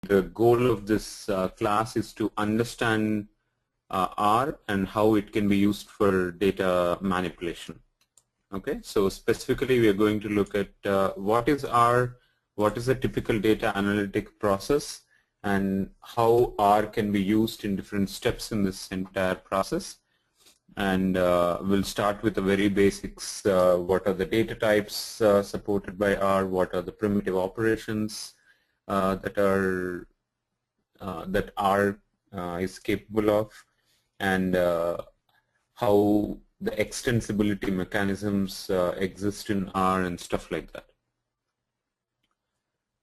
the goal of this class is to understand R and how it can be used for data manipulation. Okay, so specifically we are going to look at what is R, what is a typical data analytic process, and how R can be used in different steps in this entire process. And we'll start with the very basics. What are the data types supported by R? What are the primitive operations that R is capable of? And how the extensibility mechanisms exist in R and stuff like that.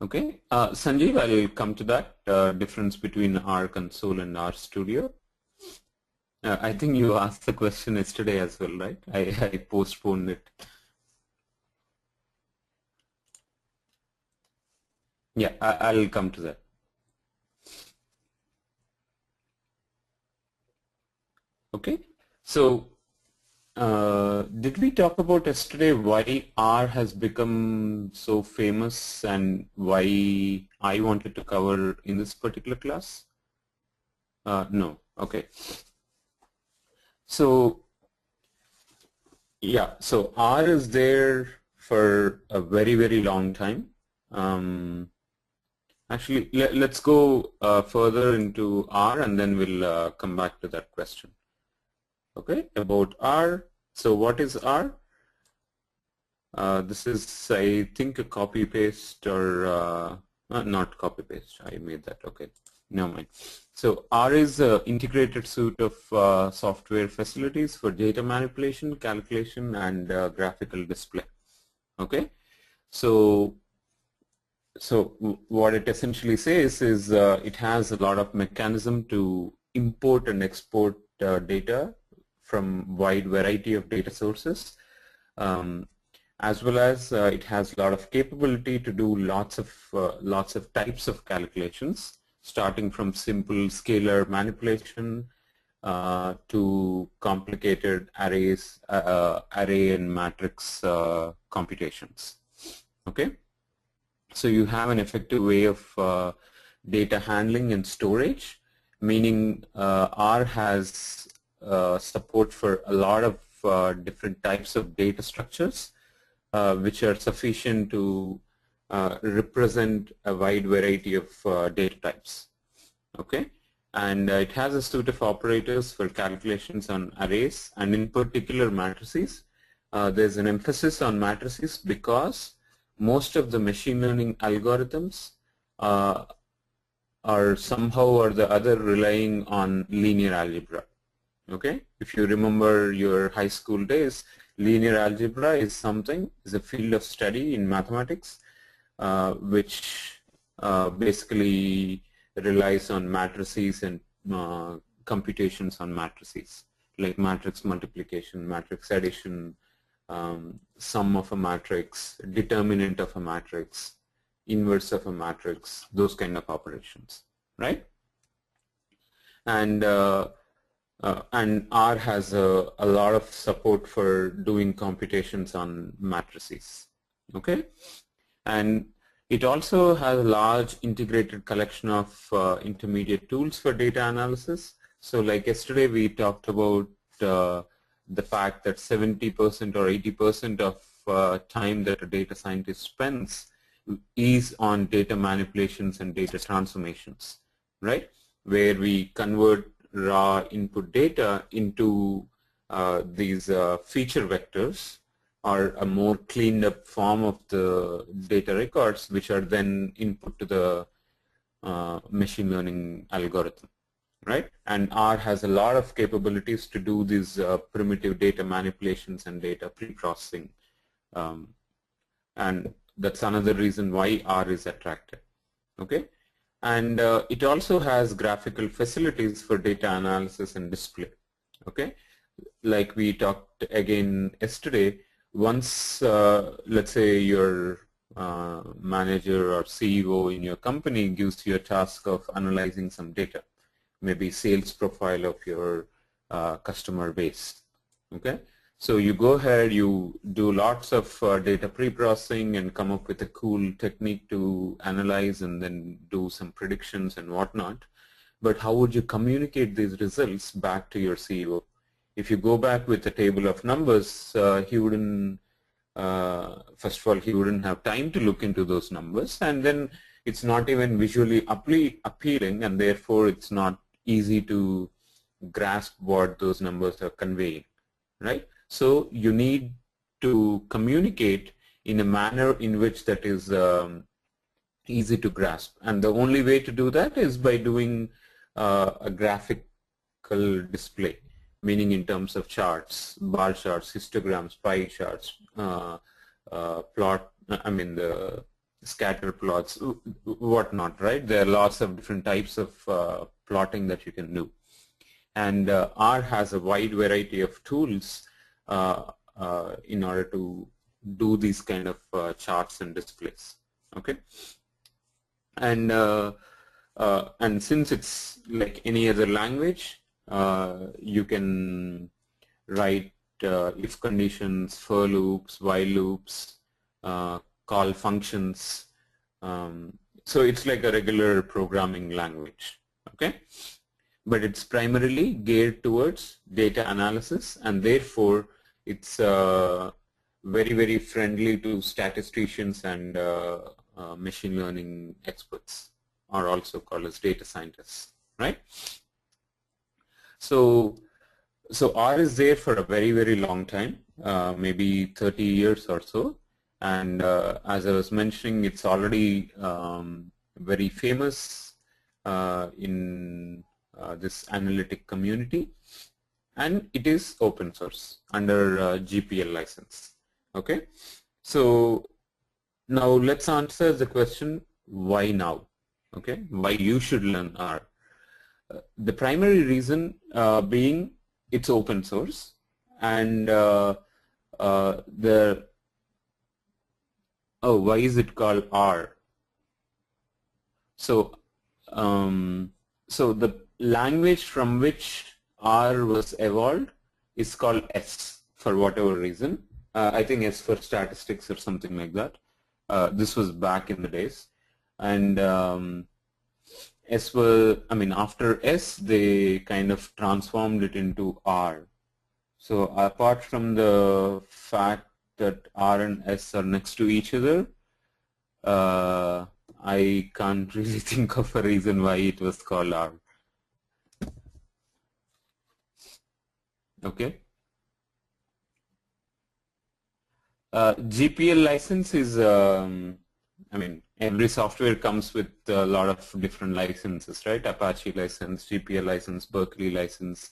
Okay, Sanjeev, I'll come to that difference between R console and R studio. I think you asked the question yesterday as well, right? I postponed it. Yeah, I'll come to that. Okay, so did we talk about yesterday why R has become so famous and why I wanted to cover in this particular class? No, okay. So yeah, so R is there for a very, very long time. Actually, let's go further into R and then we'll come back to that question. Okay, about R. So what is R? This is, I think, a copy paste or not copy paste. I made that. Okay, never mind. So R is an integrated suite of software facilities for data manipulation, calculation, and graphical display. Okay, so what it essentially says is it has a lot of mechanism to import and export data from wide variety of data sources, as well as it has a lot of capability to do lots of types of calculations, starting from simple scalar manipulation to complicated arrays, array and matrix computations. Okay, so you have an effective way of data handling and storage, meaning R has support for a lot of different types of data structures which are sufficient to represent a wide variety of data types. Okay, and it has a suite of operators for calculations on arrays and in particular matrices. There's an emphasis on matrices because most of the machine learning algorithms are somehow or the other relying on linear algebra. Okay, if you remember your high school days, linear algebra is a field of study in mathematics which basically relies on matrices and computations on matrices, like matrix multiplication, matrix addition, sum of a matrix, determinant of a matrix, inverse of a matrix, those kind of operations, right? And R has a lot of support for doing computations on matrices. Okay, and it also has a large integrated collection of intermediate tools for data analysis. So like yesterday we talked about the fact that 70% or 80% of time that a data scientist spends is on data manipulations and data transformations, right? Where we convert raw input data into these feature vectors or a more cleaned up form of the data records, which are then input to the machine learning algorithm, right? And R has a lot of capabilities to do these primitive data manipulations and data pre-processing, and that's another reason why R is attractive. Okay, and it also has graphical facilities for data analysis and display. Okay, like we talked again yesterday, once let's say your manager or CEO in your company gives you a task of analyzing some data, maybe sales profile of your customer base. Okay, So you go ahead, you do lots of data pre-processing and come up with a cool technique to analyze and then do some predictions and whatnot. But how would you communicate these results back to your CEO? If you go back with a table of numbers, he wouldn't, first of all, he wouldn't have time to look into those numbers, and then it's not even visually appealing, and therefore it's not easy to grasp what those numbers are conveying, right? So you need to communicate in a manner in which that is easy to grasp, and the only way to do that is by doing a graphical display, meaning in terms of charts, bar charts, histograms, pie charts, the scatter plots, whatnot, right? There are lots of different types of plotting that you can do. And R has a wide variety of tools in order to do these kind of charts and displays. Okay, and since it's like any other language, you can write if conditions, for loops, while loops, call functions. So it's like a regular programming language. Okay. But it's primarily geared towards data analysis, and therefore it's very, very friendly to statisticians and machine learning experts, are also called as data scientists, right? So R is there for a very, very long time, maybe 30 years or so, and as I was mentioning, it's already very famous in this analytic community, and it is open source under GPL license. Okay, so now let's answer the question, why now? Okay, why you should learn R? The primary reason being it's open source, and why is it called R? So the language from which R was evolved is called S for whatever reason. I think S for statistics or something like that. This was back in the days, and S was, after S they kind of transformed it into R. So apart from the fact that R and S are next to each other, I can't really think of a reason why it was called R. Okay. GPL license is, every software comes with a lot of different licenses, right? Apache license, GPL license, Berkeley license,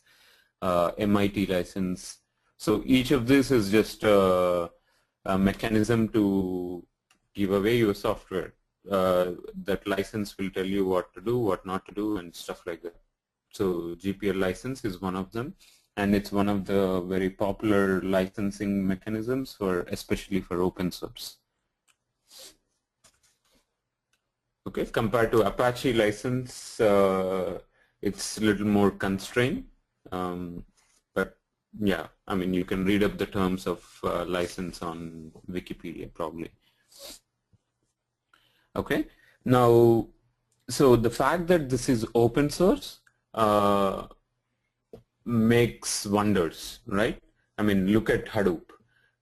MIT license. So each of this is just a mechanism to give away your software. That license will tell you what to do, what not to do, and stuff like that. So GPL license is one of them, and it's one of the very popular licensing mechanisms especially for open source. Okay, compared to Apache license, it's a little more constrained, but yeah, you can read up the terms of license on Wikipedia probably. Okay, now, so the fact that this is open source makes wonders, right? Look at Hadoop.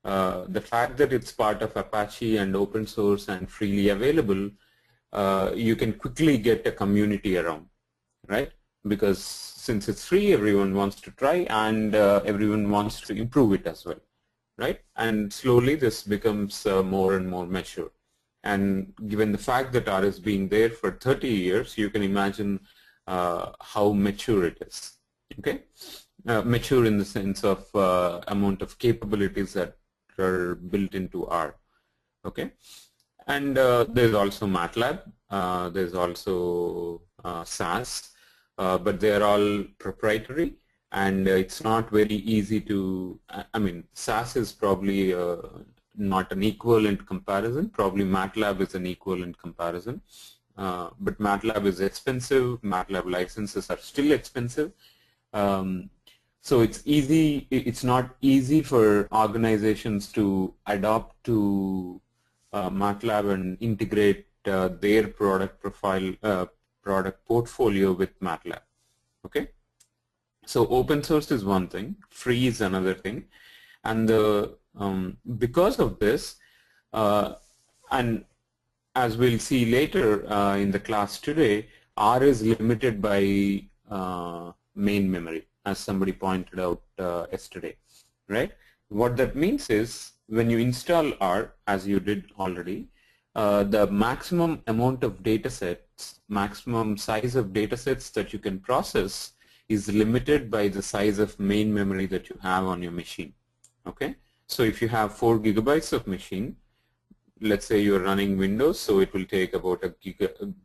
The fact that it's part of Apache and open source and freely available, you can quickly get a community around, right? Because since it's free, everyone wants to try, and everyone wants to improve it as well, right? And slowly this becomes more and more mature. And given the fact that R has been there for 30 years, you can imagine how mature it is. Okay, mature in the sense of amount of capabilities that are built into R. Okay, and there's also MATLAB, there's also SAS, but they are all proprietary, and it's not very easy to, SAS is probably not an equivalent comparison. Probably MATLAB is an equivalent comparison, but MATLAB is expensive. MATLAB licenses are still expensive. So it's not easy for organizations to adopt to MATLAB and integrate their product product portfolio with MATLAB. Okay. So open source is one thing, free is another thing, and because of this, and as we'll see later in the class today, R is limited by main memory, as somebody pointed out yesterday, right? What that means is when you install R, as you did already, the maximum amount of data sets, maximum size of data sets that you can process is limited by the size of main memory that you have on your machine. Okay, so if you have 4 gigabytes of machine, let's say you're running Windows, so it will take about a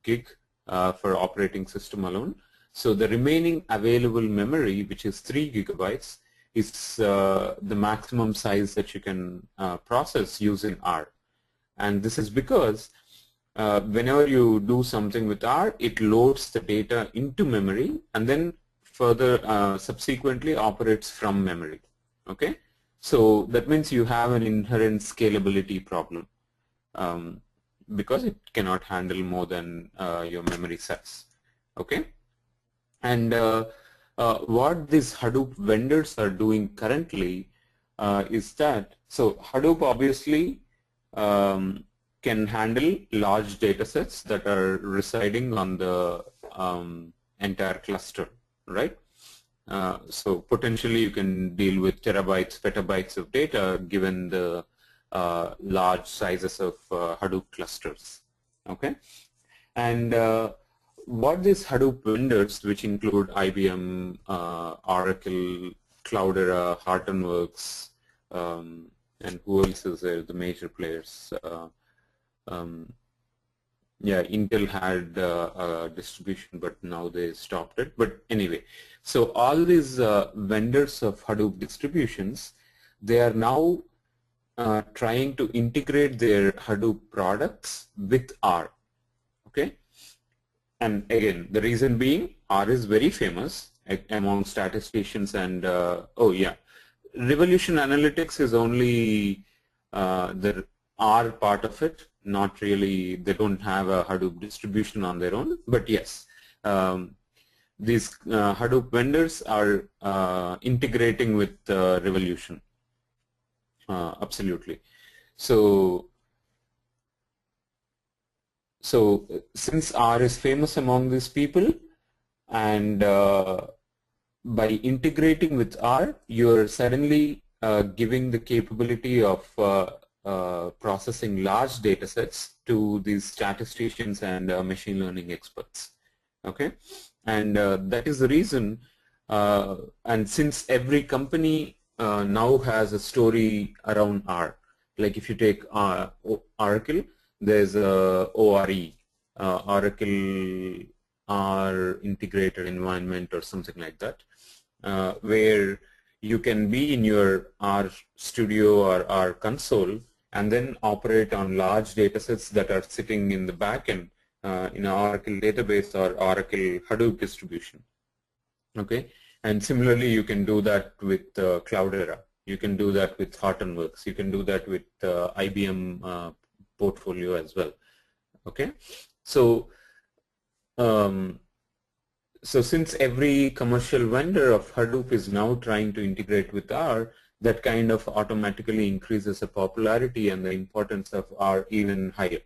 gig for operating system alone. So the remaining available memory, which is 3 gigabytes, is the maximum size that you can process using R. And this is because whenever you do something with R, it loads the data into memory and then further subsequently operates from memory. Okay, so that means you have an inherent scalability problem because it cannot handle more than your memory size. Okay, and what these Hadoop vendors are doing currently is that, so Hadoop obviously can handle large data sets that are residing on the entire cluster, right? So potentially you can deal with terabytes, petabytes of data given the large sizes of Hadoop clusters. Okay, and what these Hadoop vendors, which include IBM, Oracle, Cloudera, Hortonworks, and who else is there? The major players. Yeah, Intel had a distribution, but now they stopped it. But anyway, so all these vendors of Hadoop distributions, they are now trying to integrate their Hadoop products with R. Okay, and again, the reason being R is very famous among statisticians, and oh yeah, Revolution Analytics is only the R part of it, not really, they don't have a Hadoop distribution on their own, but yes, these Hadoop vendors are integrating with Revolution, absolutely. So since R is famous among these people, and by integrating with R, you're suddenly giving the capability of processing large data sets to these statisticians and machine learning experts. Okay, and that is the reason, and since every company now has a story around R, like if you take Oracle, there's a ORE, Oracle R integrated environment or something like that, where you can be in your R Studio or R console and then operate on large data sets that are sitting in the backend in an Oracle database or Oracle Hadoop distribution. Okay, and similarly you can do that with Cloudera, you can do that with Hortonworks, you can do that with IBM portfolio as well. Okay, so so since every commercial vendor of Hadoop is now trying to integrate with R, that kind of automatically increases the popularity and the importance of R even higher,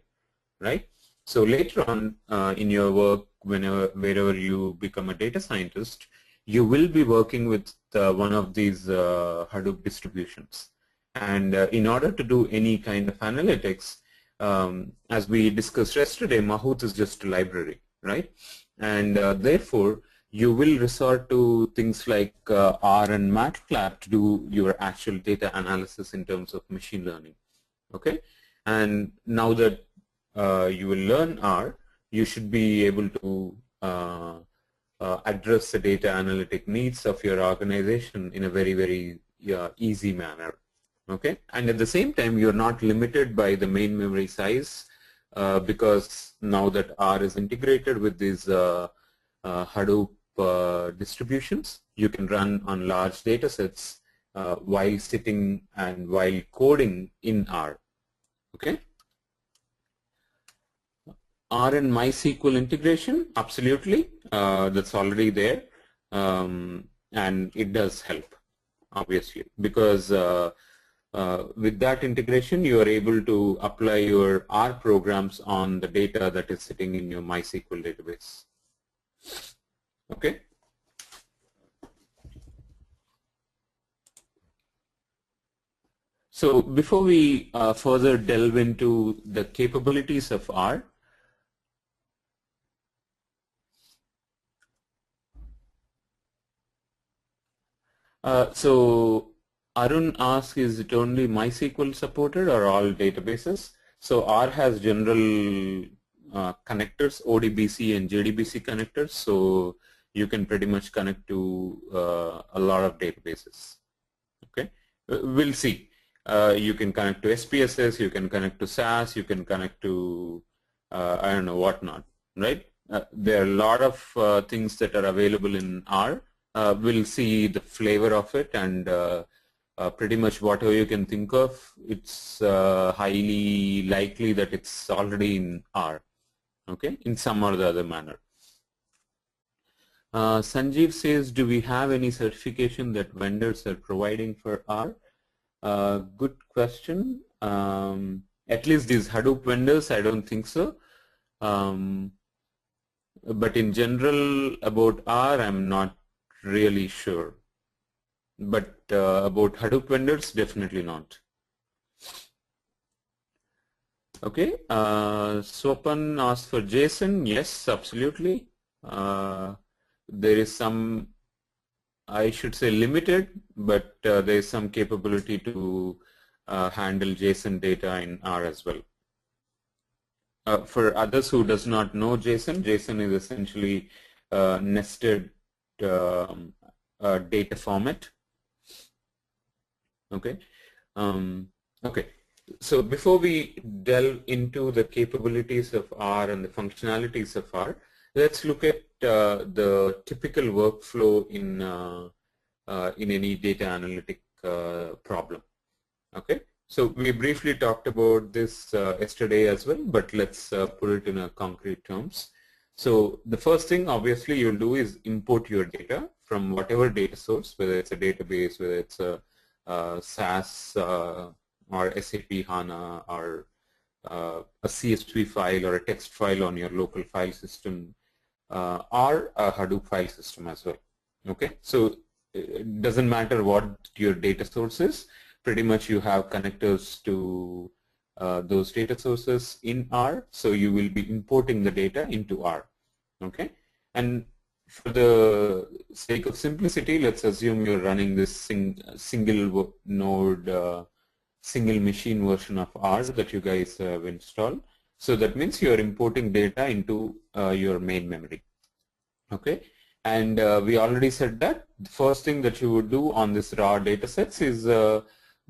right? So later on in your work, wherever you become a data scientist, you will be working with one of these Hadoop distributions. And in order to do any kind of analytics, as we discussed yesterday, Mahout is just a library, right? And therefore, you will resort to things like R and MATLAB to do your actual data analysis in terms of machine learning. Okay, and now that you will learn R, you should be able to address the data analytic needs of your organization in a very, very easy manner. Okay, and at the same time, you're not limited by the main memory size because now that R is integrated with these Hadoop distributions you can run on large data sets while sitting and while coding in R. Okay. R and MySQL integration, absolutely, that's already there, and it does help, obviously, because with that integration, you are able to apply your R programs on the data that is sitting in your MySQL database. Okay. So before we further delve into the capabilities of R, so Arun asks, is it only MySQL supported or all databases? So R has general connectors, ODBC and JDBC connectors, so you can pretty much connect to a lot of databases. Okay, we'll see. You can connect to SPSS, you can connect to SAS, you can connect to I don't know whatnot, right? There are a lot of things that are available in R. We'll see the flavor of it, and pretty much whatever you can think of, it's highly likely that it's already in R, okay, in some or the other manner. Sanjeev says, do we have any certification that vendors are providing for R? Good question. At least these Hadoop vendors, I don't think so. But in general about R, I'm not really sure. But about Hadoop vendors, definitely not. Okay. Swapan asked for JSON. Yes, absolutely. There is some, I should say limited, but there is some capability to handle JSON data in R as well. For others who does not know JSON, JSON is essentially nested data format. Okay. Okay. So before we delve into the capabilities of R and the functionalities of R, let's look at the typical workflow in any data analytic problem. Okay. So we briefly talked about this yesterday as well, but let's put it in a concrete terms. So the first thing obviously you'll do is import your data from whatever data source, whether it's a database, whether it's a SAS or SAP HANA or a CSV file or a text file on your local file system or a Hadoop file system as well. Okay, so it doesn't matter what your data source is, pretty much you have connectors to those data sources in R, so you will be importing the data into R. Okay, and for the sake of simplicity, let's assume you're running this single node, single machine version of R that you guys have installed. So that means you're importing data into your main memory. Okay, and we already said that the first thing that you would do on this raw data sets is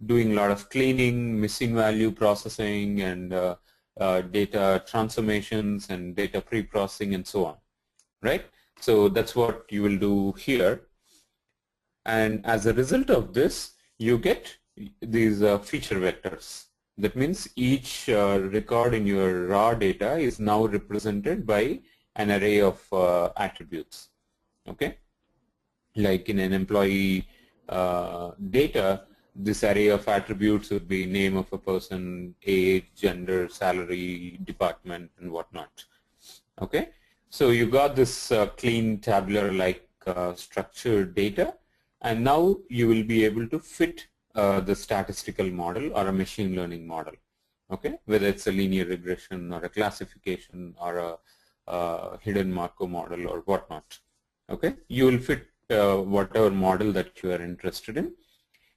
doing a lot of cleaning, missing value processing, and data transformations and data pre-processing and so on, right? So that's what you will do here. And as a result of this, you get these feature vectors. That means each record in your raw data is now represented by an array of attributes. Okay, like in an employee data, this array of attributes would be name of a person, age, gender, salary, department, and whatnot. Okay, so you got this clean tabular-like structured data, and now you will be able to fit the statistical model or a machine learning model. Okay, whether it's a linear regression or a classification or a hidden Markov model or whatnot. Okay, you will fit whatever model that you are interested in,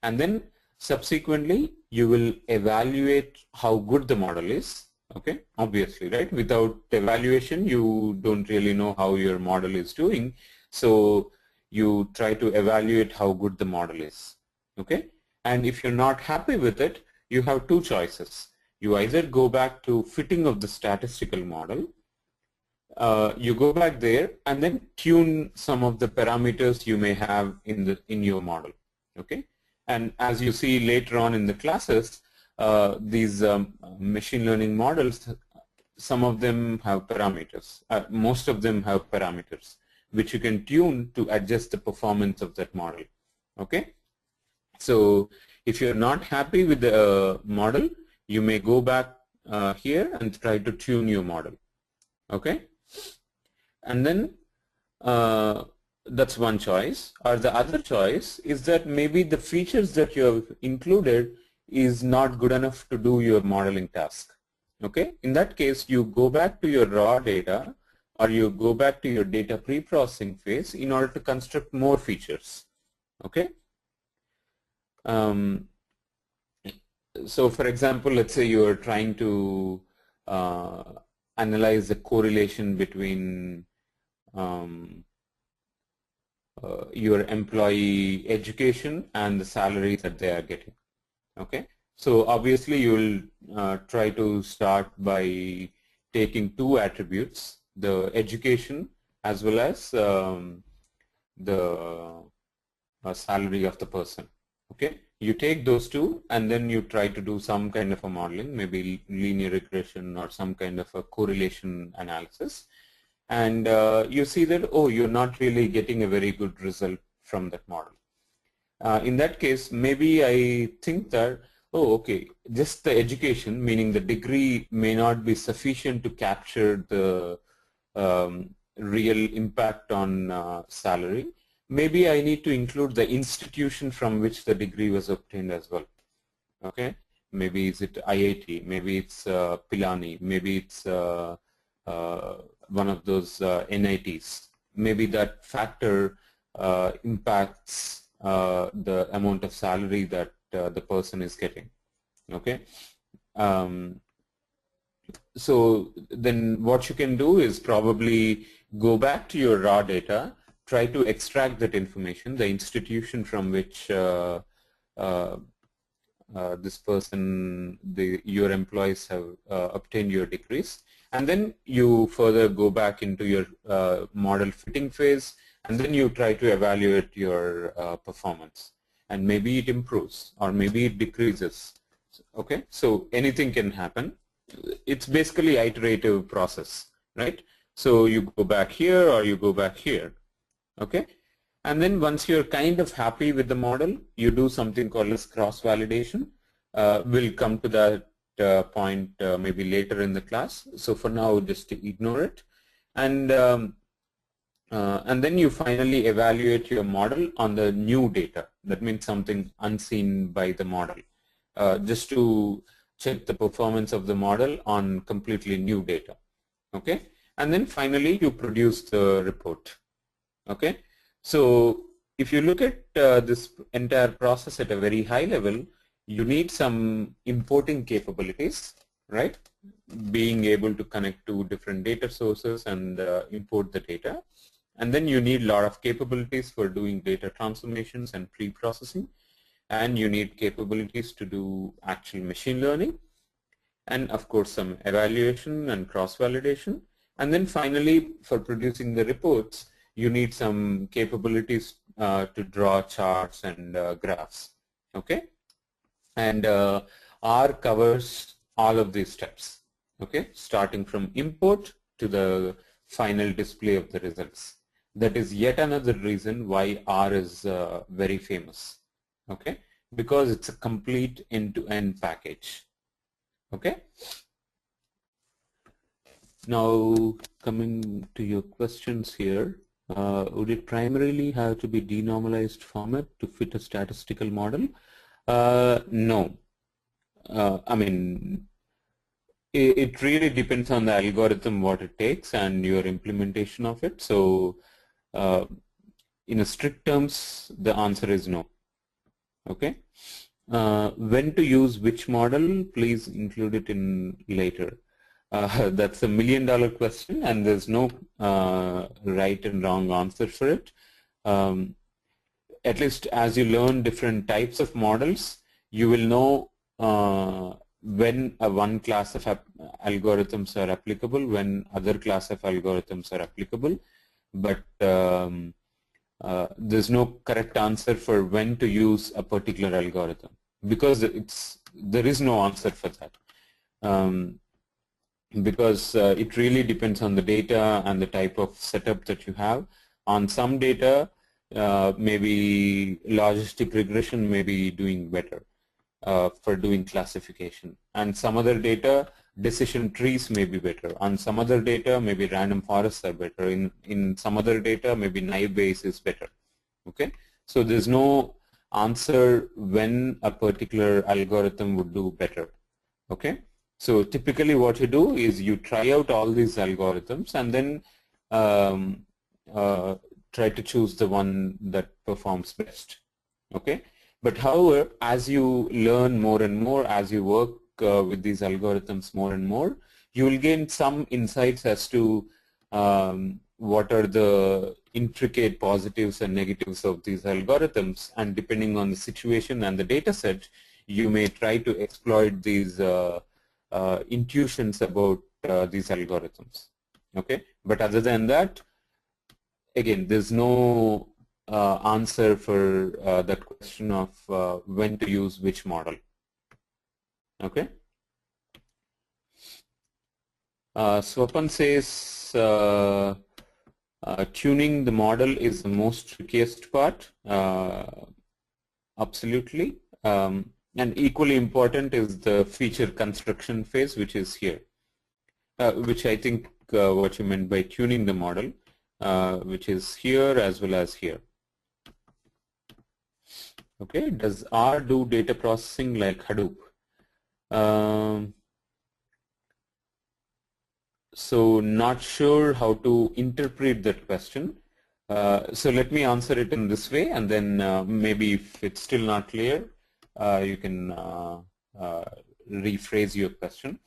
and then subsequently you will evaluate how good the model is. Okay, obviously, right? Without evaluation, you don't really know how your model is doing. So you try to evaluate how good the model is. Okay, and if you're not happy with it, you have two choices. You either go back to fitting of the statistical model, you go back there and then tune some of the parameters you may have in your model. Okay, and as you see later on in the classes, these machine learning models, some of them have parameters. Most of them have parameters which you can tune to adjust the performance of that model. Okay, so if you're not happy with the model, you may go back here and try to tune your model. Okay, and then that's one choice. Or the other choice is that maybe the features that you have included is not good enough to do your modeling task. Okay, in that case, you go back to your raw data or you go back to your data pre-processing phase in order to construct more features. Okay. So for example, let's say you are trying to analyze the correlation between your employee education and the salary that they are getting. Okay, so obviously you will try to start by taking two attributes, the education as well as the salary of the person. Okay, you take those two and then you try to do some kind of a modeling, maybe linear regression or some kind of a correlation analysis, and you see that, oh, you're not really getting a very good result from that model. In that case, maybe I think that, oh, okay, just the education, meaning the degree, may not be sufficient to capture the real impact on salary. Maybe I need to include the institution from which the degree was obtained as well. Okay, maybe is it IIT, maybe it's Pilani, maybe it's one of those NITs. Maybe that factor impacts the amount of salary that the person is getting. Okay, so then what you can do is probably go back to your raw data, try to extract that information, the institution from which this person, your employees have obtained your degrees, and then you further go back into your model fitting phase, and then you try to evaluate your performance, and maybe it improves or maybe it decreases. Okay, so anything can happen. It's basically iterative process, right? So you go back here or you go back here. Okay, and then once you're kind of happy with the model, you do something called as cross-validation. We'll come to that point maybe later in the class. So for now, just ignore it. And then you finally evaluate your model on the new data. That means something unseen by the model, just to check the performance of the model on completely new data. Okay, and then finally you produce the report. Okay, so if you look at this entire process at a very high level, you need some importing capabilities, right? Being able to connect to different data sources and import the data. And then you need a lot of capabilities for doing data transformations and pre-processing. And you need capabilities to do actual machine learning. And of course, some evaluation and cross-validation. And then finally, for producing the reports, you need some capabilities to draw charts and graphs. Okay, and R covers all of these steps. Okay, starting from import to the final display of the results. That is yet another reason why R is very famous. Okay, because it's a complete end-to-end package. Okay. Now coming to your questions here. Would it primarily have to be denormalized format to fit a statistical model? No. I mean, it really depends on the algorithm, what it takes, and your implementation of it. So, in a strict terms, the answer is no. Okay. When to use which model? Please include it in later. That's $1 million question, and there's no right and wrong answer for it. At least as you learn different types of models, you will know when one class of algorithms are applicable, when other class of algorithms are applicable, but there's no correct answer for when to use a particular algorithm, because there is no answer for that. Because it really depends on the data and the type of setup that you have. On some data, maybe logistic regression may be doing better for doing classification. And some other data, decision trees may be better. On some other data, maybe random forests are better. In some other data, maybe naive Bayes is better. Okay, so there's no answer when a particular algorithm would do better. Okay, so typically what you do is you try out all these algorithms and then try to choose the one that performs best. Okay, but however, as you learn more and more, as you work with these algorithms more and more, you will gain some insights as to what are the intricate positives and negatives of these algorithms, and depending on the situation and the data set, you may try to exploit these intuitions about these algorithms. Okay, but other than that, again, there's no answer for that question of when to use which model. Okay. Swapan says tuning the model is the most trickiest part. Absolutely. And equally important is the feature construction phase, which is here, which I think what you meant by tuning the model, which is here as well as here. Okay, does R do data processing like Hadoop? So not sure how to interpret that question. So let me answer it in this way, and then maybe if it's still not clear, you can rephrase your question.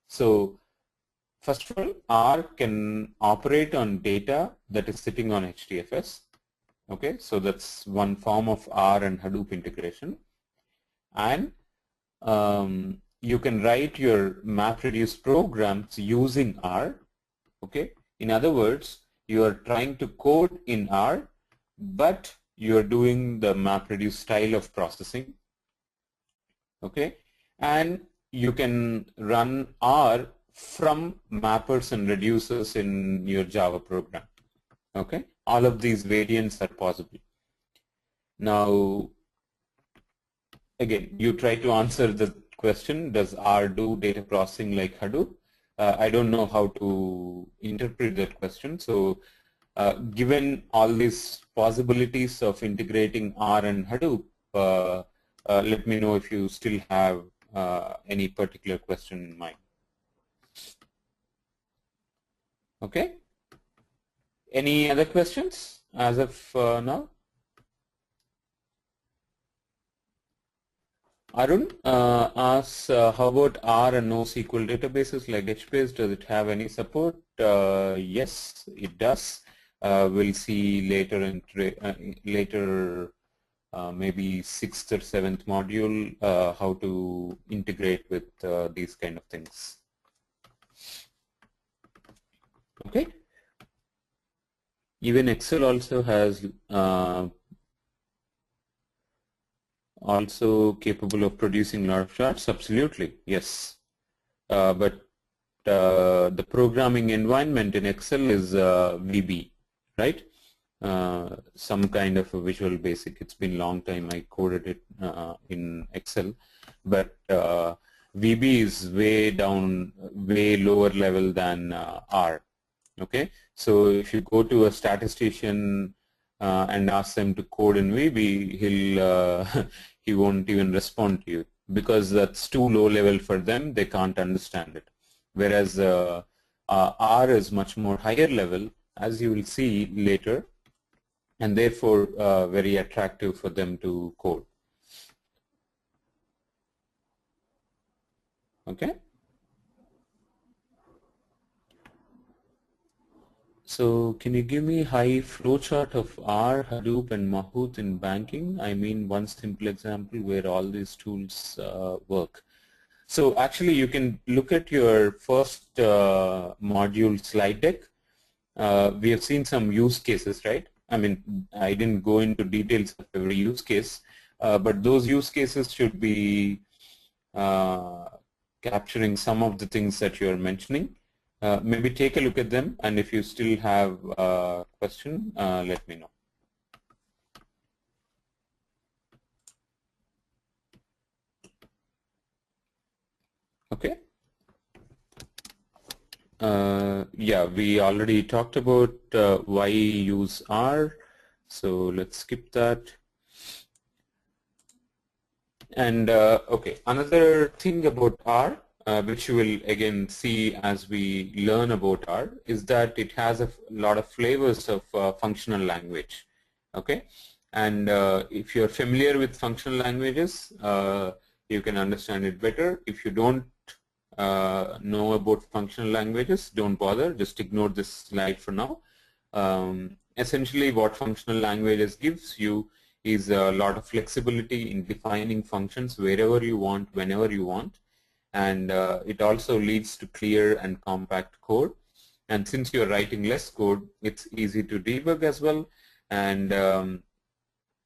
So first of all, R can operate on data that is sitting on HDFS. Okay, so that's one form of R and Hadoop integration. And you can write your MapReduce programs using R. Okay, in other words, you are trying to code in R, but you are doing the MapReduce style of processing. Okay, and you can run R from mappers and reducers in your Java program. Okay, all of these variants are possible. Now, again, you try to answer the question, does R do data processing like Hadoop? I don't know how to interpret that question. So given all these possibilities of integrating R and Hadoop, let me know if you still have any particular question in mind. Okay. Any other questions as of now? Arun asks, how about R and NoSQL databases like HBase? Does it have any support? Yes, it does. We'll see later in maybe 6th or 7th module how to integrate with these kind of things. Okay. Even Excel also has also capable of producing a lot of charts. Absolutely, yes. But the programming environment in Excel is VB, right? Some kind of a Visual Basic. It's been a long time I coded it in Excel, but VB is way down, way lower level than R. Okay, so if you go to a statistician and ask them to code in VB, he won't even respond to you because that's too low level for them. They can't understand it. Whereas R is much more higher level, as you will see later, and therefore very attractive for them to code. Okay. So can you give me high flowchart of R, Hadoop, and Mahout in banking? I mean, one simple example where all these tools work. So actually you can look at your first module slide deck. We have seen some use cases, right? I mean, I didn't go into details of every use case, but those use cases should be capturing some of the things that you're mentioning. Maybe take a look at them, and if you still have a question, let me know. Okay. Yeah, we already talked about why use R, so let's skip that. And okay, another thing about R, which you will again see as we learn about R, is that it has a lot of flavors of functional language. Okay, and if you're familiar with functional languages, you can understand it better. If you don't know about functional languages, don't bother, just ignore this slide for now. Essentially what functional languages gives you is a lot of flexibility in defining functions wherever you want, whenever you want, and it also leads to clear and compact code. And since you're writing less code, it's easy to debug as well. And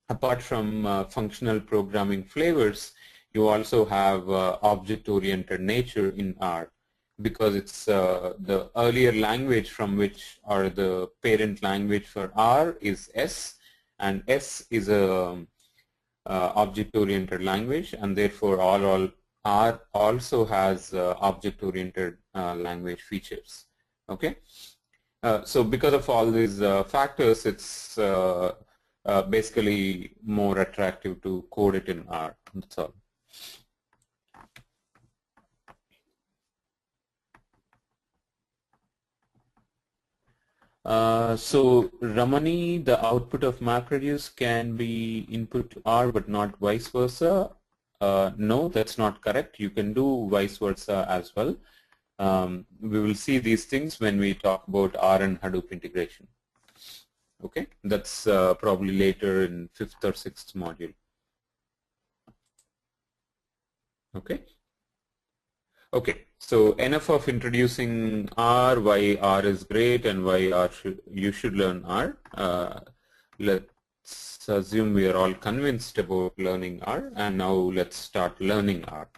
apart from functional programming flavors, you also have object-oriented nature in R, because it's the earlier language from which, or the parent language for R is S, and S is a object-oriented language, and therefore R also has object-oriented language features. Okay, so because of all these factors, it's basically more attractive to code it in R. That's all. So Ramani, the output of MapReduce can be input to R but not vice versa. No, that's not correct. You can do vice versa as well. We will see these things when we talk about R and Hadoop integration. Okay, that's probably later in 5th or 6th module. Okay. Okay, so enough of introducing R, why R is great, and why you should learn R. Let's assume we are all convinced about learning R, and now let's start learning R.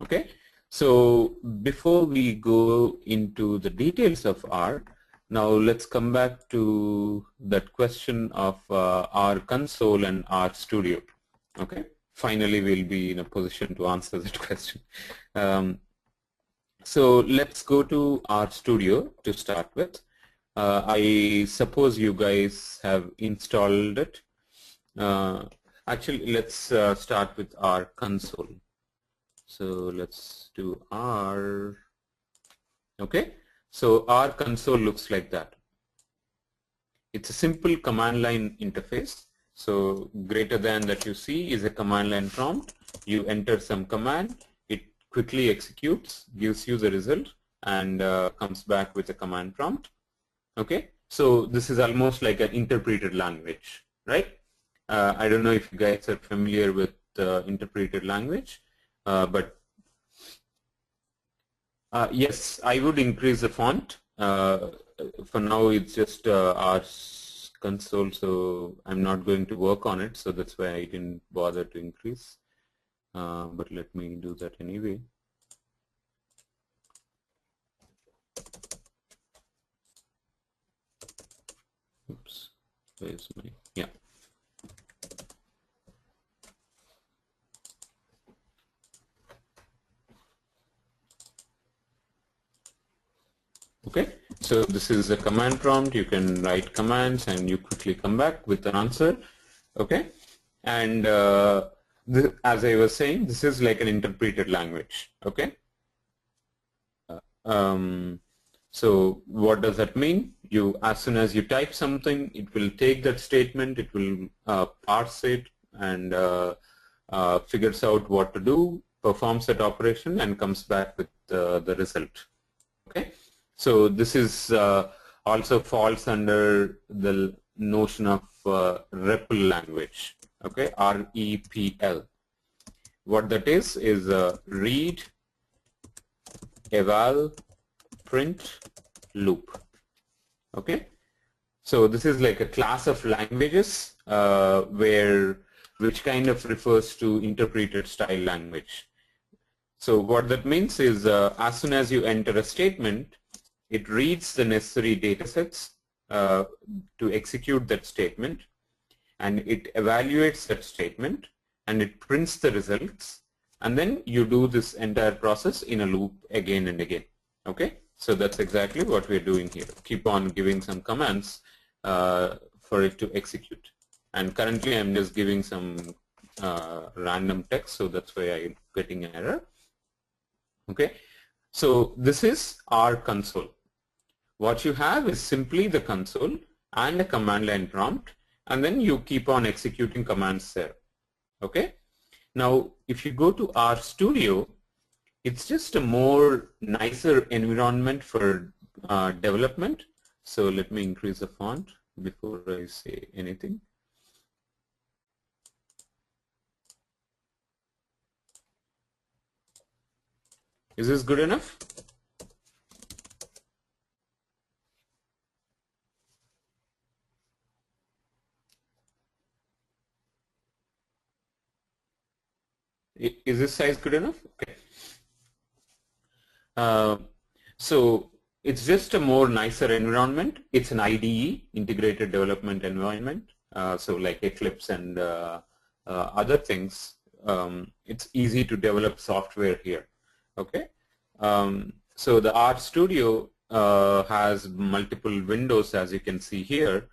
Okay, so before we go into the details of R, now let's come back to that question of R console and R studio. Okay, finally we'll be in a position to answer that question. So let's go to R Studio to start with. I suppose you guys have installed it. Actually, let's start with R console. So let's do R. Okay, so R console looks like that. It's a simple command line interface. So greater than that you see is a command line prompt. You enter some command, quickly executes, gives you the result, and comes back with a command prompt. Okay, so this is almost like an interpreted language, right? I don't know if you guys are familiar with interpreted language, but yes, I would increase the font. For now, it's just R console, so I'm not going to work on it, so that's why I didn't bother to increase. But let me do that anyway. Oops, where's my, yeah. Okay, so this is a command prompt. You can write commands and you quickly come back with an answer. Okay, and as I was saying, this is like an interpreted language. Okay, so what does that mean? As soon as you type something, it will take that statement, it will parse it, and figures out what to do, performs that operation, and comes back with the result. Okay, so this is also falls under the notion of REPL language. Okay, REPL. What that is read, eval print loop. Okay, so this is like a class of languages which kind of refers to interpreted style language. So what that means is as soon as you enter a statement, it reads the necessary data sets to execute that statement, and it evaluates that statement, and it prints the results, and then you do this entire process in a loop again and again. Okay, so that's exactly what we're doing here. Keep on giving some commands for it to execute. And currently I'm just giving some random text, so that's why I'm getting an error. Okay, so this is our console. What you have is simply the console and a command line prompt, and then you keep on executing commands there. Okay, now if you go to RStudio, it's just a more nicer environment for development. So let me increase the font before I say anything. Is this good enough? Is this size good enough? Okay. So it's just a more nicer environment. It's an IDE, integrated development environment. So like Eclipse and other things. It's easy to develop software here. Okay. So the RStudio has multiple windows, as you can see here,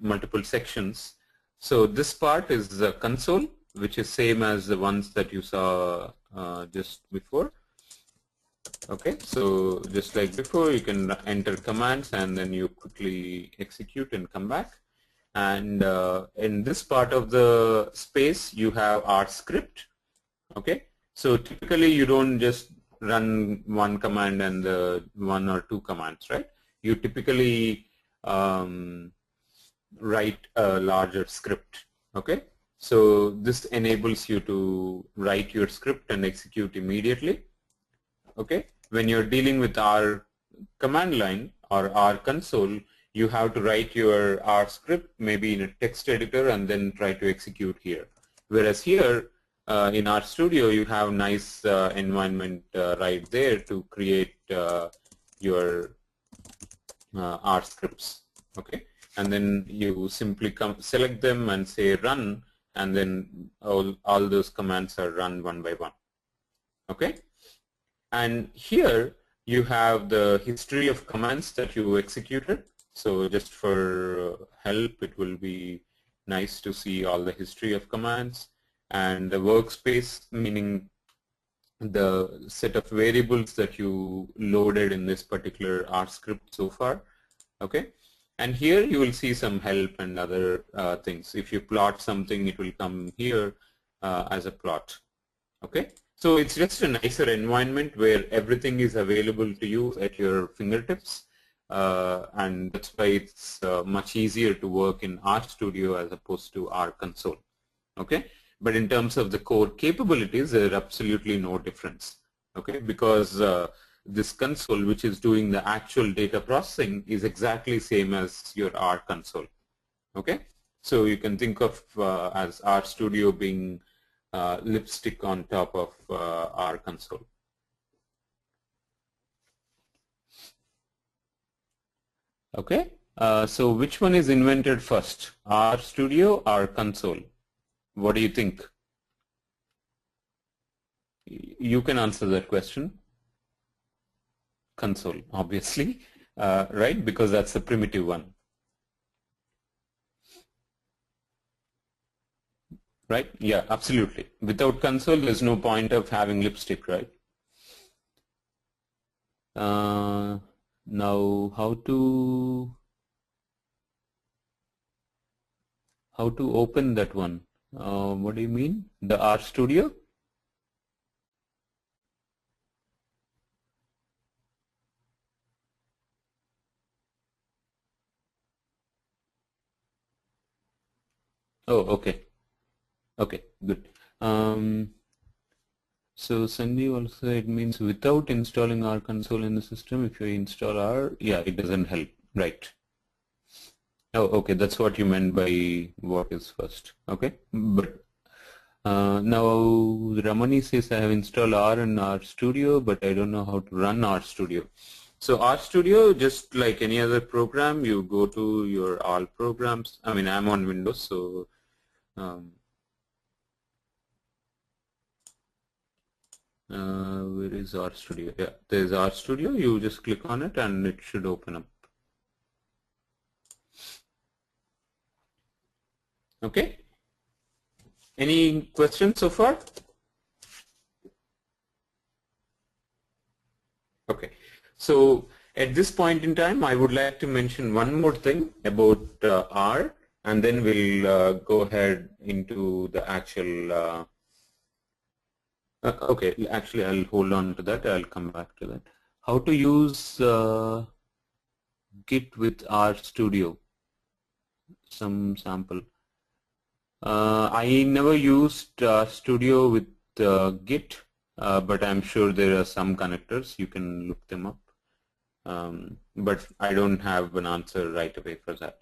multiple sections. So this part is the console, which is same as the ones that you saw just before. Okay, so just like before, you can enter commands and then you quickly execute and come back. And in this part of the space, you have our script. Okay, so typically you don't just run one command and one or two commands, right? You typically write a larger script. Okay, so this enables you to write your script and execute immediately. Okay, when you're dealing with our command line or our console, you have to write your R script maybe in a text editor and then try to execute here. Whereas here in RStudio, you have nice environment right there to create your R scripts. Okay, and then you simply select them and say run, and then all those commands are run one by one. Okay. And here you have the history of commands that you executed. So just for help, it will be nice to see all the history of commands, and the workspace, meaning the set of variables that you loaded in this particular R script so far. Okay, and here you will see some help and other things. If you plot something, it will come here as a plot. Okay. So it's just a nicer environment where everything is available to you at your fingertips, and that's why it's much easier to work in RStudio as opposed to R console. Okay, but in terms of the core capabilities, there are absolutely no difference. Okay, because this console, which is doing the actual data processing, is exactly same as your R console. Okay, so you can think of as RStudio being lipstick on top of our console. Okay, so which one is invented first, RStudio or console? What do you think? You can answer that question. Console, obviously, right? Because that's the primitive one. Right? Yeah, absolutely. Without console, there's no point of having lipstick, right? Now, how to open that one? What do you mean? The RStudio? Oh, okay. Okay, good. So Sanjeev also, it means without installing R console in the system, if you install R, yeah, it doesn't help, right? Oh, okay, that's what you meant by what is first, okay? But now Ramani says I have installed R in RStudio, but I don't know how to run RStudio. So RStudio, just like any other program, you go to your all programs. I mean, I'm on Windows, so where is RStudio? Yeah, there's RStudio. You just click on it and it should open up. Okay. Any questions so far? Okay. So at this point in time, I would like to mention one more thing about R, and then we'll go ahead into the actual. Okay, actually, I'll hold on to that. I'll come back to that. How to use Git with RStudio? Some sample. I never used Studio with Git, but I'm sure there are some connectors. You can look them up. But I don't have an answer right away for that.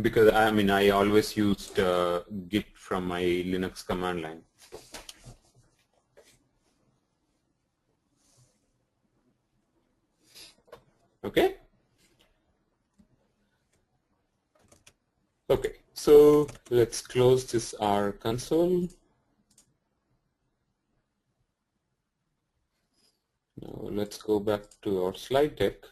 Because I mean, I always used Git from my Linux command line. Okay? Okay, so let's close this R console. Now let's go back to our slide deck.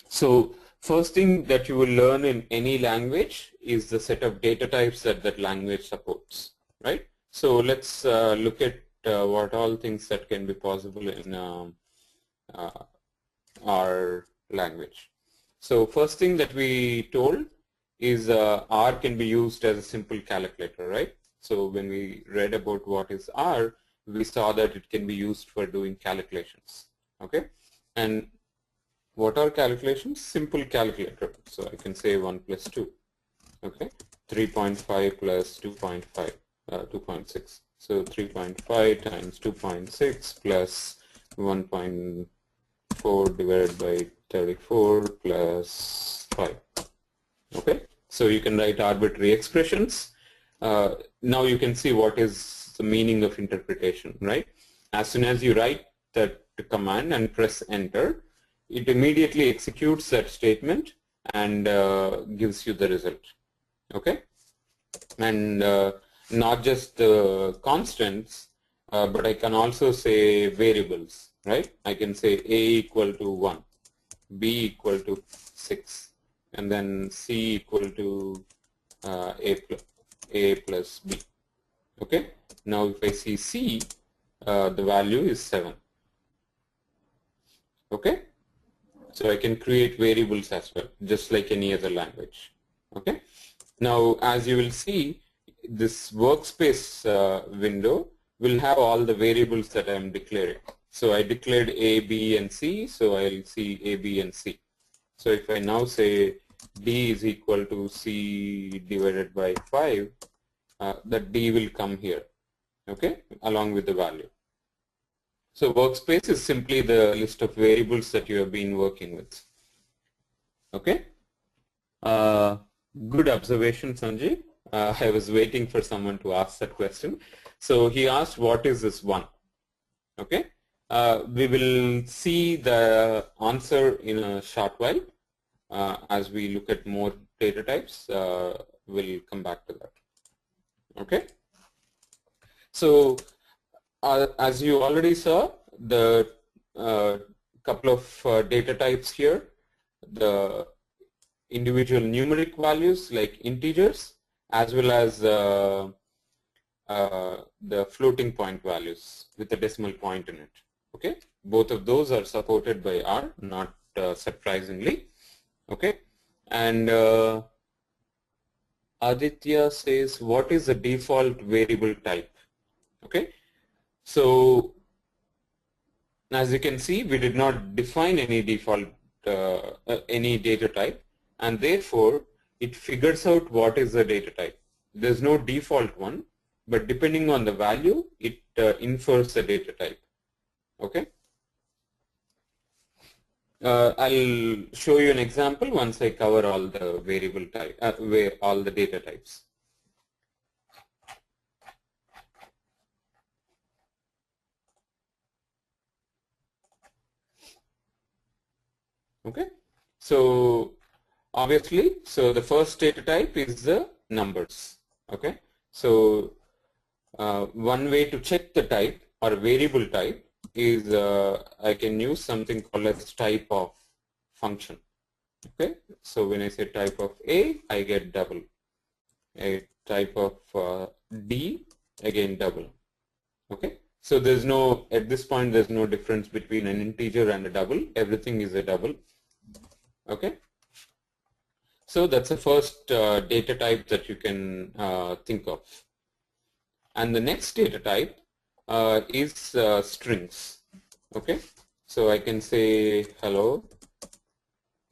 So first thing that you will learn in any language is the set of data types that that language supports, right? So let's look at what all things that can be possible in our language. So first thing that we told is R can be used as a simple calculator, right? So when we read about what is R, we saw that it can be used for doing calculations, okay? And what are calculations? Simple calculator. So I can say 1 plus 2, okay? 3.5 plus 2.5, 2.6. So 3.5 times 2.6 plus 1.4 divided by 34 plus 5, okay? So you can write arbitrary expressions. Now you can see what is the meaning of interpretation, right? As soon as you write that command and press enter, it immediately executes that statement and gives you the result, okay? And not just constants, but I can also say variables, right? I can say A equal to 1, B equal to 6, and then C equal to A plus B, okay? Now if I see C, the value is 7, okay? So I can create variables as well, just like any other language, okay? Now, as you will see, this workspace window will have all the variables that I am declaring. So I declared A, B, and C, so I'll see A, B, and C. So if I now say D is equal to C divided by 5, that D will come here, okay, along with the value. So workspace is simply the list of variables that you have been working with. Okay. Good observation, Sanjay. I was waiting for someone to ask that question. So he asked, what is this 1? Okay. We will see the answer in a short while. As we look at more data types, we'll come back to that. Okay. So as you already saw, the couple of data types here, the individual numeric values like integers, as well as the floating point values with a decimal point in it. Okay, both of those are supported by R, not surprisingly. Okay, and Aditya says, what is the default variable type? Okay, so as you can see, we did not define any default any data type, and therefore it figures out what is the data type. There's no default one. but depending on the value, it infers the data type. Okay. I'll show you an example once I cover all the variable type, all the data types. Okay. So obviously, so the first data type is the numbers. Okay. So one way to check the type or variable type is I can use something called as type of function. Okay, so when I say type of A, I get double. A type of D, again double. Okay, so there's no, at this point there's no difference between an integer and a double. Everything is a double. Okay, so that's the first data type that you can think of. And the next data type is strings. Okay, so I can say hello,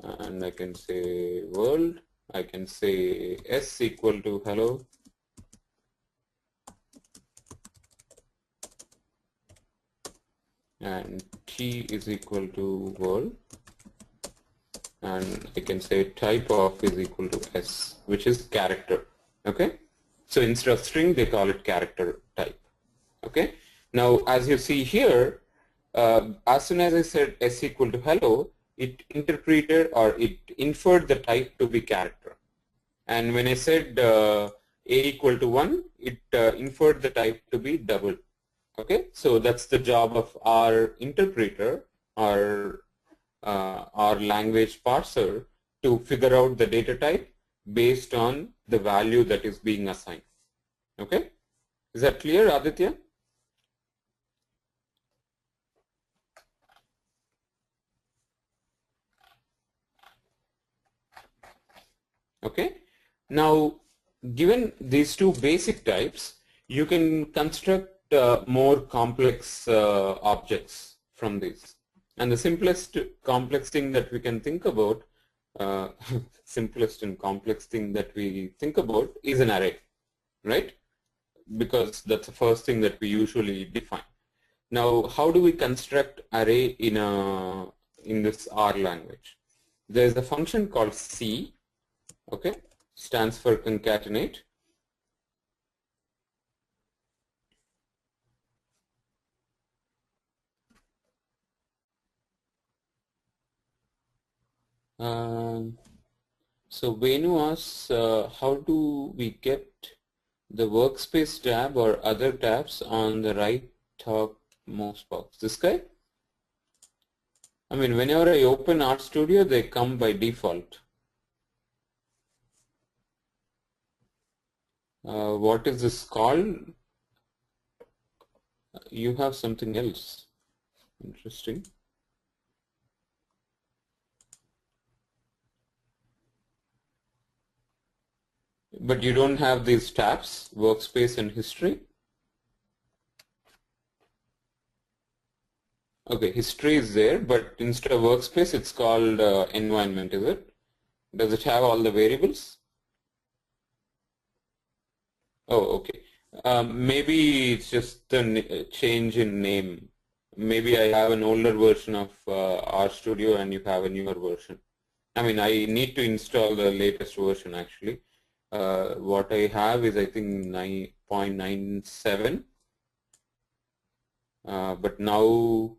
and I can say world. I can say s equal to hello, and t is equal to world, and I can say type of is equal to s, which is character. Okay, so instead of string they call it character type. Okay, now as you see here, as soon as I said s equal to hello, it interpreted or it inferred the type to be character. And when I said a equal to 1, it inferred the type to be double. Okay, so that's the job of our interpreter or our language parser to figure out the data type based on the value that is being assigned. Okay, is that clear, Aditya? Okay, now given these two basic types, you can construct more complex objects from these. And the simplest complex thing that we can think about, simplest and complex thing that we think about is an array, right? Because that's the first thing that we usually define. Now, how do we construct array in this R language? There's a function called C. Okay, stands for concatenate. So Venu asks, how do we get the workspace tab or other tabs on the right top most box? This guy? I mean, whenever I open RStudio, they come by default. What is this called? You have something else. Interesting. But you don't have these tabs, workspace and history? Okay, history is there, but instead of workspace, it's called environment, is it? Does it have all the variables? Oh, okay. Maybe it's just the change in name. Maybe I have an older version of RStudio and you have a newer version. I mean, I need to install the latest version actually. What I have is I think 9.97. But now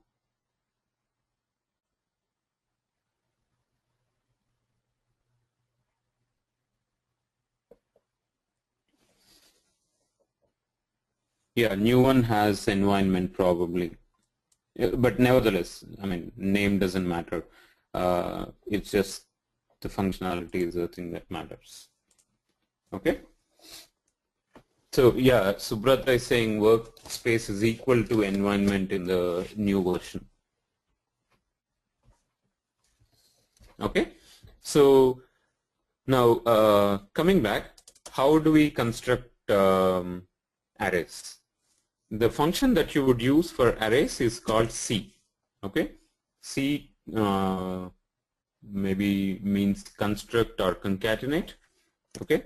yeah, new one has environment probably. But nevertheless, I mean, name doesn't matter. It's just the functionality is the thing that matters. Okay. So yeah, Subrata is saying workspace is equal to environment in the new version. Okay. So now coming back, how do we construct arrays? The function that you would use for arrays is called C. Okay. C maybe means construct or concatenate. Okay.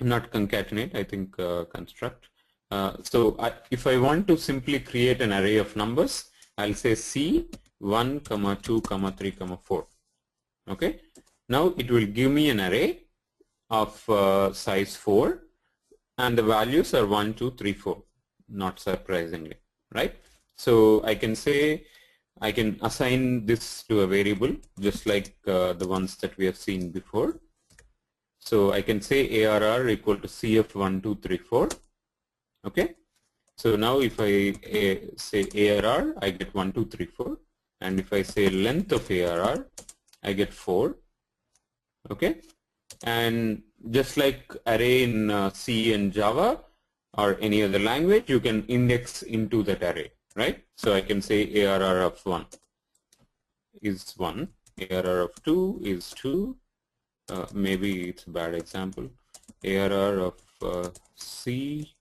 not concatenate, I think construct. So if I want to simply create an array of numbers, I'll say C 1, 2, 3, 4. Okay. Now it will give me an array of size 4, and the values are 1, 2, 3, 4. Not surprisingly, right? So I can say I can assign this to a variable just like the ones that we have seen before. So I can say ARR equal to CF1234. Okay. So now if I say ARR, I get 1, 2, 3, 4. And if I say length of ARR, I get 4. Okay. And just like array in C and Java or any other language, you can index into that array, right? So I can say ARR of 1 is 1, ARR of 2 is 2, maybe it's a bad example, ARR of C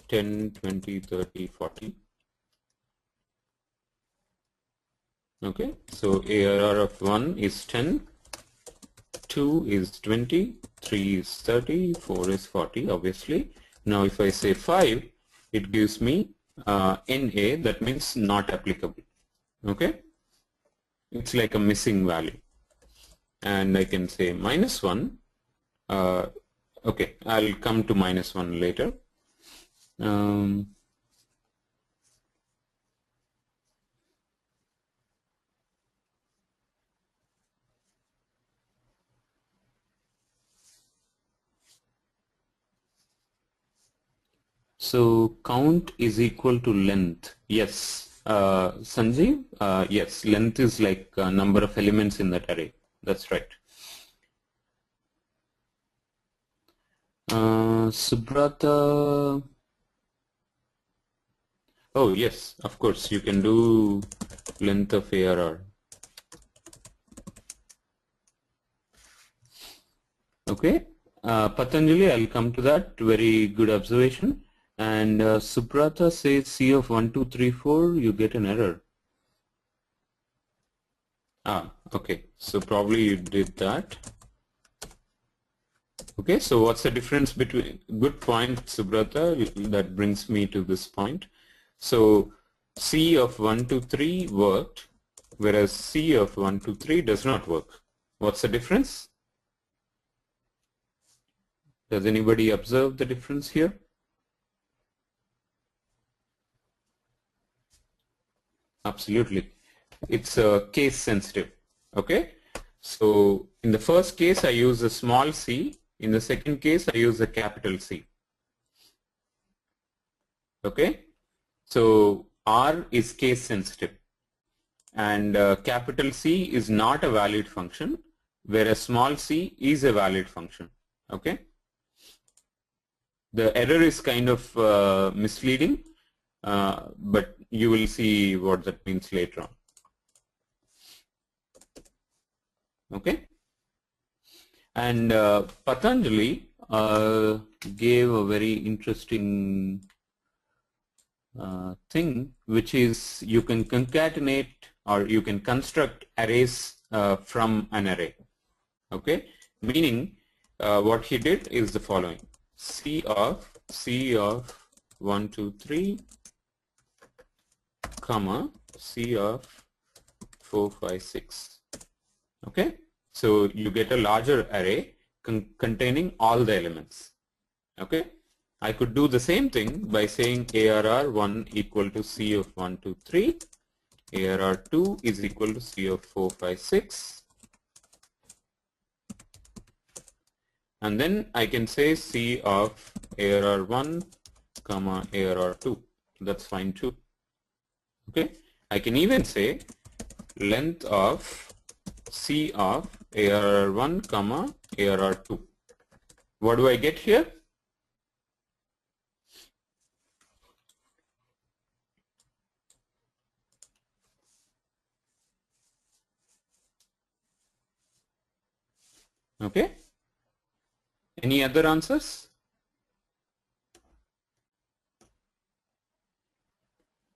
10, 20, 30, 40. Okay, so ARR of 1 is 10, 2 is 20, 3 is 30, 4 is 40, obviously. Now if I say 5, it gives me NA, that means not applicable. Okay, it's like a missing value. And I can say -1. Okay, I'll come to -1 later. So count is equal to length. Yes, Sanjeev, yes, length is like a number of elements in that array. That's right. Subrata. Oh yes, of course you can do length of ARR. Okay, Patanjali, I'll come to that. Very good observation. And Subrata says C of 1, 2, 3, 4, you get an error. Okay, so probably you did that. Okay, so what's the difference between, good point Subrata, that brings me to this point. So C of 1, 2, 3 worked, whereas C of 1, 2, 3 does not work. What's the difference? Does anybody observe the difference here? Absolutely. It's case sensitive. Okay. So in the first case, I use a small c. In the second case, I use a capital C. Okay. So R is case sensitive. And capital C is not a valid function, whereas small c is a valid function. Okay. The error is kind of misleading, but you will see what that means later on. Okay. And Patanjali gave a very interesting thing, which is you can concatenate or you can construct arrays from an array. Okay, meaning what he did is the following: C of 1, 2, 3, comma C of 4, 5, 6. Okay, so you get a larger array containing all the elements. Okay, I could do the same thing by saying ARR1 equal to C of 1, 2, 3, ARR2 is equal to C of 4, 5, 6, and then I can say C of ARR1 comma ARR2. That's fine too. Okay, I can even say length of C of ARR1 comma ARR2. What do I get here? Okay, any other answers?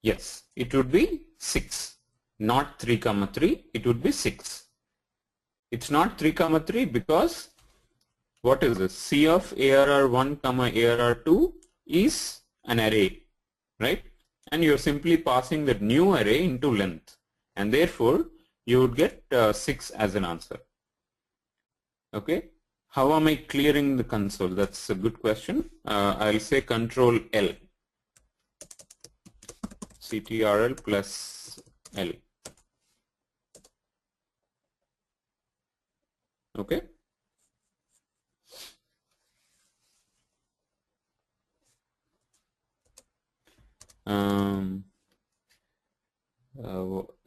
Yes, it would be 6, not 3 comma 3, it would be 6. It's not 3 comma 3 because What is this? C of ARR1 comma ARR2 is an array, right? And you're simply passing that new array into length, and therefore you would get 6 as an answer. Okay, how am I clearing the console? That's a good question. I'll say Control L, CTRL plus L. Okay.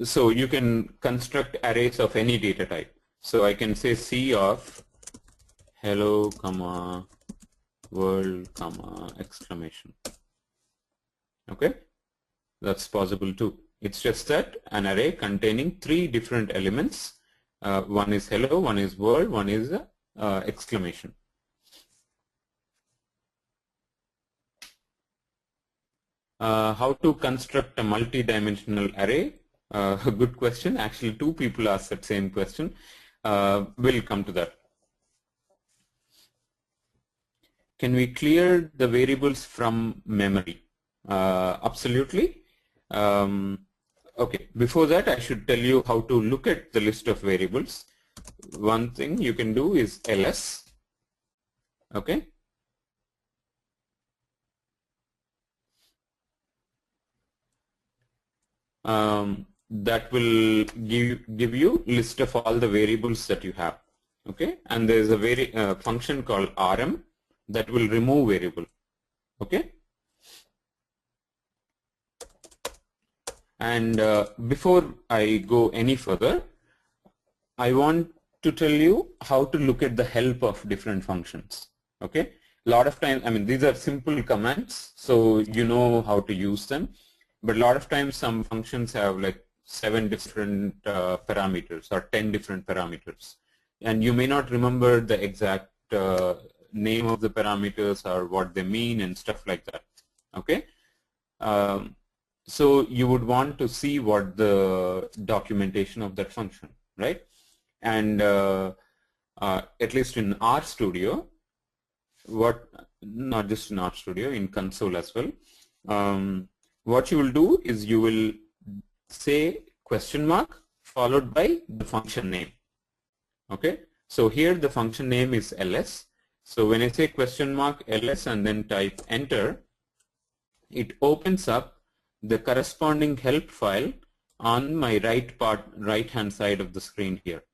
So you can construct arrays of any data type. So I can say C of hello, comma, world, comma, exclamation. Okay, that's possible too. It's just that an array containing 3 different elements. One is hello, one is world, one is exclamation. How to construct a multi-dimensional array? A good question. Actually, 2 people asked that same question. We'll come to that. Can we clear the variables from memory? Absolutely. Okay, before that I should tell you how to look at the list of variables. One thing you can do is ls. Okay. That will give you list of all the variables that you have. Okay, and there is a function called rm that will remove variable. Okay. And before I go any further, I want to tell you how to look at the help of different functions. Okay, a lot of times, I mean, these are simple commands, so you know how to use them. But a lot of times, some functions have like 7 different parameters or 10 different parameters, and you may not remember the exact name of the parameters or what they mean and stuff like that. Okay. So you would want to see what the documentation of that function, right? And at least in RStudio, not just in RStudio, in console as well, what you will do is you will say question mark followed by the function name. Okay, so here the function name is ls. So when I say question mark ls and then type enter, it opens up the corresponding help file on my right hand side of the screen here.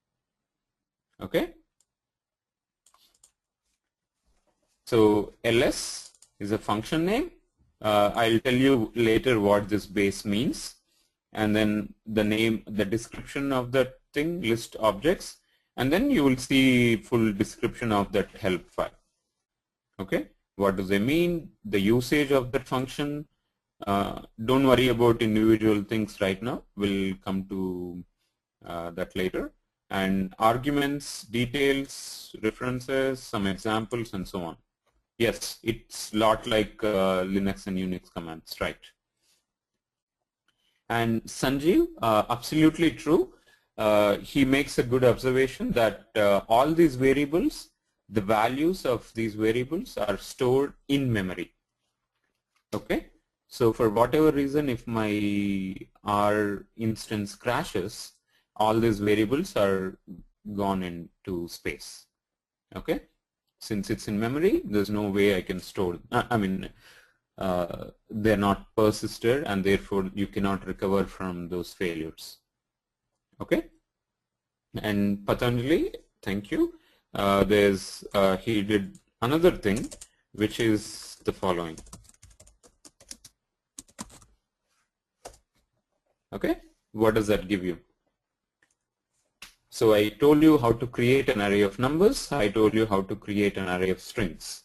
Okay, so ls is a function name. I'll tell you later what this base means, and then the name, the description of that thing, list objects, and then you will see full description of that help file. Okay, what does it mean, the usage of that function. Don't worry about individual things right now, we'll come to that later, and arguments, details, references, some examples, and so on. Yes, it's a lot like Linux and Unix commands, right? And Sanjeev, absolutely true. He makes a good observation that all these variables, the values of these variables are stored in memory. Okay, so for whatever reason, if my R instance crashes, all these variables are gone into space. Okay, since it's in memory, there's no way I can store. They're not persisted, and therefore you cannot recover from those failures. Okay, and Patanjali, thank you. He did another thing, which is the following. Okay, what does that give you? So I told you how to create an array of numbers. I told you how to create an array of strings.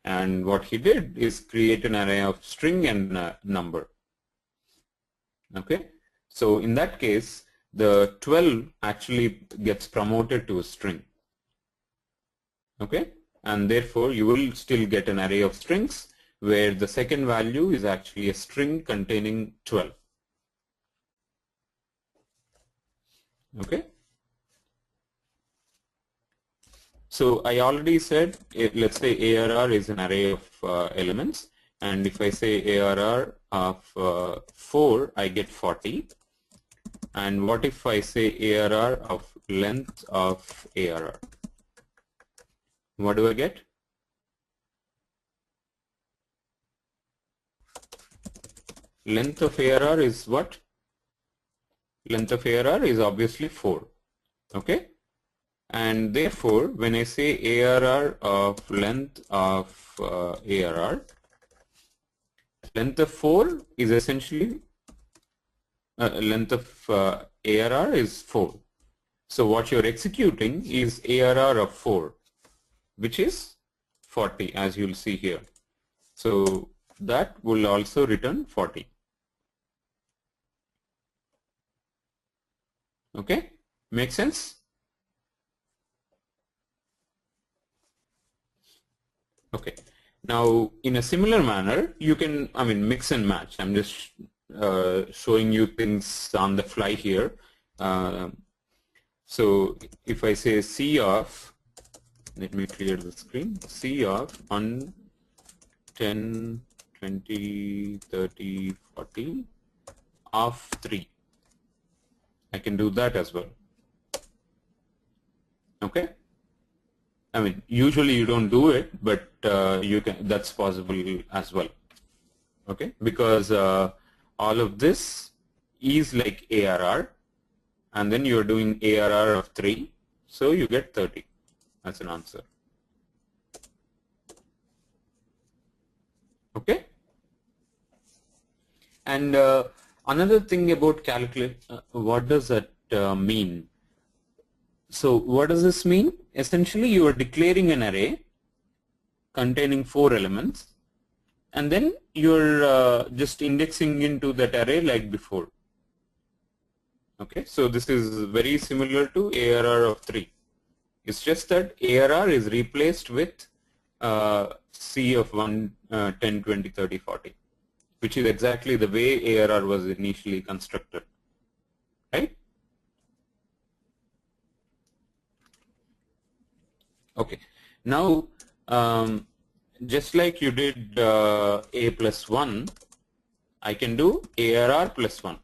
And what he did is create an array of string and number. Okay, so in that case, the 12 actually gets promoted to a string. Okay, and therefore you will still get an array of strings where the second value is actually a string containing 12. Okay, So I already said, let's say ARR is an array of elements, and if I say ARR of 4, I get 40. And what if I say ARR of length of ARR? What do I get? Length of ARR is what? Length of ARR is obviously 4. Okay? And therefore, when I say ARR of length of ARR, length of 4 is essentially length of ARR is 4. So what you're executing is ARR of 4, which is 40, as you'll see here. So that will also return 40. Okay, make sense? Okay. Now, in a similar manner, you can, mix and match. I'm just showing you things on the fly here. So if I say C of, let me clear the screen, C of 1, 10, 20, 30, 40 of 3. I can do that as well. Okay. Usually you don't do it, but you can. That's possible as well. Okay, because all of this is like ARR, and then you're doing ARR of 3, so you get 30 as an answer. Okay. And another thing about calculate, what does that mean? So what does this mean? Essentially, you are declaring an array containing 4 elements, and then you're just indexing into that array like before. Okay, so this is very similar to ARR of 3. It's just that ARR is replaced with C of 1, 10, 20, 30, 40, which is exactly the way ARR was initially constructed, right? Okay, now just like you did A plus 1, I can do ARR plus 1.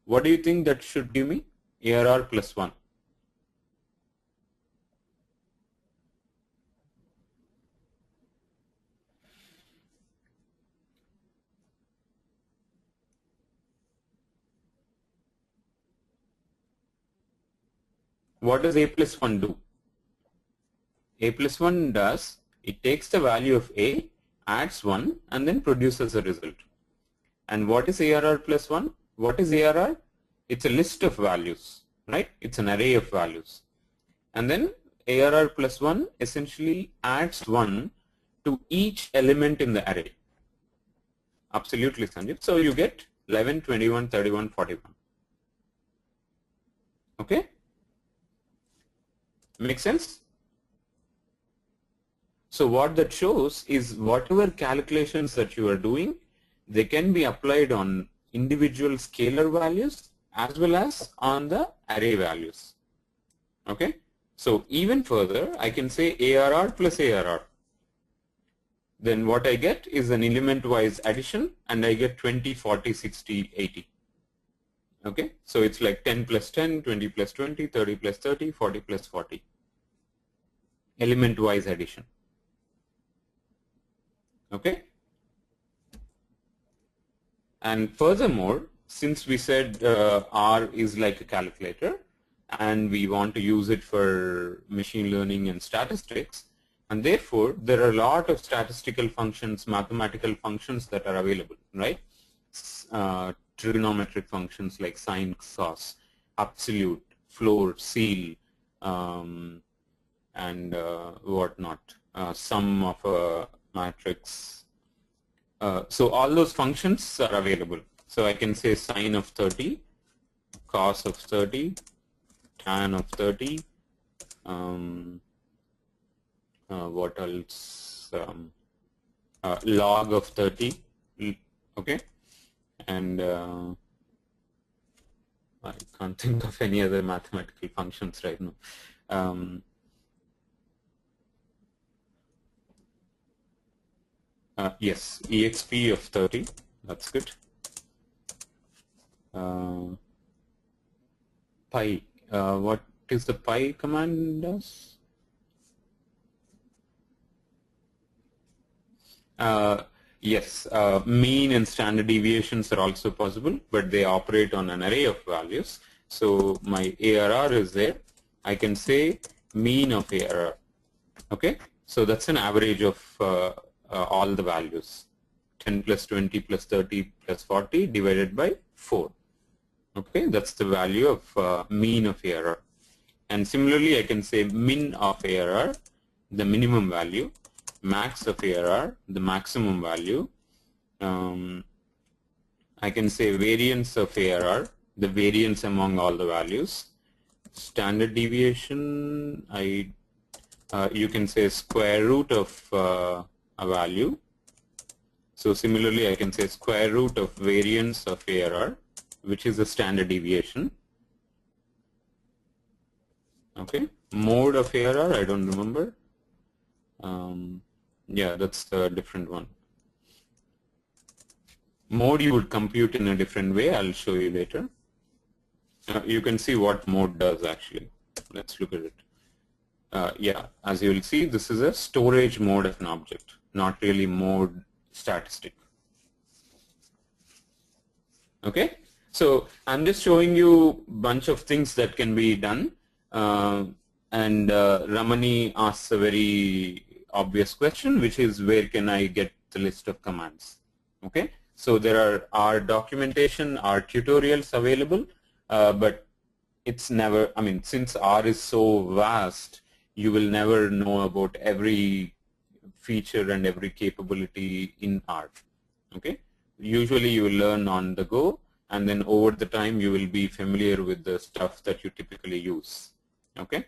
What do you think that should give me? ARR plus 1. What does A plus 1 do? A plus 1 does, it takes the value of A, adds 1, and then produces a result. And what is ARR plus 1? What is ARR? It's a list of values, right? It's an array of values. And then ARR plus 1 essentially adds 1 to each element in the array. Absolutely, Sanjit. So you get 11, 21, 31, 41. Okay? Make sense? So what that shows is whatever calculations that you are doing, they can be applied on individual scalar values as well as on the array values. Okay? So even further, I can say ARR plus ARR. Then what I get is an element-wise addition, and I get 20, 40, 60, 80. Okay? So it's like 10 plus 10, 20 plus 20, 30 plus 30, 40 plus 40. Element-wise addition. Okay? And furthermore, since we said R is like a calculator and we want to use it for machine learning and statistics, and therefore there are a lot of statistical functions, mathematical functions that are available, right? Trigonometric functions like sine, cos, absolute, floor, ceil, and whatnot, sum of a matrix. So all those functions are available. So I can say sine of 30, cos of 30, tan of 30, what else, log of 30, okay, and I can't think of any other mathematical functions right now. Yes, exp of 30. That's good. Pi. What is the pi command does? Yes, mean and standard deviations are also possible, but they operate on an array of values. So my ARR is there. I can say mean of ARR. Okay, so that's an average of all the values. 10 plus 20 plus 30 plus 40 divided by 4. Okay, that's the value of mean of ARR. And similarly, I can say min of ARR, the minimum value, max of ARR, the maximum value. I can say variance of ARR, the variance among all the values. Standard deviation, you can say square root of a value. So similarly, I can say square root of variance of ARR, which is the standard deviation. Okay, mode of ARR, I don't remember. Yeah, that's a different one. Mode you would compute in a different way. I'll show you later. You can see what mode does actually. Let's look at it. Yeah, as you will see, this is a storage mode of an object, not really mode statistic. Okay, so I'm just showing you a bunch of things that can be done. And Ramani asks a very obvious question, which is where can I get the list of commands? Okay, so there are our documentation, our tutorials available, but it's never, I mean, since R is so vast, you will never know about every feature and every capability in R. Okay, usually you will learn on the go, and then over the time you will be familiar with the stuff that you typically use. Okay,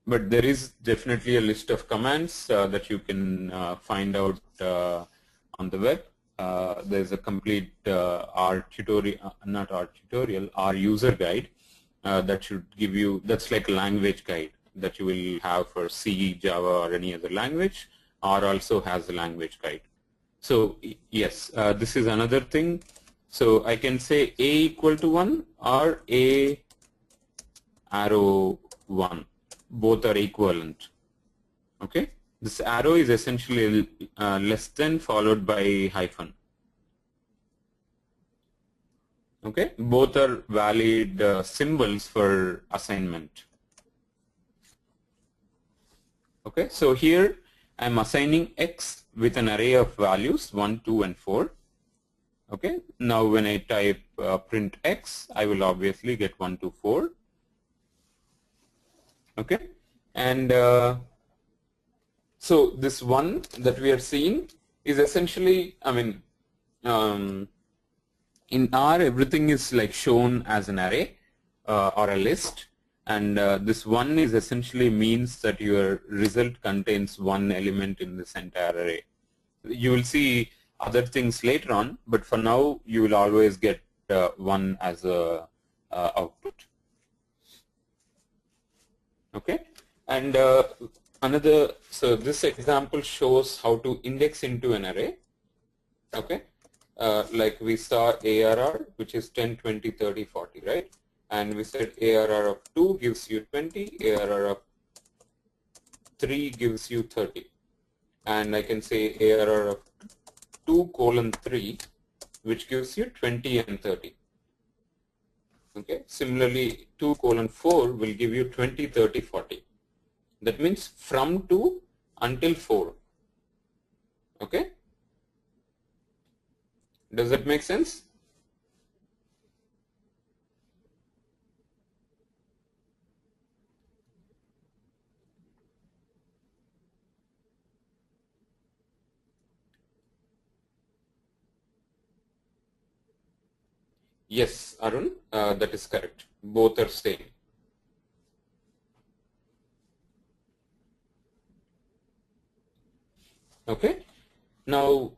but there is definitely a list of commands that you can find out on the web. There's a complete R tutorial, not R tutorial, R user guide that should give you, that's like a language guide that you will have for C, Java, or any other language. R also has a language guide. So yes, this is another thing. So I can say A equal to 1 or A arrow 1. Both are equivalent. Okay, this arrow is essentially less than followed by hyphen. Okay, both are valid symbols for assignment. Okay, so here I'm assigning X with an array of values 1, 2, and 4. Okay, now when I type print X, I will obviously get 1, 2, 4. Okay, and so this one that we are seeing is essentially, I mean, in R everything is like shown as an array or a list, and this one is essentially means that your result contains one element in this entire array. You will see other things later on, but for now you will always get one as a output. Okay, and another, so this example shows how to index into an array. Okay, like we saw ARR, which is 10, 20, 30, 40, right? And we said ARR of 2 gives you 20, ARR of 3 gives you 30. And I can say ARR of 2:3, which gives you 20 and 30. Okay, similarly 2:4 will give you 20, 30, 40. That means from 2 until 4. Okay, does that make sense? Yes, Arun, that is correct. Both are same. Okay, now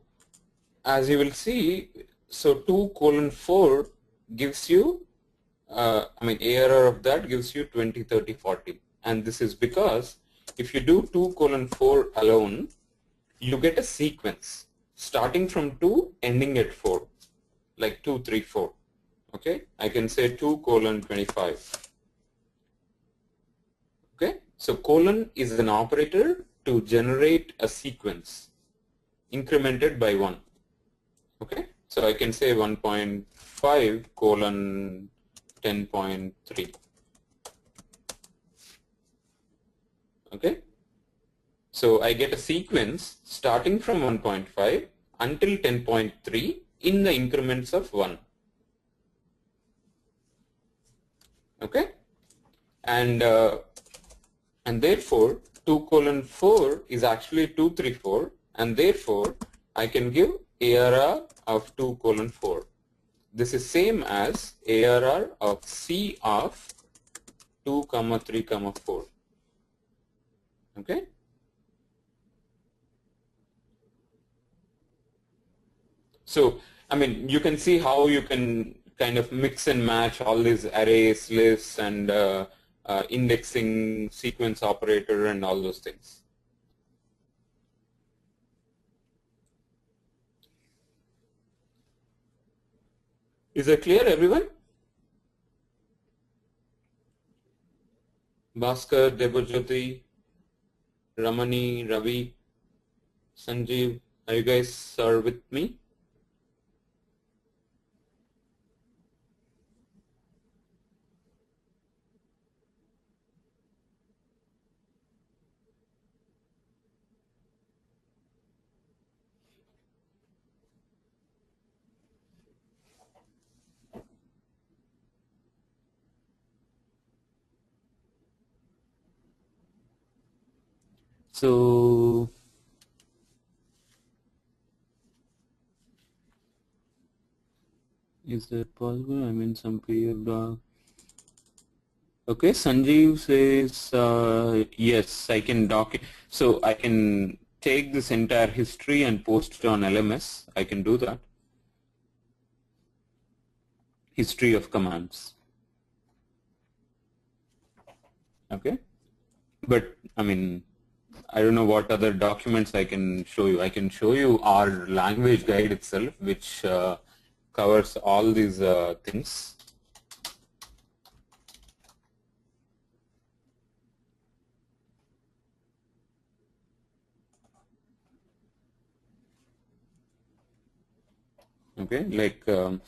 as you will see, so 2:4 gives you, I mean ARR of that gives you 20, 30, 40, and this is because if you do 2:4 alone, you get a sequence starting from 2 ending at 4, like 2, 3, 4. Okay, I can say 2:25. Okay, so colon is an operator to generate a sequence incremented by 1. Okay, so I can say 1.5 colon 10.3. Okay, so I get a sequence starting from 1.5 until 10.3 in the increments of 1. Okay, and therefore 2:4 is actually 234, and therefore I can give ARR of 2:4. This is same as ARR of C of 2, 3, 4. Okay. So, I mean, you can see how you can kind of mix and match all these arrays, lists, and indexing, sequence operator, and all those things. Is that clear, everyone? Bhaskar, Debojyoti, Ramani, Ravi, Sanjeev, are you guys are with me? So, is that possible? I mean, some period. Okay, Sanjeev says yes, I can dock it. So I can take this entire history and post it on LMS. I can do that. History of commands. Okay, but I mean, I don't know what other documents I can show you. I can show you our language guide itself, which covers all these things. Okay, like so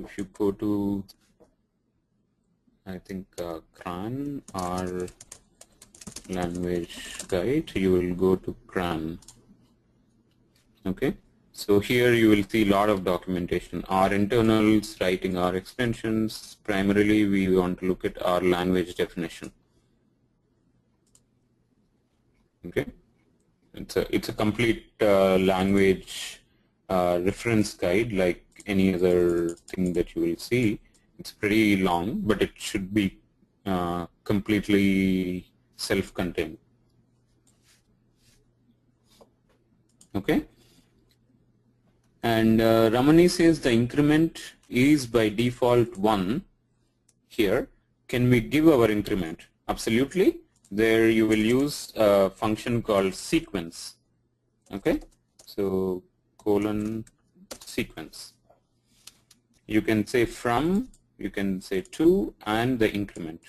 if you go to, I think CRAN or language guide, you will go to CRAN. Okay, so here you will see a lot of documentation. Our internals, writing our extensions. Primarily, we want to look at our language definition. Okay, it's a complete language reference guide, like any other thing that you will see. It's pretty long, but it should be completely self-contained. Okay, and Ramani says the increment is by default 1 here. Can we give our increment? Absolutely. There you will use a function called sequence. Okay, so colon sequence. You can say from, you can say to, and the increment.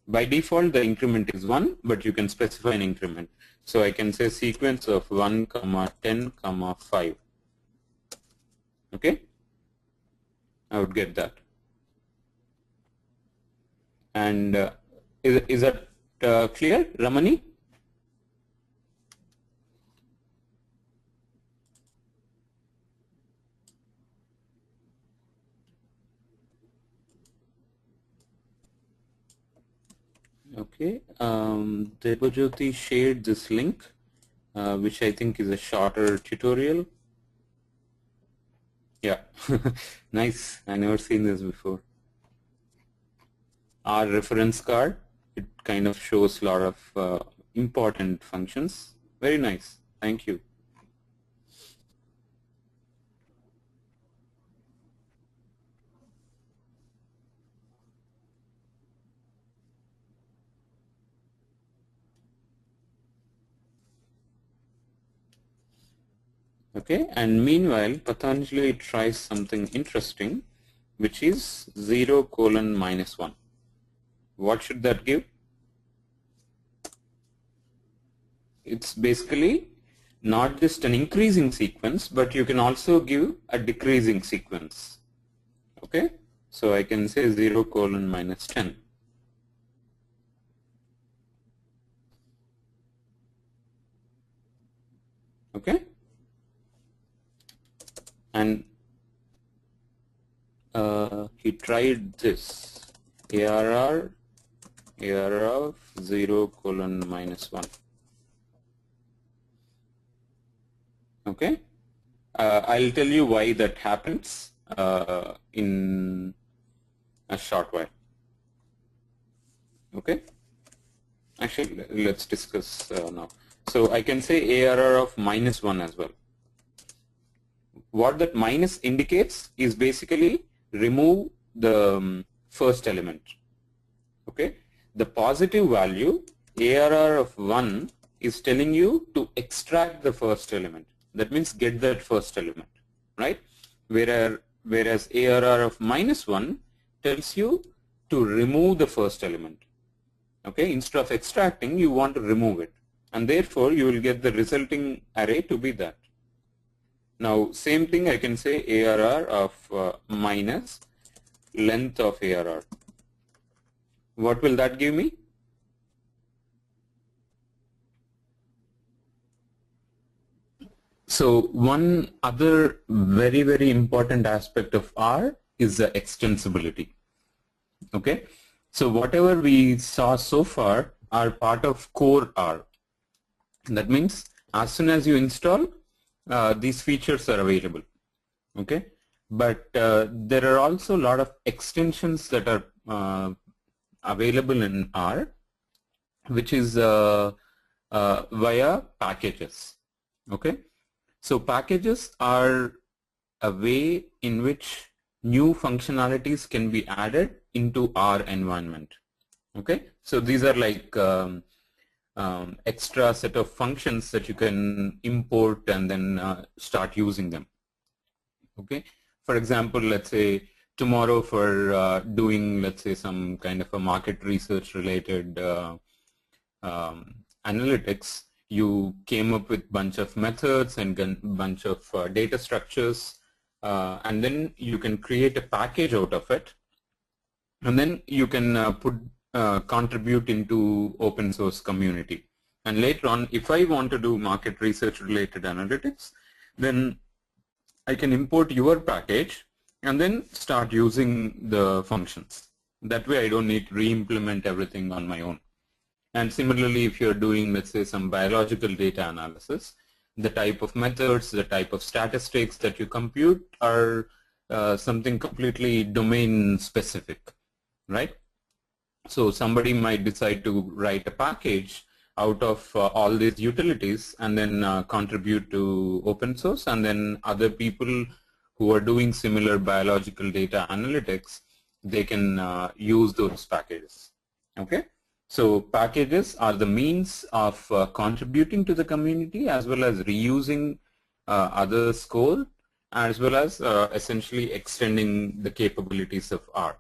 By default, the increment is 1, but you can specify an increment. So I can say sequence of 1, 10, 5. Okay, I would get that. And is that clear, Ramani? Okay, Debojyoti shared this link, which I think is a shorter tutorial. Yeah, nice. I never seen this before. Our reference card, it kind of shows a lot of important functions. Very nice. Thank you. Okay, and meanwhile Patanjali tries something interesting, which is 0:-1. What should that give? It's basically not just an increasing sequence, but you can also give a decreasing sequence. Okay, so I can say 0:-10. Okay, and he tried this ARR of 0:-1. Okay, I'll tell you why that happens in a short while. Okay, actually let's discuss now. So I can say ARR of -1 as well. What that minus indicates is basically remove the first element. Okay, the positive value ARR of 1 is telling you to extract the first element. That means get that first element, right? Whereas ARR of -1 tells you to remove the first element. Okay, instead of extracting, you want to remove it, and therefore you will get the resulting array to be that. Now, same thing I can say ARR of minus length of ARR. What will that give me? So one other very, very important aspect of R is the extensibility. Okay, so whatever we saw so far are part of core R. That means as soon as you install, these features are available. Okay, but there are also a lot of extensions that are available in R, which is via packages. Okay, so packages are a way in which new functionalities can be added into our environment. Okay, so these are like extra set of functions that you can import and then start using them. Okay, for example, let's say tomorrow for doing, let's say, some kind of a market research related analytics, you came up with bunch of methods and bunch of data structures, and then you can create a package out of it, and then you can contribute into open source community. And later on, if I want to do market research related analytics, then I can import your package and then start using the functions. That way I don't need to re-implement everything on my own. And similarly, if you're doing, let's say, some biological data analysis, the type of methods, the type of statistics that you compute are something completely domain specific, right? So somebody might decide to write a package out of all these utilities and then contribute to open source, and then other people who are doing similar biological data analytics, they can use those packages. Okay, so packages are the means of contributing to the community as well as reusing others' code, as well as essentially extending the capabilities of R.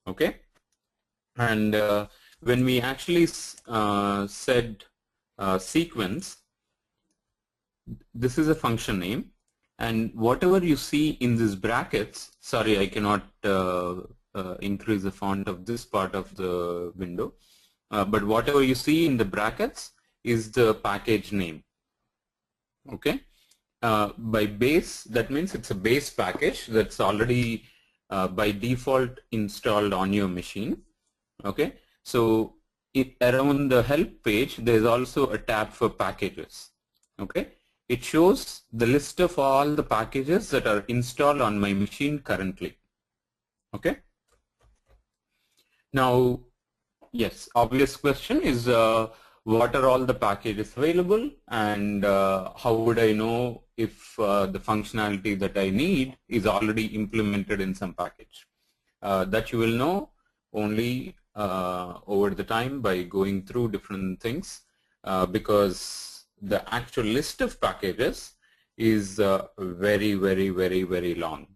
Okay, and when we actually said sequence, this is a function name, and whatever you see in these brackets, sorry, I cannot increase the font of this part of the window, but whatever you see in the brackets is the package name. Okay, by base, that means it's a base package that's already by default installed on your machine. Okay, so around the help page there's also a tab for packages. Okay, it shows the list of all the packages that are installed on my machine currently. Okay, now yes, obvious question is what are all the packages available, and how would I know if the functionality that I need is already implemented in some package? That you will know only over the time by going through different things, because the actual list of packages is very, very, very, very long.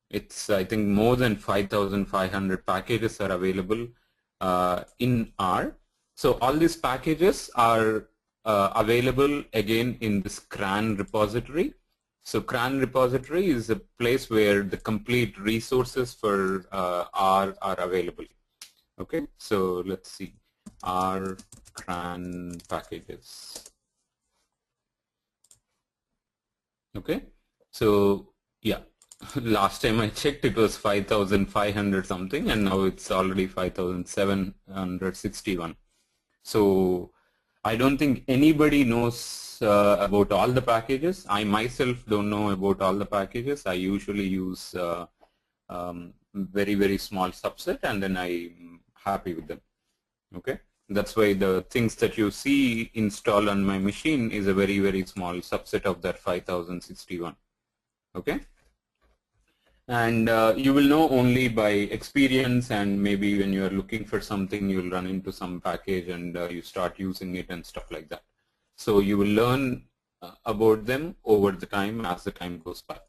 It's, I think, more than 5,500 packages are available in R. So all these packages are available again in this CRAN repository. So CRAN repository is a place where the complete resources for R are available. Okay, so let's see, R CRAN packages. Okay, so yeah, last time I checked it was 5,500 something, and now it's already 5,761. So I don't think anybody knows about all the packages. I myself don't know about all the packages. I usually use very, very small subset, and then I'm happy with them. Okay, that's why the things that you see installed on my machine is a very, very small subset of that 5,061. Okay, and you will know only by experience, and maybe when you are looking for something, you'll run into some package and you start using it and stuff like that. So you will learn about them over the time as the time goes by.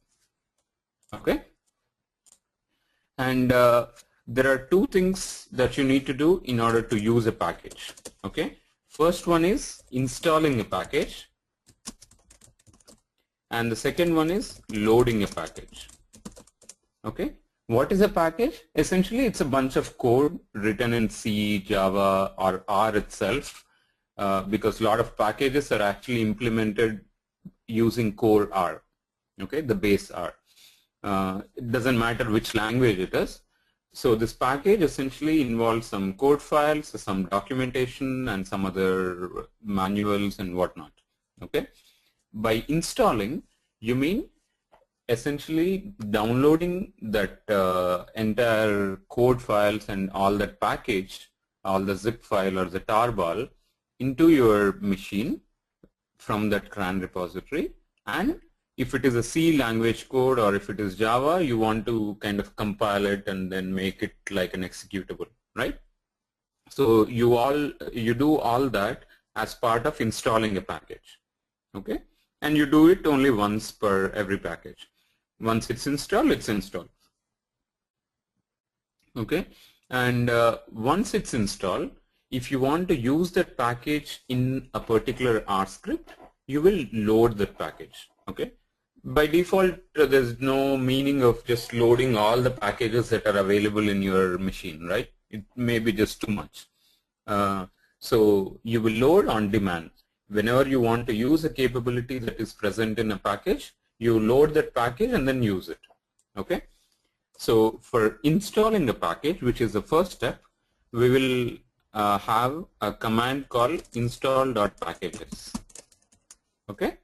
Okay, and there are two things that you need to do in order to use a package. Okay, first one is installing a package, and the second one is loading a package. Okay, what is a package? Essentially, it's a bunch of code written in C, Java, or R itself, because a lot of packages are actually implemented using core R. Okay, the base R. It doesn't matter which language it is. So this package essentially involves some code files, some documentation, and some other manuals and whatnot. Okay, by installing, you mean essentially downloading that entire code files and all that package, all the zip file or the tarball into your machine from that CRAN repository. And if it is a C language code or if it is Java, you want to kind of compile it and then make it like an executable, right? So you do all that as part of installing a package. Okay, and you do it only once per every package. Once it's installed, it's installed. Okay, and once it's installed, if you want to use that package in a particular R script, you will load that package. Okay, by default, there's no meaning of just loading all the packages that are available in your machine, right? It may be just too much. So you will load on demand. Whenever you want to use a capability that is present in a package, you load that package and then use it. Okay, so for installing a package, which is the first step, we will have a command called install.packages. Okay,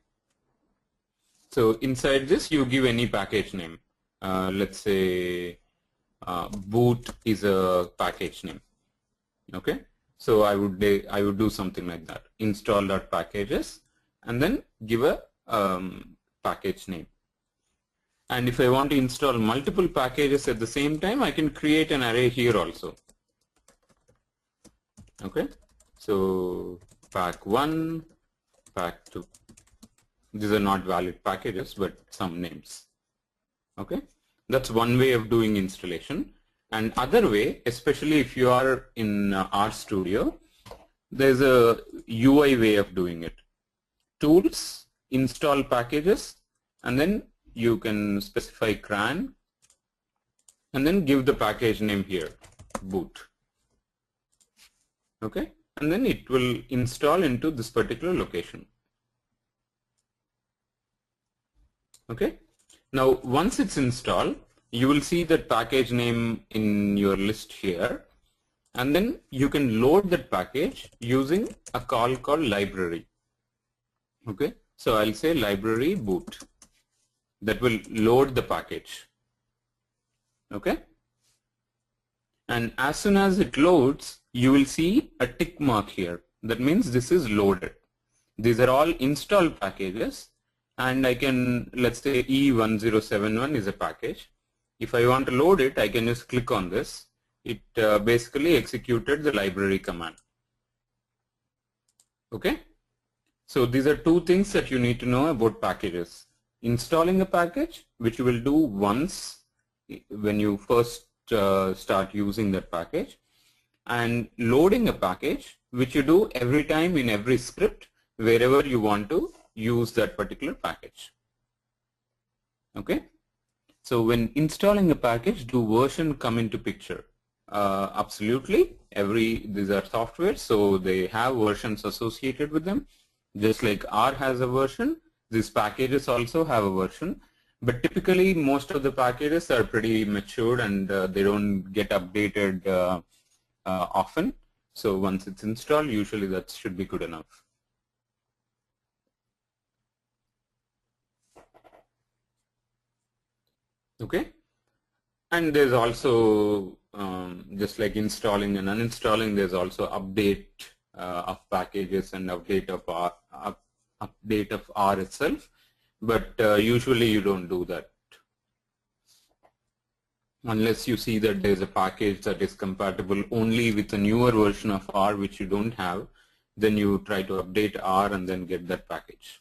so inside this you give any package name. Let's say boot is a package name. Okay, so I would do something like that, install.packages, and then give a package name. And if I want to install multiple packages at the same time, I can create an array here also. Okay, so pack 1, pack 2. These are not valid packages, but some names. Okay, that's one way of doing installation. And other way, especially if you are in RStudio, there's a UI way of doing it. Tools, install packages, and then you can specify CRAN, and then give the package name here, boot. Okay, and then it will install into this particular location. Okay, now once it's installed, you will see that package name in your list here, and then you can load that package using a call called library. Okay, so I'll say library boot. That will load the package. Okay, and as soon as it loads, you will see a tick mark here. That means this is loaded. These are all installed packages, and I can, let's say E1071 is a package. If I want to load it, I can just click on this. It basically executed the library command. Okay, so these are two things that you need to know about packages. installing a package, which you will do once when you first start using that package, and loading a package, which you do every time in every script wherever you want to use that particular package. Okay, so when installing a package, do version come into picture? Absolutely. These are software, so they have versions associated with them. Just like R has a version, these packages also have a version. But typically, most of the packages are pretty matured and they don't get updated often. So once it's installed, usually that should be good enough. Okay, and there's also just like installing and uninstalling, there's also update of packages and update of R itself, but usually you don't do that unless you see that there's a package that is compatible only with a newer version of R which you don't have. Then you try to update R and then get that package.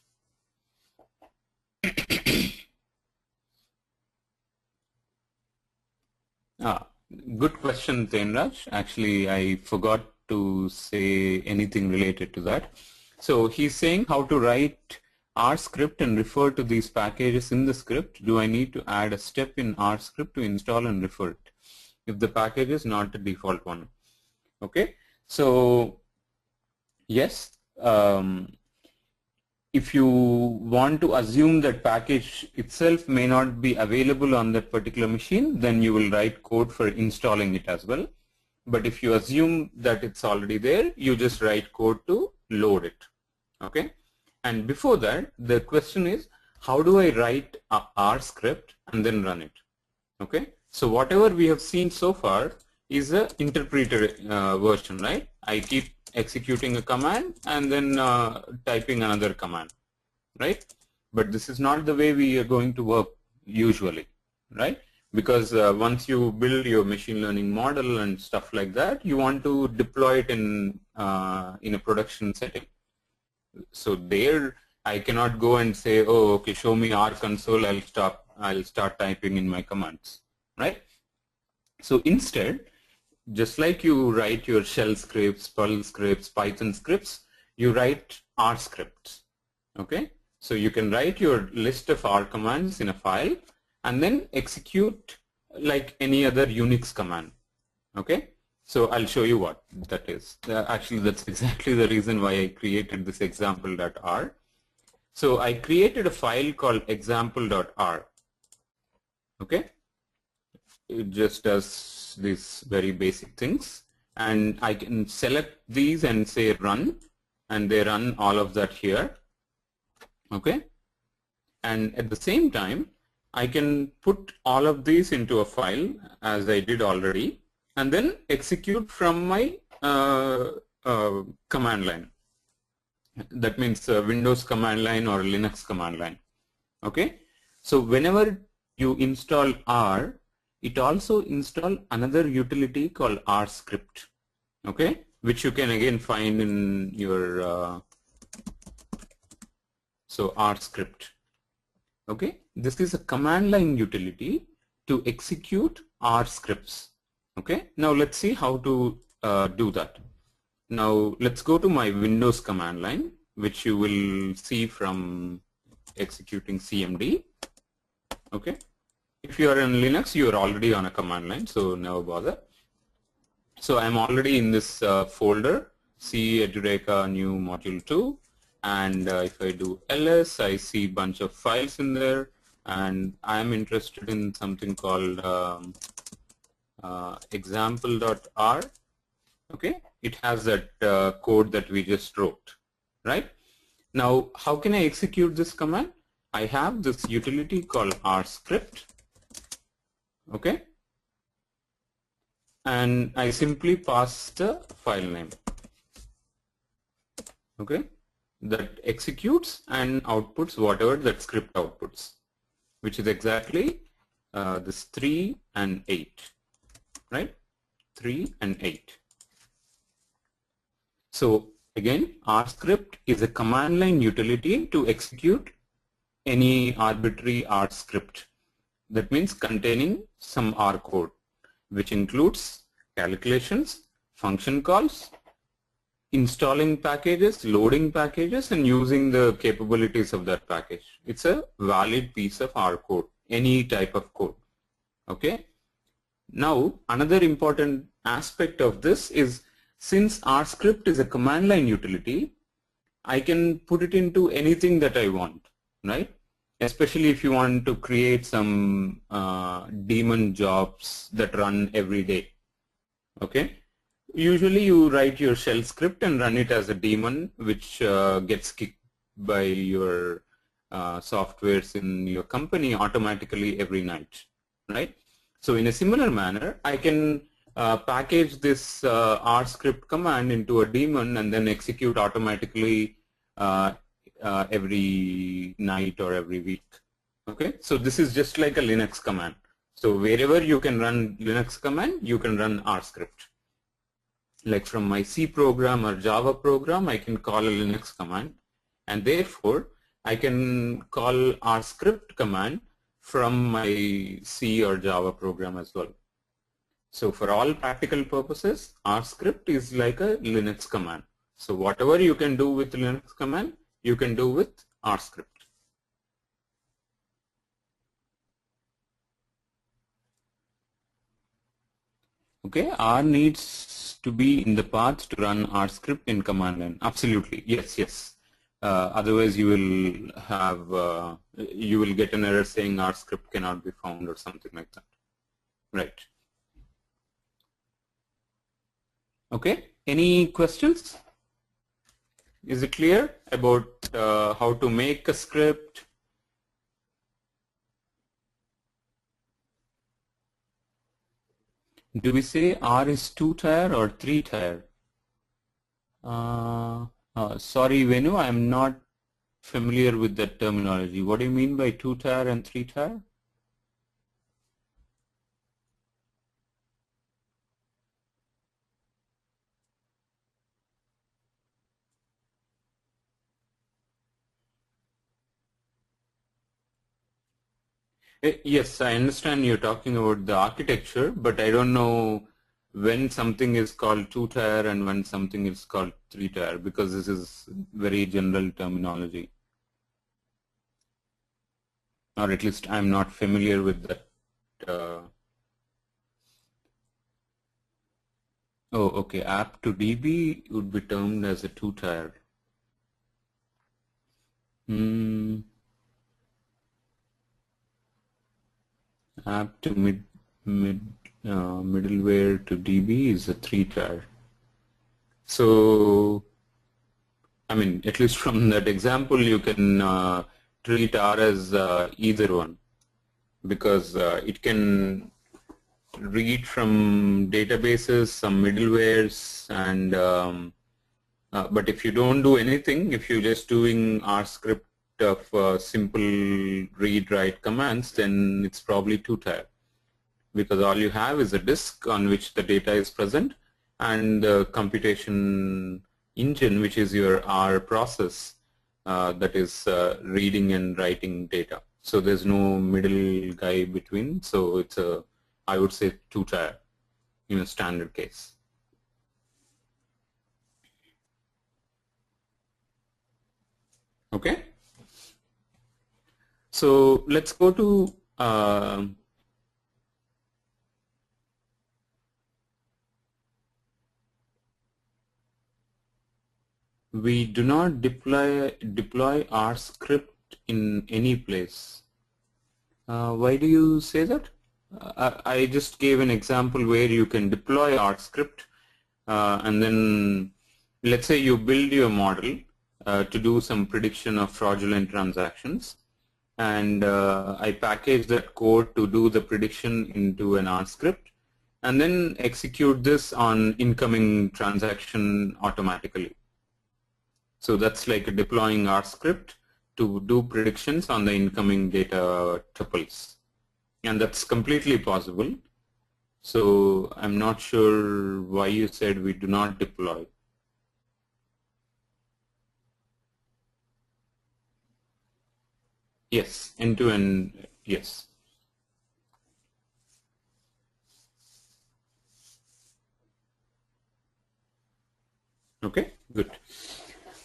Good question, Tenraj. Actually, I forgot to say anything related to that. So he's saying how to write R script and refer to these packages in the script. Do I need to add a step in R script to install and refer it if the package is not the default one? Okay, so yes. If you want to assume that package itself may not be available on that particular machine, then you will write code for installing it as well. But if you assume that it's already there, you just write code to load it. Okay. And before that, the question is, how do I write a R script and then run it? Okay. So whatever we have seen so far is a interpreter version, right? I keep executing a command and then typing another command, right? But this is not the way we are going to work usually, right? Because once you build your machine learning model and stuff like that, you want to deploy it in a production setting. So there, I cannot go and say, oh, okay, show me R console. I'll start typing in my commands, right? So instead, just like you write your shell scripts, Perl scripts, Python scripts, you write R scripts. Okay, so you can write your list of R commands in a file and then execute like any other Unix command. Okay, so I'll show you what that is. Actually, that's exactly the reason why I created this example.r. So I created a file called example.r. Okay, it just does these very basic things, and I can select these and say run, and they run all of that here. Okay, and at the same time I can put all of these into a file as I did already, and then execute from my command line. That means Windows command line or Linux command line. Okay, so whenever you install R, it also install another utility called R script, okay, which you can again find in your so R script. Okay, this is a command line utility to execute R scripts. Okay, now let's see how to do that. Now let's go to my Windows command line, which you will see from executing CMD. Okay, if you are in Linux, you are already on a command line, so never bother. So I'm already in this folder, C Edureka new module 2, and if I do ls, I see a bunch of files in there, and I'm interested in something called example.r. Okay, it has that code that we just wrote, right? Now, how can I execute this command? I have this utility called R script. Okay, and I simply pass the file name. Okay, that executes and outputs whatever that script outputs, which is exactly this 3 and 8, right? 3 and 8. So again, R script is a command line utility to execute any arbitrary R script. That means containing some R code, which includes calculations, function calls, installing packages, loading packages, and using the capabilities of that package. It's a valid piece of R code, any type of code. Okay. Now, another important aspect of this is, since R script is a command line utility, I can put it into anything that I want, right? Especially if you want to create some daemon jobs that run every day. Okay. Usually you write your shell script and run it as a daemon, which gets kicked by your softwares in your company automatically every night, right? So in a similar manner, I can package this R script command into a daemon and then execute automatically every night or every week. Okay, so this is just like a Linux command. So wherever you can run Linux command, you can run R script. Like from my C program or Java program, I can call a Linux command, and therefore I can call R script command from my C or Java program as well. So for all practical purposes, R script is like a Linux command. So whatever you can do with Linux command, you can do with R script. Okay, R needs to be in the path to run R script in command line. Absolutely, yes, yes. Otherwise, you will have you will get an error saying R script cannot be found or something like that. Right. Okay. Any questions? Is it clear about how to make a script? Do we say R is 2-tier or 3-tier? Sorry, Venu, I am not familiar with that terminology. What do you mean by 2-tier and 3-tier? Yes, I understand you're talking about the architecture, but I don't know when something is called 2-tier and when something is called 3-tier, because this is very general terminology. Or at least I'm not familiar with that. Oh, okay. App to DB would be termed as a 2-tier. App to middleware to DB is a 3-tier. So, I mean, at least from that example, you can treat R as either one, because it can read from databases, some middlewares, and but if you don't do anything, if you're just doing R script of simple read-write commands, then it's probably 2-tier, because all you have is a disk on which the data is present and the computation engine, which is your R process that is reading and writing data. So there's no middle guy between. So it's a, I would say, 2-tier in a standard case. Okay. So let's go to we do not deploy R script in any place. Why do you say that? I just gave an example where you can deploy R script and then let's say you build your model to do some prediction of fraudulent transactions, and I package that code to do the prediction into an R script and then execute this on incoming transaction automatically. So that's like deploying R script to do predictions on the incoming data tuples, and that's completely possible. So I'm not sure why you said we do not deploy. Yes, end-to-end, yes. Okay, good.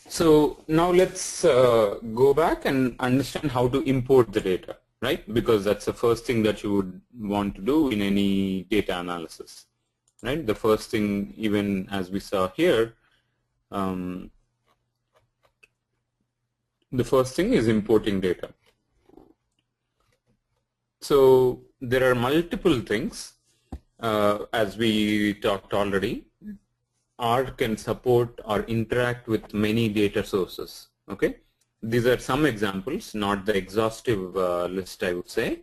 So now let's go back and understand how to import the data, right? Because that's the first thing that you would want to do in any data analysis, right? The first thing, even as we saw here, the first thing is importing data. So there are multiple things, as we talked already. R can support or interact with many data sources. Okay, these are some examples, not the exhaustive list, I would say.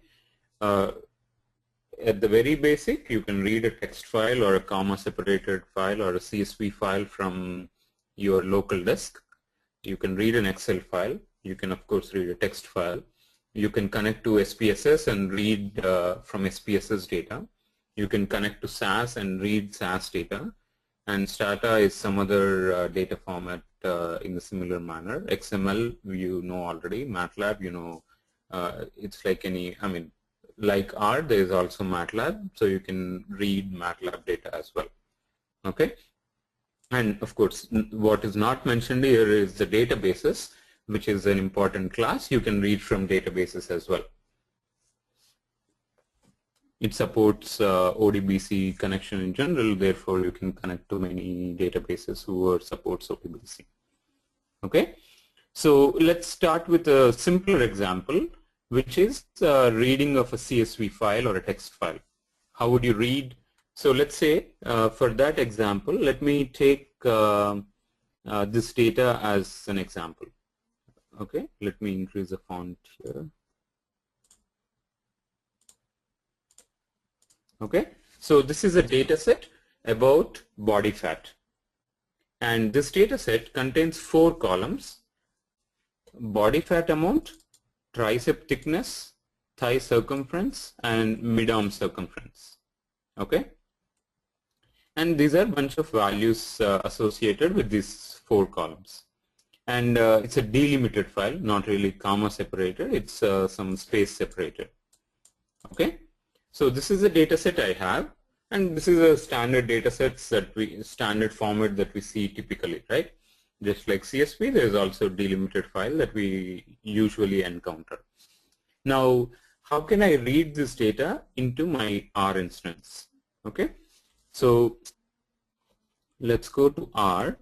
At the very basic, you can read a text file or a comma separated file or a CSV file from your local disk. You can read an Excel file. You can of course read a text file. You can connect to SPSS and read from SPSS data. You can connect to SAS and read SAS data. And Stata is some other data format in a similar manner. XML, you know already. MATLAB, you know, it's like any, I mean, like R, there is also MATLAB, so you can read MATLAB data as well. Okay, and of course, what is not mentioned here is the databases, which is an important class. You can read from databases as well. It supports ODBC connection in general, therefore you can connect to many databases who supports ODBC. Okay, so let's start with a simpler example, which is reading of a CSV file or a text file. How would you read? So let's say for that example, let me take this data as an example. Okay, let me increase the font here. Okay, so this is a data set about body fat, and this data set contains 4 columns: body fat amount, tricep thickness, thigh circumference, and mid-arm circumference. Okay, and these are a bunch of values associated with these 4 columns, and it's a delimited file, not really comma separated, it's some space separated. Okay, so this is the data set I have, and this is a standard data sets that standard format that we see typically, right? Just like CSV, there is also a delimited file that we usually encounter. Now, how can I read this data into my R instance? Okay, so let's go to R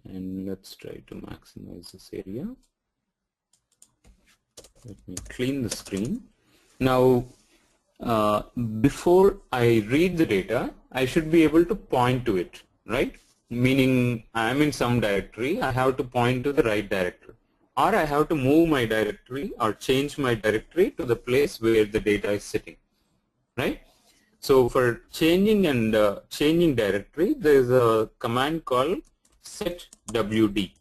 and let's try to maximize this area. Let me clean the screen. Now, before I read the data, I should be able to point to it, right? Meaning I am in some directory, I have to point to the right directory, or I have to move my directory or change my directory to the place where the data is sitting, right? So for changing and changing directory, there is a command called setwd,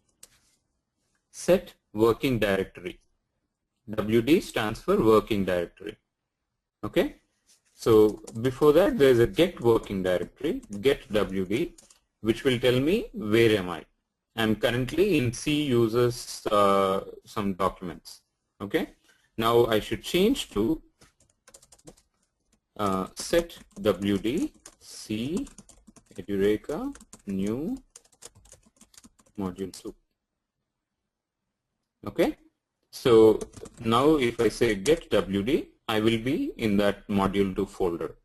set working directory. WD stands for working directory. Okay, so before that there is a get working directory, get WD, which will tell me where am I. I'm currently in C uses some documents. Okay, now I should change to set WD C Edureka new module 2. Okay, so now if I say get WD, I will be in that module 2 folder.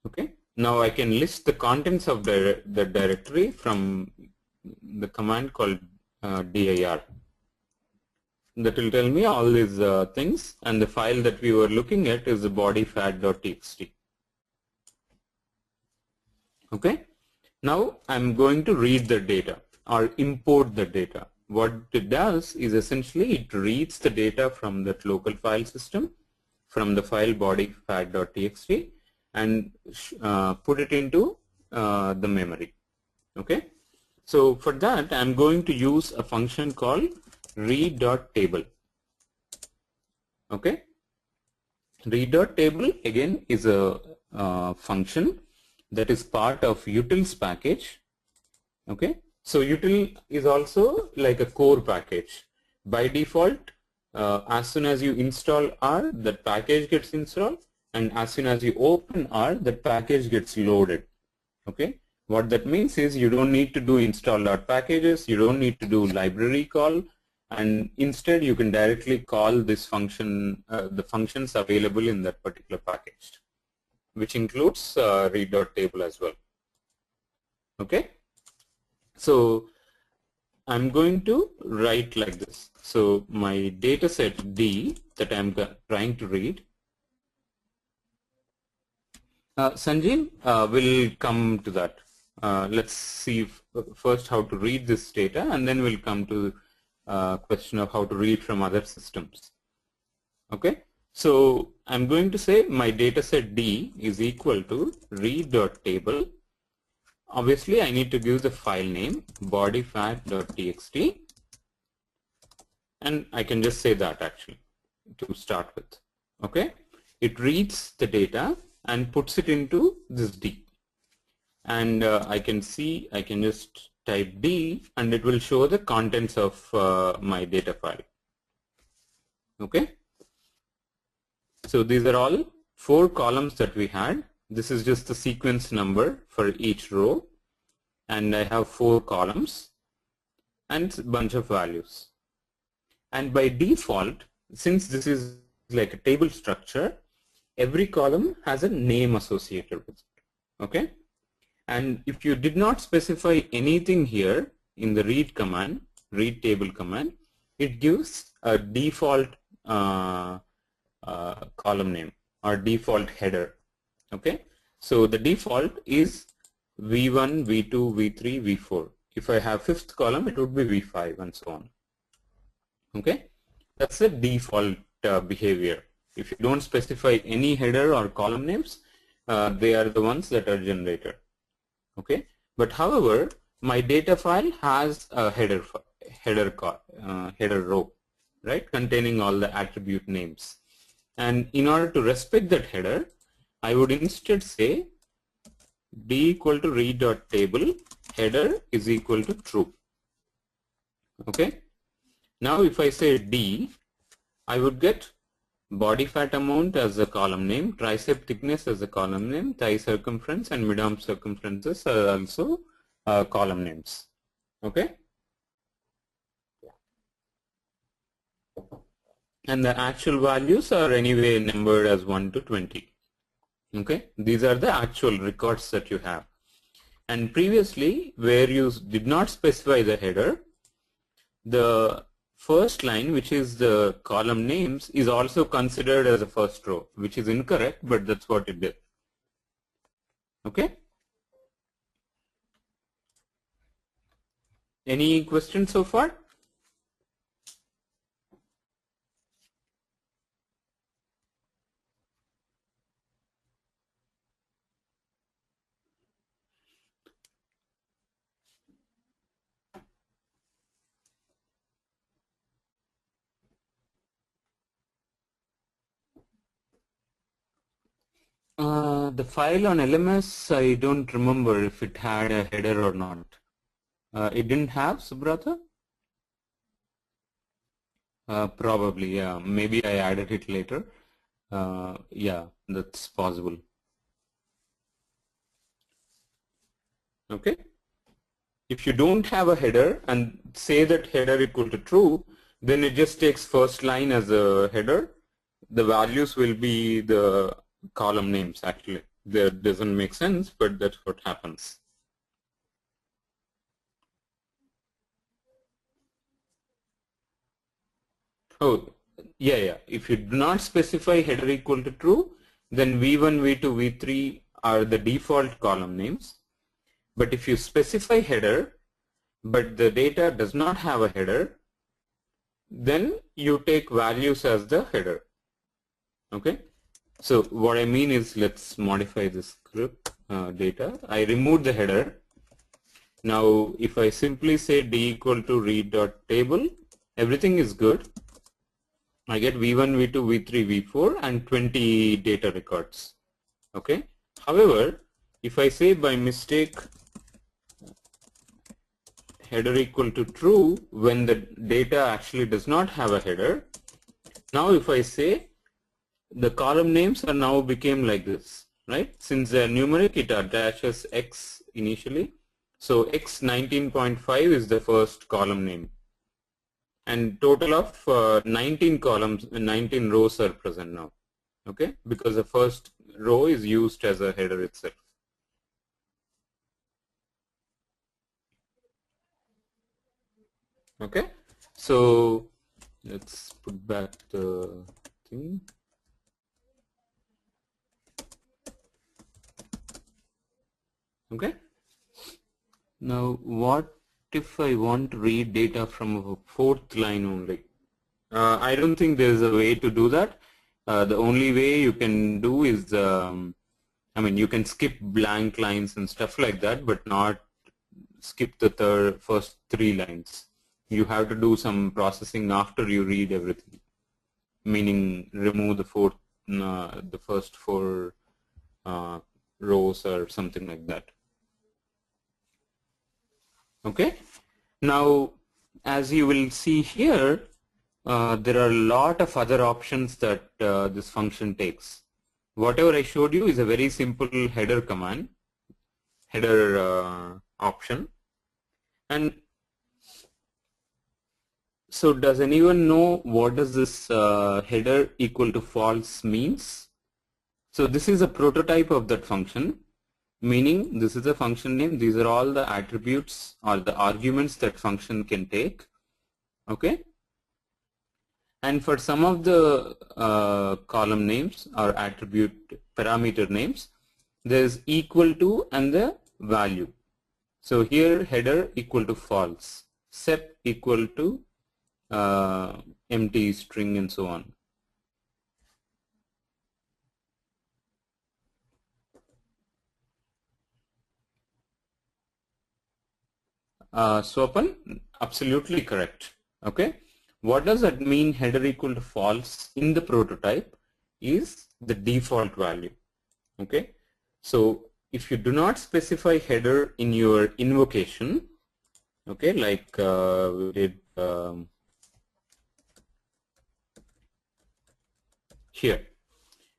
Okay, now I can list the contents of the directory from the command called dir. That will tell me all these things, and the file that we were looking at is the bodyfat.txt. Okay, now I'm going to read the data or import the data. What it does is essentially it reads the data from that local file system, from the file bodyfat.txt, and put it into the memory. Okay, so for that I'm going to use a function called read.table. Okay, read.table again is a function that is part of utils package. Okay, so util is also like a core package, by default, as soon as you install R, that package gets installed, and as soon as you open R, that package gets loaded. Okay, what that means is you don't need to do install.packages, you don't need to do library call, and instead you can directly call this function, the functions available in that particular package, which includes read.table as well. Okay, so I'm going to write like this. So my data set D that I'm trying to read, Sanjeev will come to that. Let's see first how to read this data, and then we'll come to question of how to read from other systems. Okay, so I'm going to say my data set D is equal to read.table. Obviously, I need to give the file name bodyfat.txt, and I can just say that actually to start with. Okay, it reads the data and puts it into this D, and I can just type D and it will show the contents of my data file. Okay, so these are all 4 columns that we had. This is just the sequence number for each row, and I have 4 columns and a bunch of values. And by default, since this is like a table structure, every column has a name associated with it. Okay, and if you did not specify anything here in the read command, read table command, it gives a default column name or default header. Okay, so the default is V1, V2, V3, V4. If I have 5th column, it would be V5 and so on. Okay, that's the default behavior. If you don't specify any header or column names, they are the ones that are generated. Okay, but however, my data file has a header row, right, containing all the attribute names. And in order to respect that header, I would instead say D equal to read.table header is equal to true. Okay, now if I say D, I would get body fat amount as a column name, tricep thickness as a column name, thigh circumference and mid-arm circumferences are also column names. Okay, and the actual values are anyway numbered as 1 to 20. Okay, these are the actual records that you have. And previously, where you did not specify the header, the first line, which is the column names, is also considered as a first row, which is incorrect, but that's what it did. Okay, any questions so far? The file on LMS, I don't remember if it had a header or not. It didn't have, Subrata? Probably, yeah. Maybe I added it later. Yeah, that's possible. Okay. If you don't have a header and say that header equal to true, then it just takes first line as a header. The values will be the column names actually. That doesn't make sense, but that's what happens. Oh, yeah. If you do not specify header equal to true, then V1, V2, V3 are the default column names. But if you specify header, but the data does not have a header, then you take values as the header. Okay. So what I mean is, let's modify this script data. I removed the header. Now, if I simply say D equal to read.table, everything is good. I get V1, V2, V3, V4 and 20 data records. Okay. However, if I say by mistake header equal to true when the data actually does not have a header. Now if I say the column names are now became like this, right? Since they are numeric, it attaches X initially. So X 19.5 is the first column name. And total of 19 columns, 19 rows are present now, okay? Because the first row is used as a header itself. Okay, so let's put back the thing. Okay, now what if I want to read data from a fourth line only? I don't think there's a way to do that. The only way you can do is, I mean, you can skip blank lines and stuff like that, but not skip the first 3 lines. You have to do some processing after you read everything, meaning remove the first 4 rows or something like that. Okay. Now, as you will see here, there are a lot of other options that this function takes. Whatever I showed you is a very simple header command, header option. And so does anyone know what does this header equal to false means? So this is a prototype of that function, meaning this is a function name. These are all the attributes or the arguments that function can take. Okay. And for some of the column names or attribute parameter names, there is equal to and the value. So here header equal to false, sep equal to empty string, and so on. Swapan, absolutely correct. Okay. What does that mean, header equal to false in the prototype is the default value. Okay. So if you do not specify header in your invocation, okay, like we did here,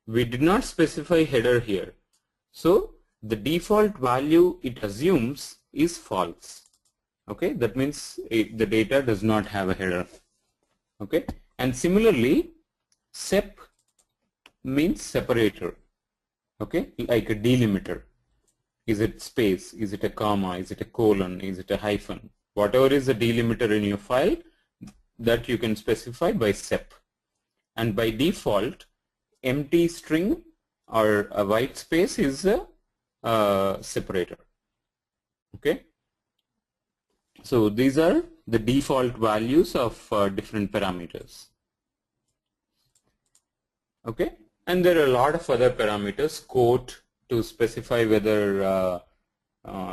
we did not specify header here. So the default value it assumes is false. Okay, that means the data does not have a header. Okay, and similarly, sep means separator. Okay, like a delimiter. Is it space? Is it a comma? Is it a colon? Is it a hyphen? Whatever is the delimiter in your file, that you can specify by sep. And by default, empty string or a white space is a separator. Okay. So these are the default values of different parameters. Okay, and there are a lot of other parameters, quote to specify whether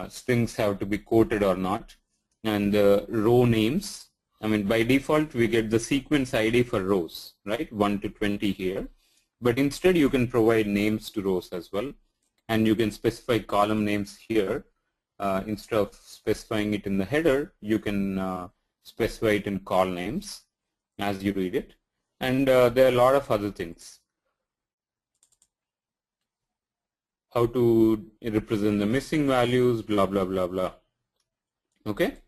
strings have to be quoted or not, and row names. I mean, by default we get the sequence ID for rows, right, 1 to 20 here, but instead you can provide names to rows as well, and you can specify column names here. Instead of specifying it in the header, you can specify it in call names as you read it, and there are a lot of other things. How to represent the missing values, blah blah blah blah. Okay.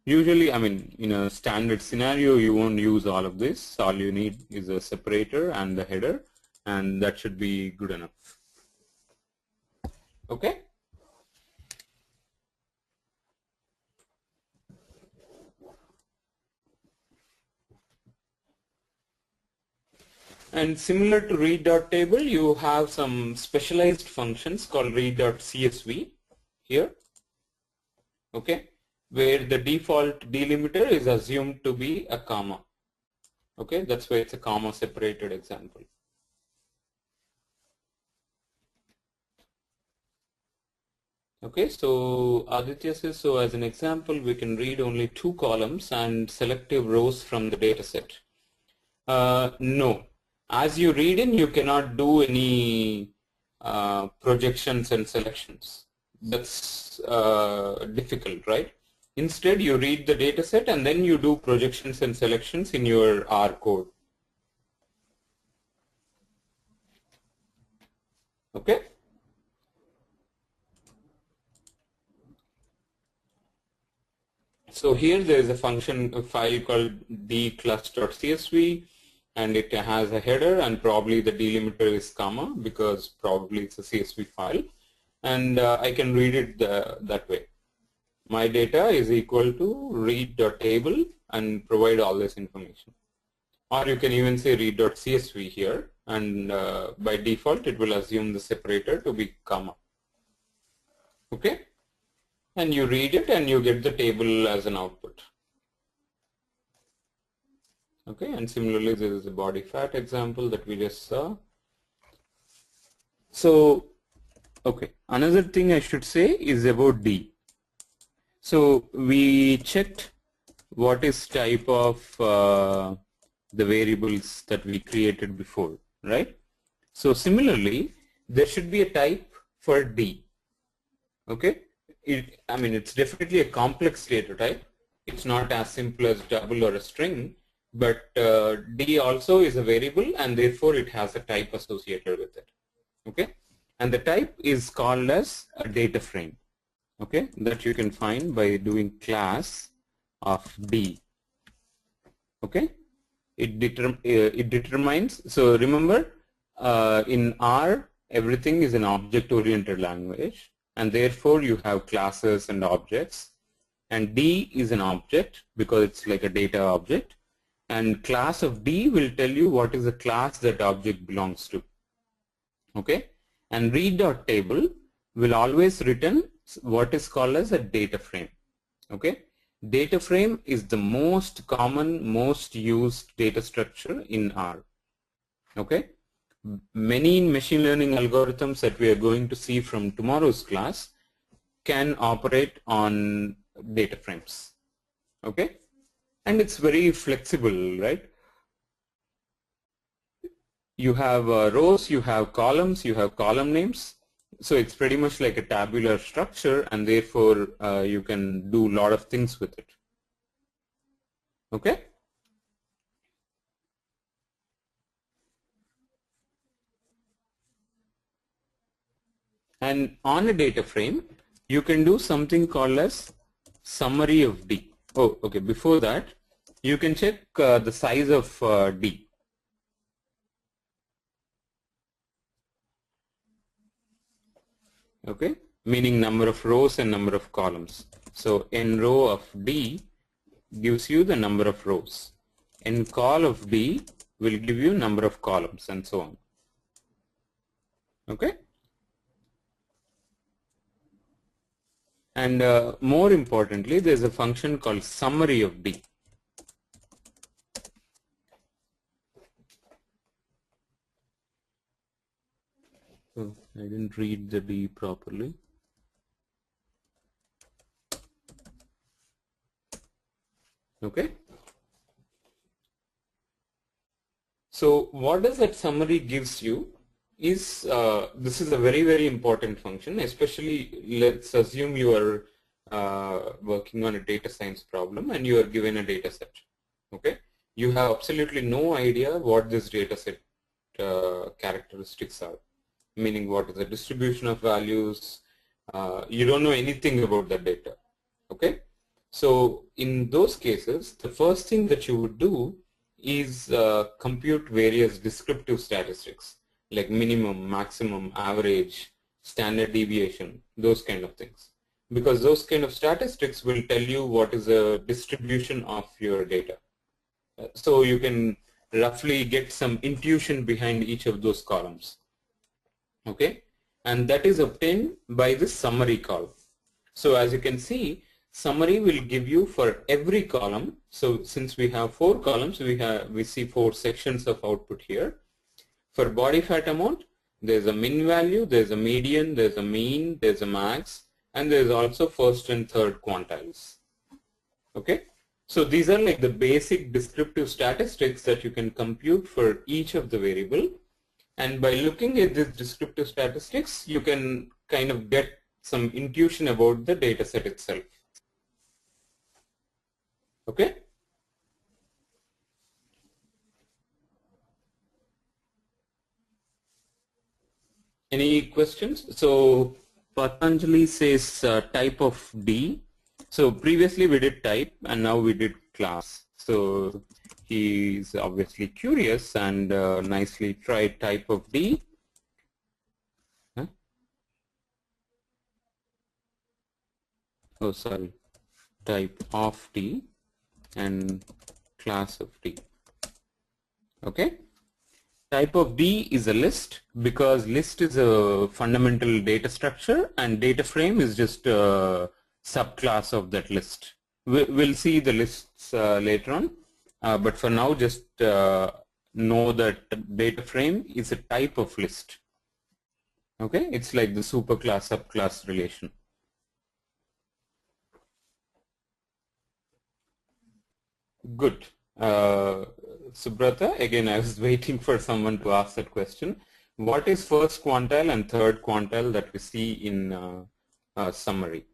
Usually, I mean, in a standard scenario, you won't use all of this. All you need is a separator and the header, and that should be good enough. Okay. And similar to read.table, you have some specialized functions called read.csv here, okay, where the default delimiter is assumed to be a comma. Okay, that's why it's a comma separated example. Okay, so Aditya says, so as an example, we can read only 2 columns and selective rows from the data set. No. As you read in, you cannot do any projections and selections. That's difficult, right? Instead, you read the data set and then you do projections and selections in your R code. Okay? So here there is a function, a file called dclust.csv, and it has a header, and probably the delimiter is comma because probably it's a CSV file, and I can read it that way. My data is equal to read.table and provide all this information. Or you can even say read.csv here, and by default it will assume the separator to be comma. Okay? And you read it and you get the table as an output. Okay, and similarly there is a body fat example that we just saw. So, okay, another thing I should say is about D. So we checked what is type of the variables that we created before, right? So similarly, there should be a type for D. Okay, I mean, it's definitely a complex data type. It's not as simple as double or a string, but D also is a variable, and therefore it has a type associated with it. Okay, and the type is called as a data frame. Okay, that you can find by doing class of D. Okay, it determines. So remember, in R, everything is an object-oriented language, and therefore you have classes and objects. And D is an object because it's like a data object. And class of D will tell you what is the class that object belongs to. Okay, and read.table will always return what is called as a data frame. Okay, data frame is the most common, most used data structure in R. Okay, many machine learning algorithms that we are going to see from tomorrow's class can operate on data frames. Okay, and it's very flexible, right? You have rows, you have columns, you have column names. So it's pretty much like a tabular structure, and therefore you can do a lot of things with it. Okay? And on a data frame, you can do something called as summary of D. Oh, okay. Before that, you can check the size of D. Okay, meaning number of rows and number of columns. So n row of D gives you the number of rows. N col of D will give you number of columns, and so on. Okay? And more importantly, there's a function called summary of D. Oh, I didn't read the D properly. Okay. So what does that summary gives you is, this is a very, very important function, especially let's assume you are working on a data science problem and you are given a data set. Okay. You have absolutely no idea what this data set characteristics are, meaning what is the distribution of values. You don't know anything about the data. Okay. So in those cases, the first thing that you would do is compute various descriptive statistics like minimum, maximum, average, standard deviation, those kind of things. Because those kind of statistics will tell you what is the distribution of your data. So you can roughly get some intuition behind each of those columns. Okay, and that is obtained by this summary call. So as you can see, summary will give you for every column. So since we have 4 columns, we see 4 sections of output here. For body fat amount, there's a min value, there's a median, there's a mean, there's a max, and there's also first and third quantiles. Okay, so these are like the basic descriptive statistics that you can compute for each of the variable. And by looking at these descriptive statistics, you can kind of get some intuition about the data set itself. Okay. Any questions? So Patanjali says type of D. So previously we did type and now we did class. So he's obviously curious and nicely tried type of D. Huh? Oh, sorry. Type of D and class of D. Okay. Type of D is a list because list is a fundamental data structure and data frame is just a subclass of that list. We'll see the lists later on, but for now just know that data frame is a type of list. Okay, it's like the superclass subclass relation. Good. Subrata, again I was waiting for someone to ask that question. What is first quantile and third quantile that we see in summary?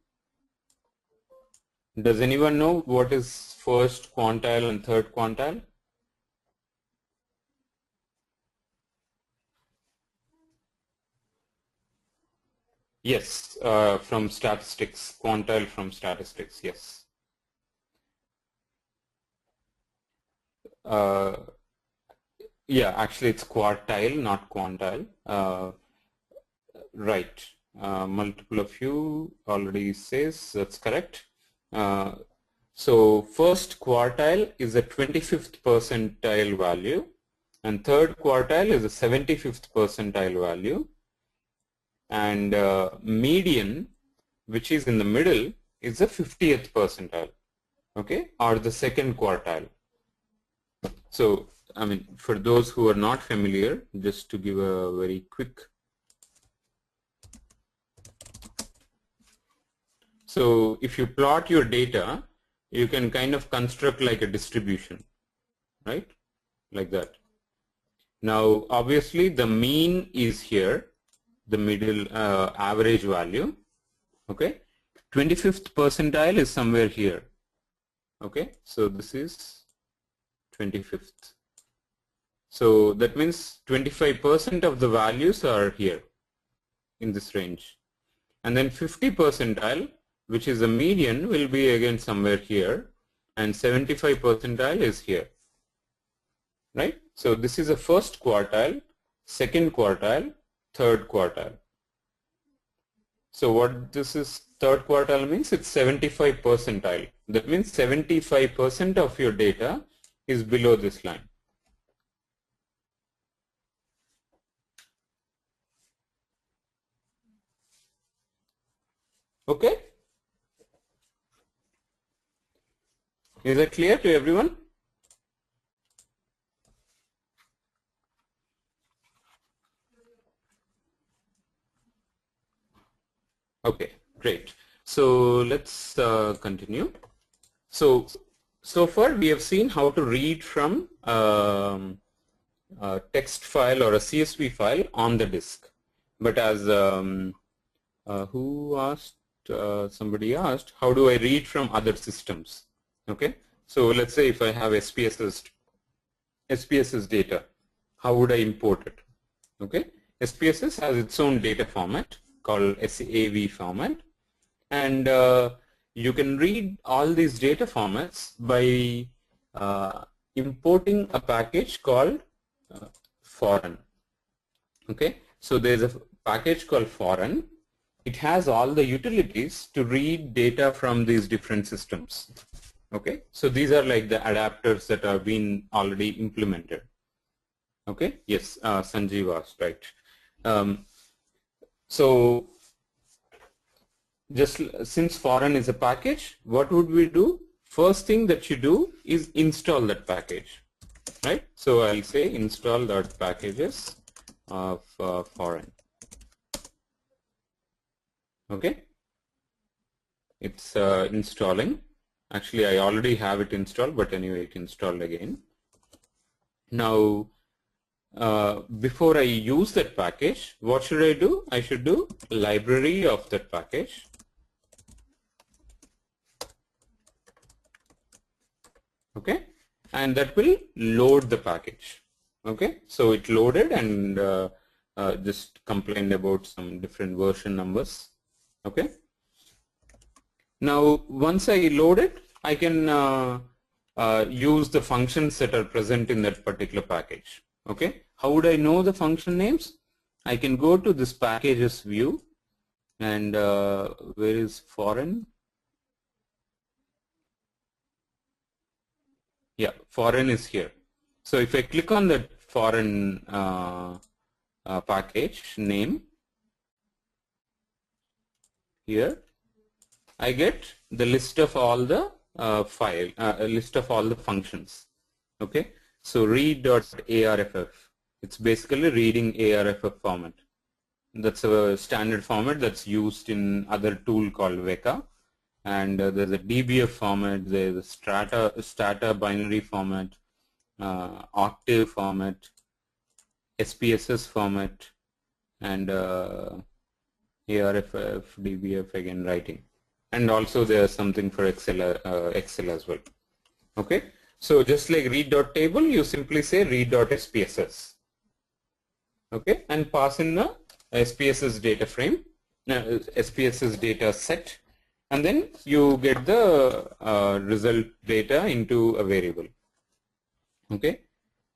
Does anyone know what is first quantile and third quantile? Yes, from statistics, quantile from statistics, yes. Yeah, actually it's quartile, not quantile. Right. Multiple of you already says that's correct. So first quartile is a 25th percentile value and third quartile is a 75th percentile value, and median, which is in the middle, is the 50th percentile, okay, or the second quartile. So I mean, for those who are not familiar, just to give a very quick. So if you plot your data, you can kind of construct like a distribution, right? Like that. Now, obviously, the mean is here, the middle average value, okay? 25th percentile is somewhere here, okay? So this is 25th. So that means 25% of the values are here in this range. And then 50 percentile, which is the median, will be again somewhere here, and 75 percentile is here, right? So this is a first quartile, second quartile, third quartile. So what this is third quartile means, it's 75 percentile. That means 75% of your data is below this line. Okay? Is that clear to everyone? Okay, great. So let's continue. So far we have seen how to read from a text file or a CSV file on the disk. But as who asked? Somebody asked, how do I read from other systems? Okay, so let's say if I have SPSS data, how would I import it? Okay, SPSS has its own data format called SAV format, and you can read all these data formats by importing a package called foreign. Okay, so there's a package called foreign. It has all the utilities to read data from these different systems. Okay, so these are like the adapters that have been already implemented. Okay, yes, Sanjeev asked, right. So just since foreign is a package, what would we do? First thing that you do is install that package, right? So I'll say install.packages of foreign. Okay, it's installing. Actually, I already have it installed, but anyway, it installed again. Now, before I use that package, what should I do? I should do library of that package. Okay, and that will load the package. Okay, so it loaded and just complained about some different version numbers. Okay, now once I load it, I can use the functions that are present in that particular package. Okay, how would I know the function names? I can go to this packages view, and where is foreign? Yeah, foreign is here. So if I click on that foreign package name here, I get the list of all the list of all the functions. Okay, so read.arff. It's basically reading ARFF format. That's a standard format that's used in other tool called Weka. And there's a DBF format, there's a Strata binary format, Octave format, SPSS format, and ARFF, DBF again writing. And also there's something for Excel as well. Okay, so just like read.table, you simply say read.spss. Okay, and pass in the SPSS data frame, SPSS data set, and then you get the result data into a variable. Okay,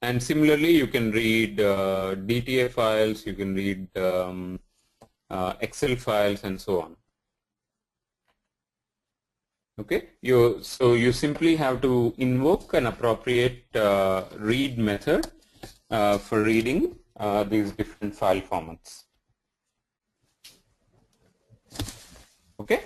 and similarly you can read DTA files, you can read Excel files, and so on. Okay, so you simply have to invoke an appropriate read method for reading these different file formats. Okay.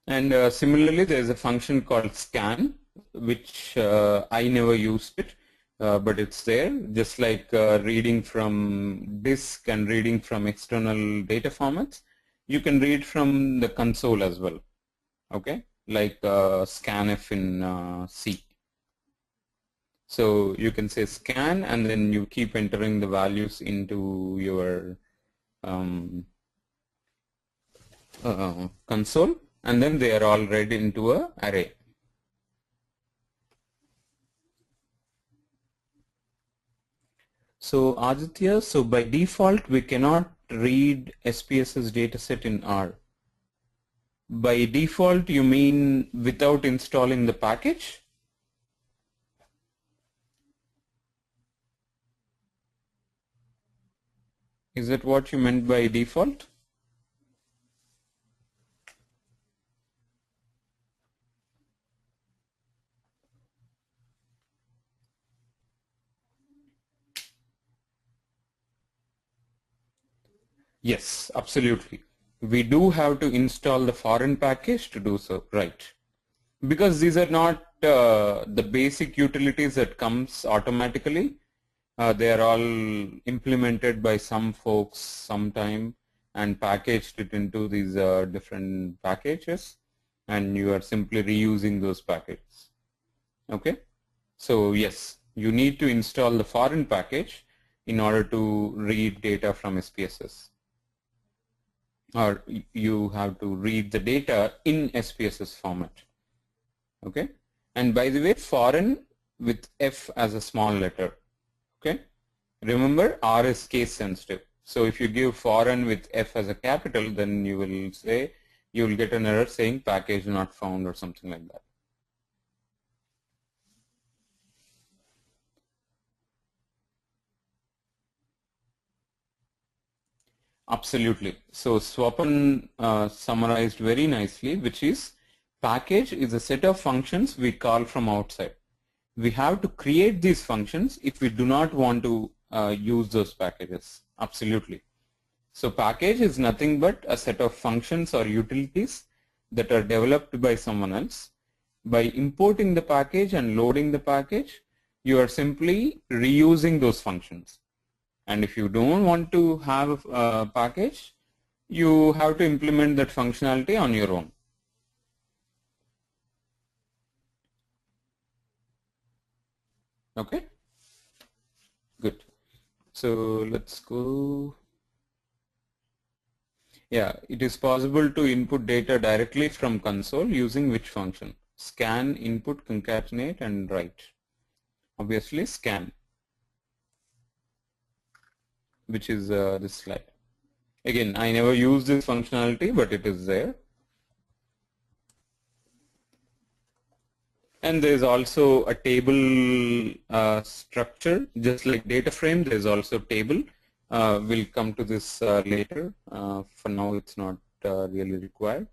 And similarly, there is a function called scan, which I never used it, but it's there. Just like reading from disk and reading from external data formats, you can read from the console as well. Okay, like scanf in C. So you can say scan, and then you keep entering the values into your console, and then they are all read into a array. So Aditya, so by default we cannot read SPSS dataset in R. By default you mean without installing the package? Is that what you meant by default? Yes, absolutely. We do have to install the foreign package to do so, right? Because these are not the basic utilities that comes automatically. They are all implemented by some folks sometime and packaged it into these different packages, and you are simply reusing those packages. Okay, so yes, you need to install the foreign package in order to read data from SPSS, or you have to read the data in SPSS format. Okay, and by the way, foreign with F as a small letter. Okay, remember R is case sensitive. So if you give foreign with F as a capital, then you will say, you will get an error saying package not found or something like that. Absolutely. So Swapan summarized very nicely, which is package is a set of functions we call from outside. We have to create these functions if we do not want to use those packages. Absolutely. So package is nothing but a set of functions or utilities that are developed by someone else. By importing the package and loading the package, you are simply reusing those functions. And if you don't want to have a package, you have to implement that functionality on your own. Okay, good. So let's go. Yeah, it is possible to input data directly from console using which function? Scan, input, concatenate, and write. Obviously scan, which is this slide. Again, I never use this functionality, but it is there. And there's also a table structure, just like data frame, there's also table. We'll come to this later. For now, it's not really required.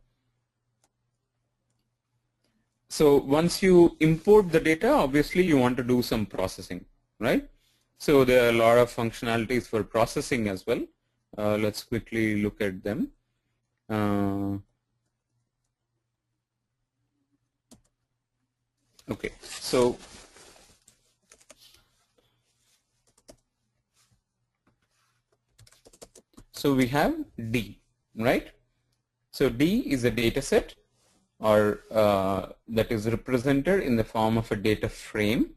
So once you import the data, obviously you want to do some processing, right? So there are a lot of functionalities for processing as well. Let's quickly look at them. Okay, so we have D, right? So D is a data set, or that is represented in the form of a data frame,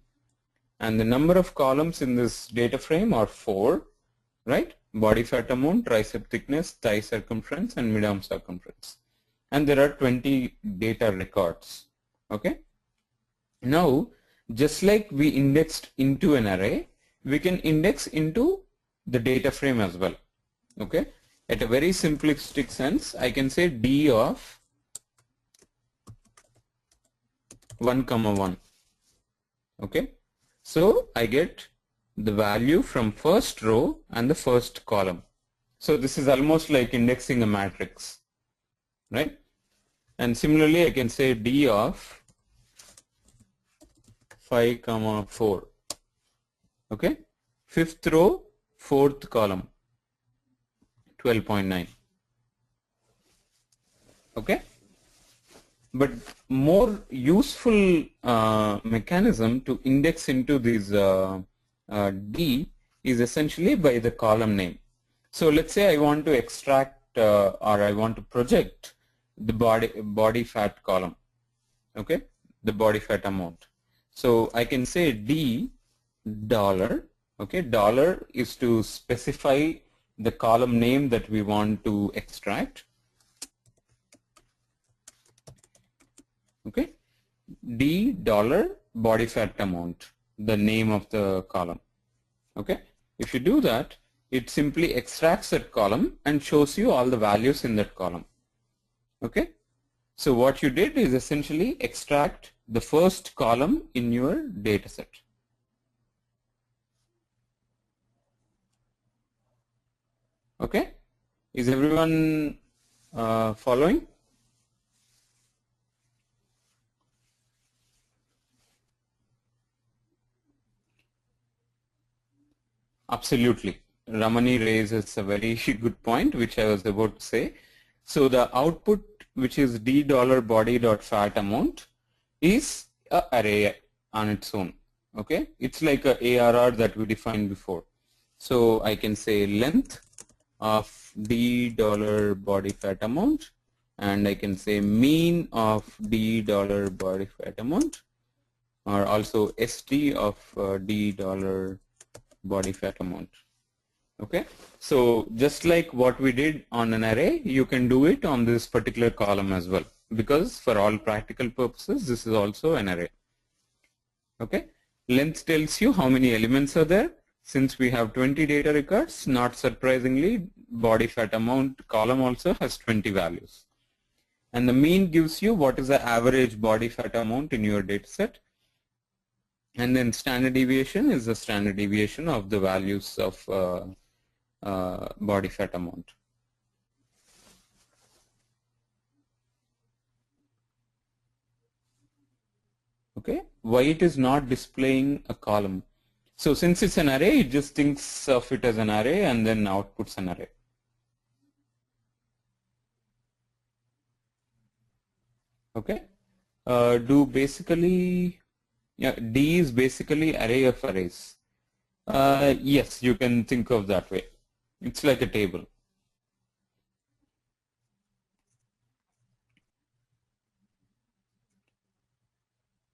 and the number of columns in this data frame are 4, right? Body fat amount, tricep thickness, thigh circumference, and mid-arm circumference. And there are 20 data records, okay? Now, just like we indexed into an array, we can index into the data frame as well, okay? At a very simplistic sense, I can say D of 1, 1, okay? So I get the value from first row and the first column. So this is almost like indexing a matrix, right? And similarly, I can say D of 5, 4, okay? Fifth row, fourth column, 12.9, okay? But more useful mechanism to index into these D is essentially by the column name. So let's say I want to extract or I want to project the body fat column, okay, the body fat amount. So I can say D dollar, okay, dollar is to specify the column name that we want to extract, okay, D dollar body fat amount, the name of the column, okay. If you do that, it simply extracts that column and shows you all the values in that column, okay. So what you did is essentially extract the first column in your data set. Okay, is everyone following? Absolutely. Ramani raises a very good point, which I was about to say. So the output, which is D dollar body dot fat amount, is a array on its own. Okay, it's like a ARR that we defined before. So I can say length of D dollar body fat amount, and I can say mean of D dollar body fat amount, or also ST of D dollar body fat amount. Okay, so just like what we did on an array, you can do it on this particular column as well, because for all practical purposes this is also an array. Okay, length tells you how many elements are there. Since we have 20 data records, not surprisingly, body fat amount column also has 20 values. And the mean gives you what is the average body fat amount in your data set. And then standard deviation is the standard deviation of the values of body fat amount. Okay, why it is not displaying a column? So since it's an array, it just thinks of it as an array and then outputs an array. Okay, do basically, yeah, D is basically array of arrays. Yes, you can think of that way. It's like a table.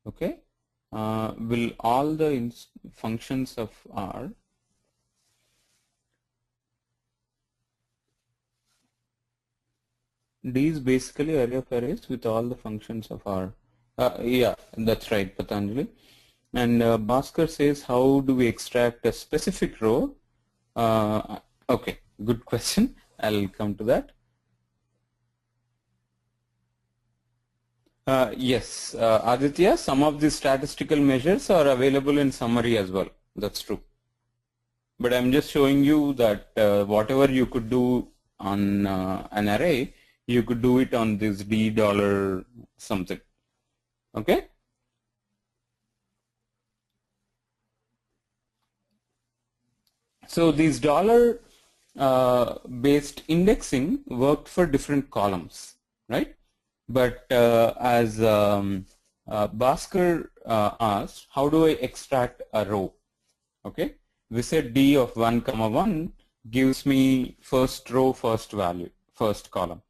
Okay, will all the functions of R D is basically array of arrays with all the functions of R. Yeah, that's right, Patanjali. And Bhaskar says, how do we extract a specific row? Okay, good question. I'll come to that. Yes, Aditya, some of the statistical measures are available in summary as well. That's true. But I'm just showing you that whatever you could do on an array, you could do it on this D dollar something. Okay? So these dollar based indexing worked for different columns, right? But as Bhaskar asked, how do I extract a row? Okay, we said D of 1 comma 1 gives me first row, first value, first column.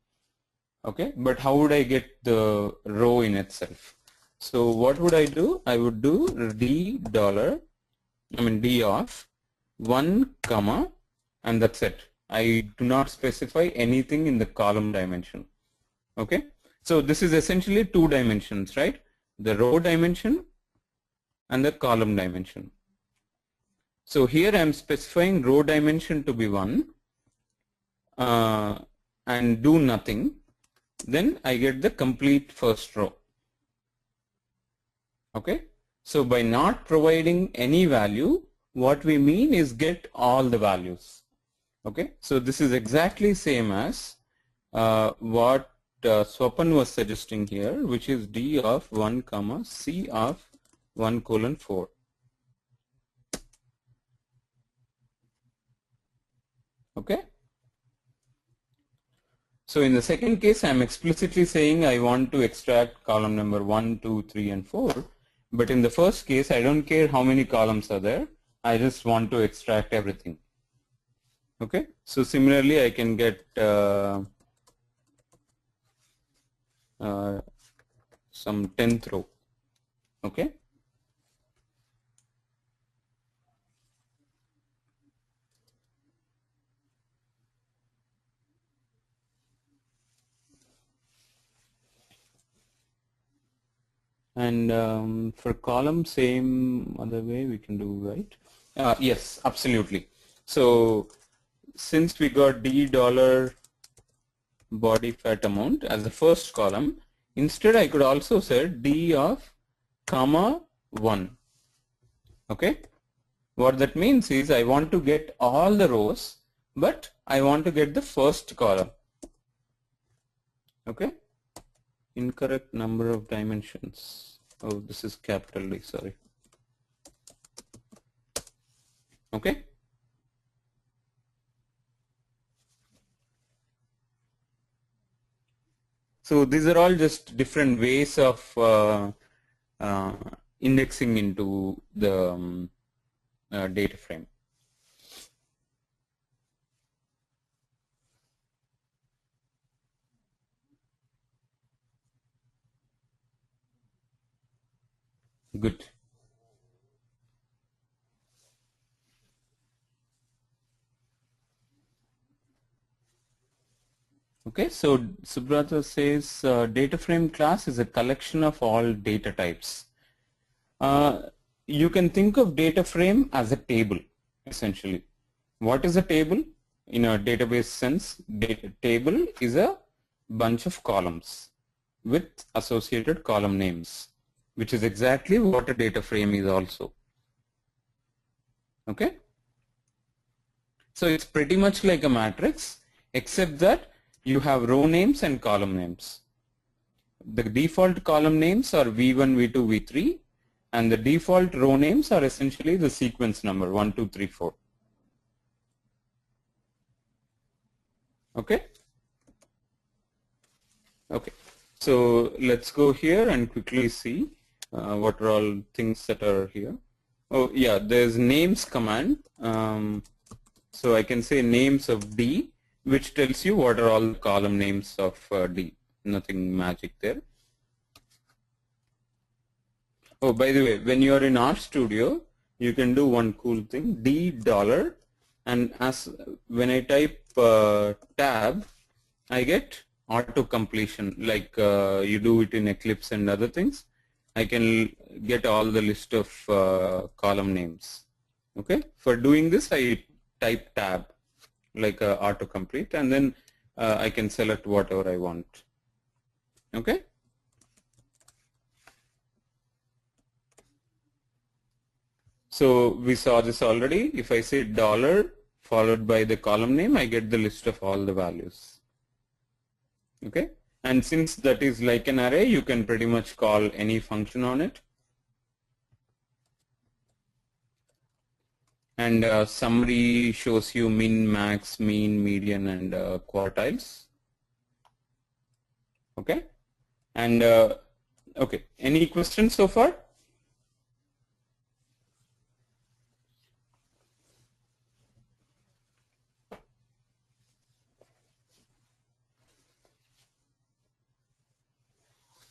Okay, but how would I get the row in itself? So what would I do? I would do D of 1 comma, and that's it. I do not specify anything in the column dimension. Okay, so this is essentially 2 dimensions, right? The row dimension and the column dimension. So here I am specifying row dimension to be 1 and do nothing. Then I get the complete first row. Okay, so by not providing any value, what we mean is get all the values. Okay, so this is exactly same as what Swapan was suggesting here, which is D of 1 comma C of 1 colon 4. Okay. So in the second case, I am explicitly saying I want to extract column number 1, 2, 3, and 4. But in the first case, I don't care how many columns are there. I just want to extract everything. Okay. So similarly, I can get some 10th row. Okay. And for column, same other way we can do, right? Yes, absolutely. So since we got D dollar body fat amount as the first column, instead I could also say D of comma 1. Okay. What that means is I want to get all the rows, but I want to get the first column. Okay. Incorrect number of dimensions. Oh, this is capital D, sorry. Okay. So these are all just different ways of indexing into the data frame. Good. Okay, so Subrata says data frame class is a collection of all data types. You can think of data frame as a table, essentially. What is a table? In a database sense, data table is a bunch of columns with associated column names, which is exactly what a data frame is also. Okay? So it's pretty much like a matrix, except that you have row names and column names. The default column names are V1, V2, V3, and the default row names are essentially the sequence number 1, 2, 3, 4. Okay? Okay. So let's go here and quickly see what are all things that are here. Oh yeah, there's names command. So I can say names of D, which tells you what are all the column names of D. Nothing magic there. Oh, by the way, when you are in RStudio, you can do one cool thing, D dollar, and as when I type tab, I get auto completion, like you do it in Eclipse and other things, I can get all the list of column names. Okay. For doing this, I type tab like autocomplete, and then I can select whatever I want. Okay. So we saw this already. If I say dollar followed by the column name, I get the list of all the values. Okay. And since that is like an array, you can pretty much call any function on it. And summary shows you min, max, mean, median, and quartiles. Okay. And okay, any questions so far?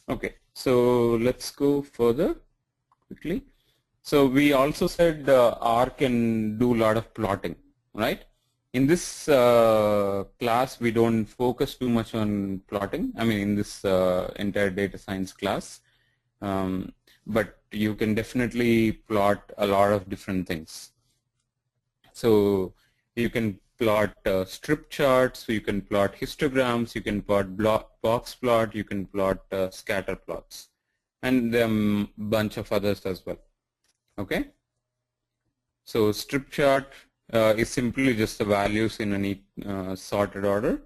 Okay, so let's go further quickly. So we also said R can do a lot of plotting, right? In this class, we don't focus too much on plotting. I mean, in this entire data science class, but you can definitely plot a lot of different things. So you can plot strip charts, you can plot histograms, you can plot box plot, you can plot scatter plots, and a bunch of others as well. Okay. So strip chart is simply just the values in a neat sorted order.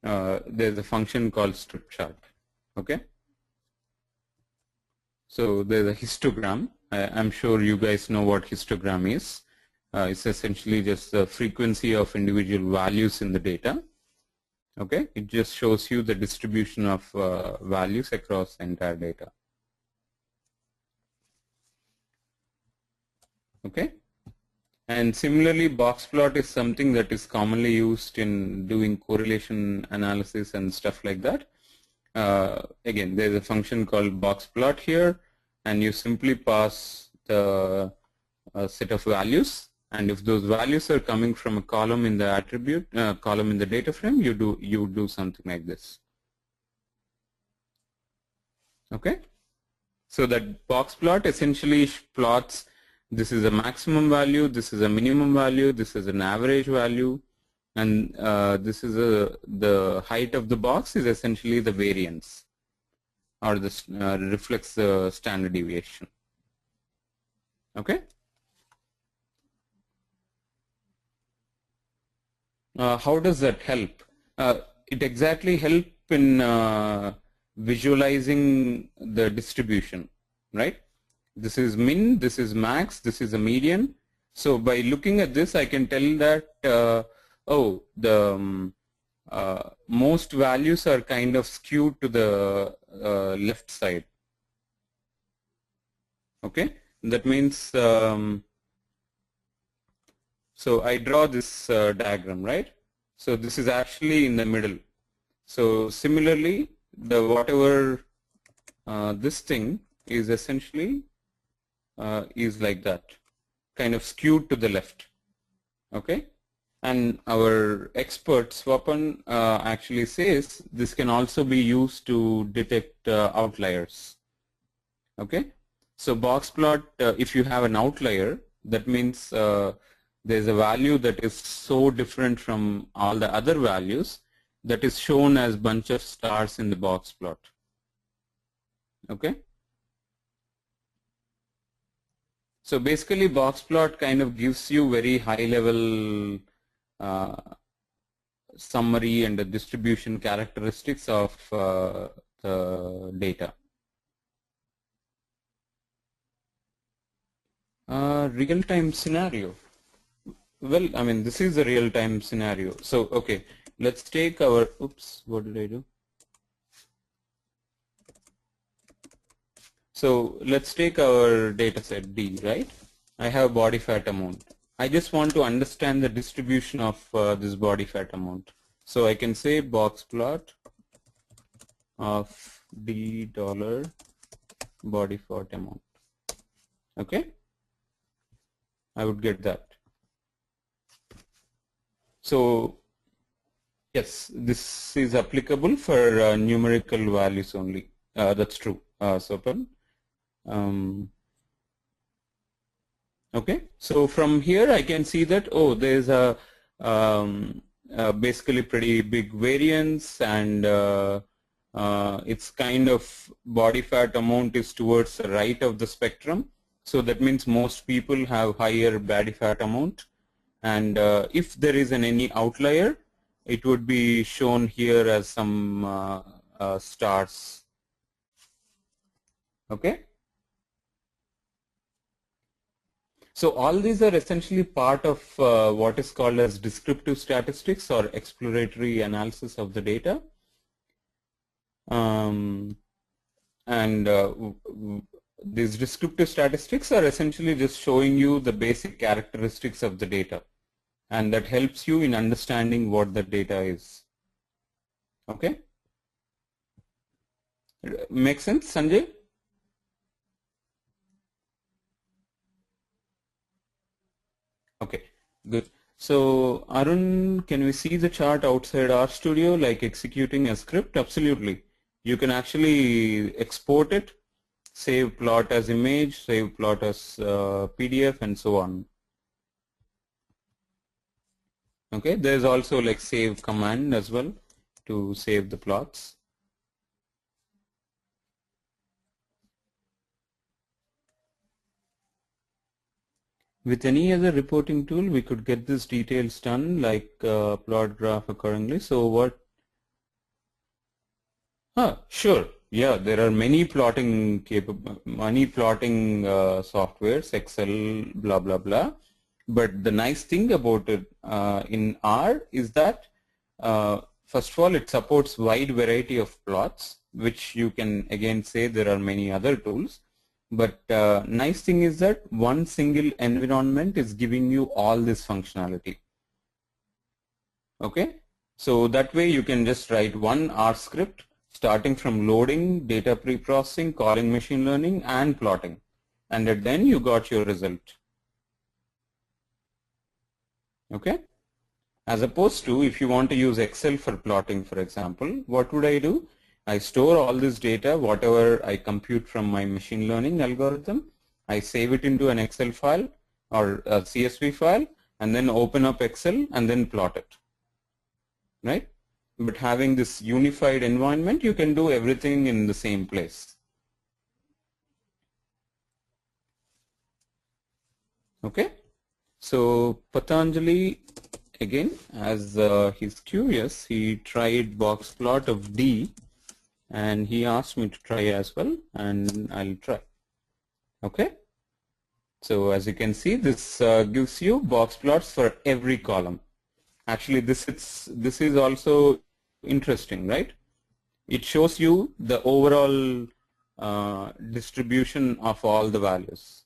There's a function called strip chart. Okay. So there's a histogram. I'm sure you guys know what histogram is. It's essentially just the frequency of individual values in the data. Okay, it just shows you the distribution of values across the entire data. Okay, and similarly, box plot is something that is commonly used in doing correlation analysis and stuff like that. Again, there's a function called box plot here, and you simply pass the set of values, and if those values are coming from a column in the attribute, column in the data frame, you do something like this. Okay, so that box plot essentially plots, this is a maximum value, this is a minimum value, this is an average value, and this is the height of the box is essentially the variance, or this reflects the standard deviation. Okay. How does that help? It exactly help in visualizing the distribution, right? This is min, this is max, this is a median. So by looking at this, I can tell that oh, the most values are kind of skewed to the left side. Okay, that means so I draw this diagram, right? So this is actually in the middle. So similarly, the whatever this thing is essentially is like that, kind of skewed to the left. Okay, and our expert Swapan actually says this can also be used to detect outliers. Okay, so box plot, if you have an outlier, that means there's a value that is so different from all the other values that is shown as bunch of stars in the box plot. Okay. So basically box plot kind of gives you very high level summary and the distribution characteristics of the data. Real-time scenario. Well, I mean, this is a real-time scenario. So, okay, let's take our, oops, what did I do? So let's take our data set D, right? I have body fat amount. I just want to understand the distribution of this body fat amount. So I can say box plot of D dollar body fat amount. Okay, I would get that. So Yes, this is applicable for numerical values only. That's true, Sopan. Okay, so from here I can see that, oh, there's basically pretty big variance, and it's kind of body fat amount is towards the right of the spectrum. So that means most people have higher body fat amount, and if there is any outlier, it would be shown here as some stars. Okay. So all these are essentially part of what is called as descriptive statistics or exploratory analysis of the data. And these descriptive statistics are essentially just showing you the basic characteristics of the data, and that helps you in understanding what the data is. Okay? Make sense, Sanjay? Okay, good. So Arun, can we see the chart outside RStudio like executing a script? Absolutely. You can actually export it, save plot as image, save plot as PDF, and so on. Okay, there's also like save command as well to save the plots. With any other reporting tool, we could get these details done, like plot graph accordingly. So what? Sure. Yeah, there are many plotting softwares, Excel, blah blah blah. But the nice thing about it in R is that first of all, it supports wide variety of plots, which you can again say there are many other tools. But nice thing is that one single environment is giving you all this functionality. Okay, so that way you can just write one R script starting from loading, data pre-processing, calling machine learning, and plotting, and then you got your result. Okay, as opposed to if you want to use Excel for plotting, for example, what would I do? I store all this data, whatever I compute from my machine learning algorithm, I save it into an Excel file or a CSV file, and then open up Excel and then plot it, right? But having this unified environment, you can do everything in the same place. Okay, so Patanjali, again, as he's curious, he tried box plot of D, and he asked me to try as well, and I'll try. Okay, so as you can see, this gives you box plots for every column. Actually, this is also interesting, right? It shows you the overall distribution of all the values,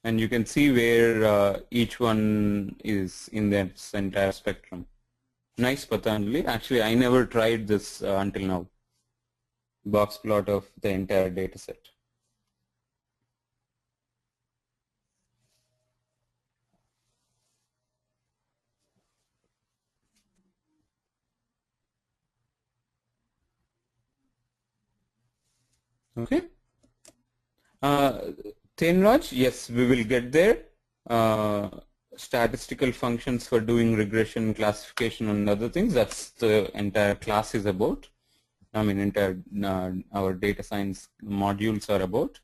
and you can see where each one is in this entire spectrum. Nice, Patanjali. Actually, I never tried this until now. Box plot of the entire data set. Okay. Tenraj, yes, we will get there. Statistical functions for doing regression, classification, and other things. That's the entire class is about. I mean, entire our data science modules are about.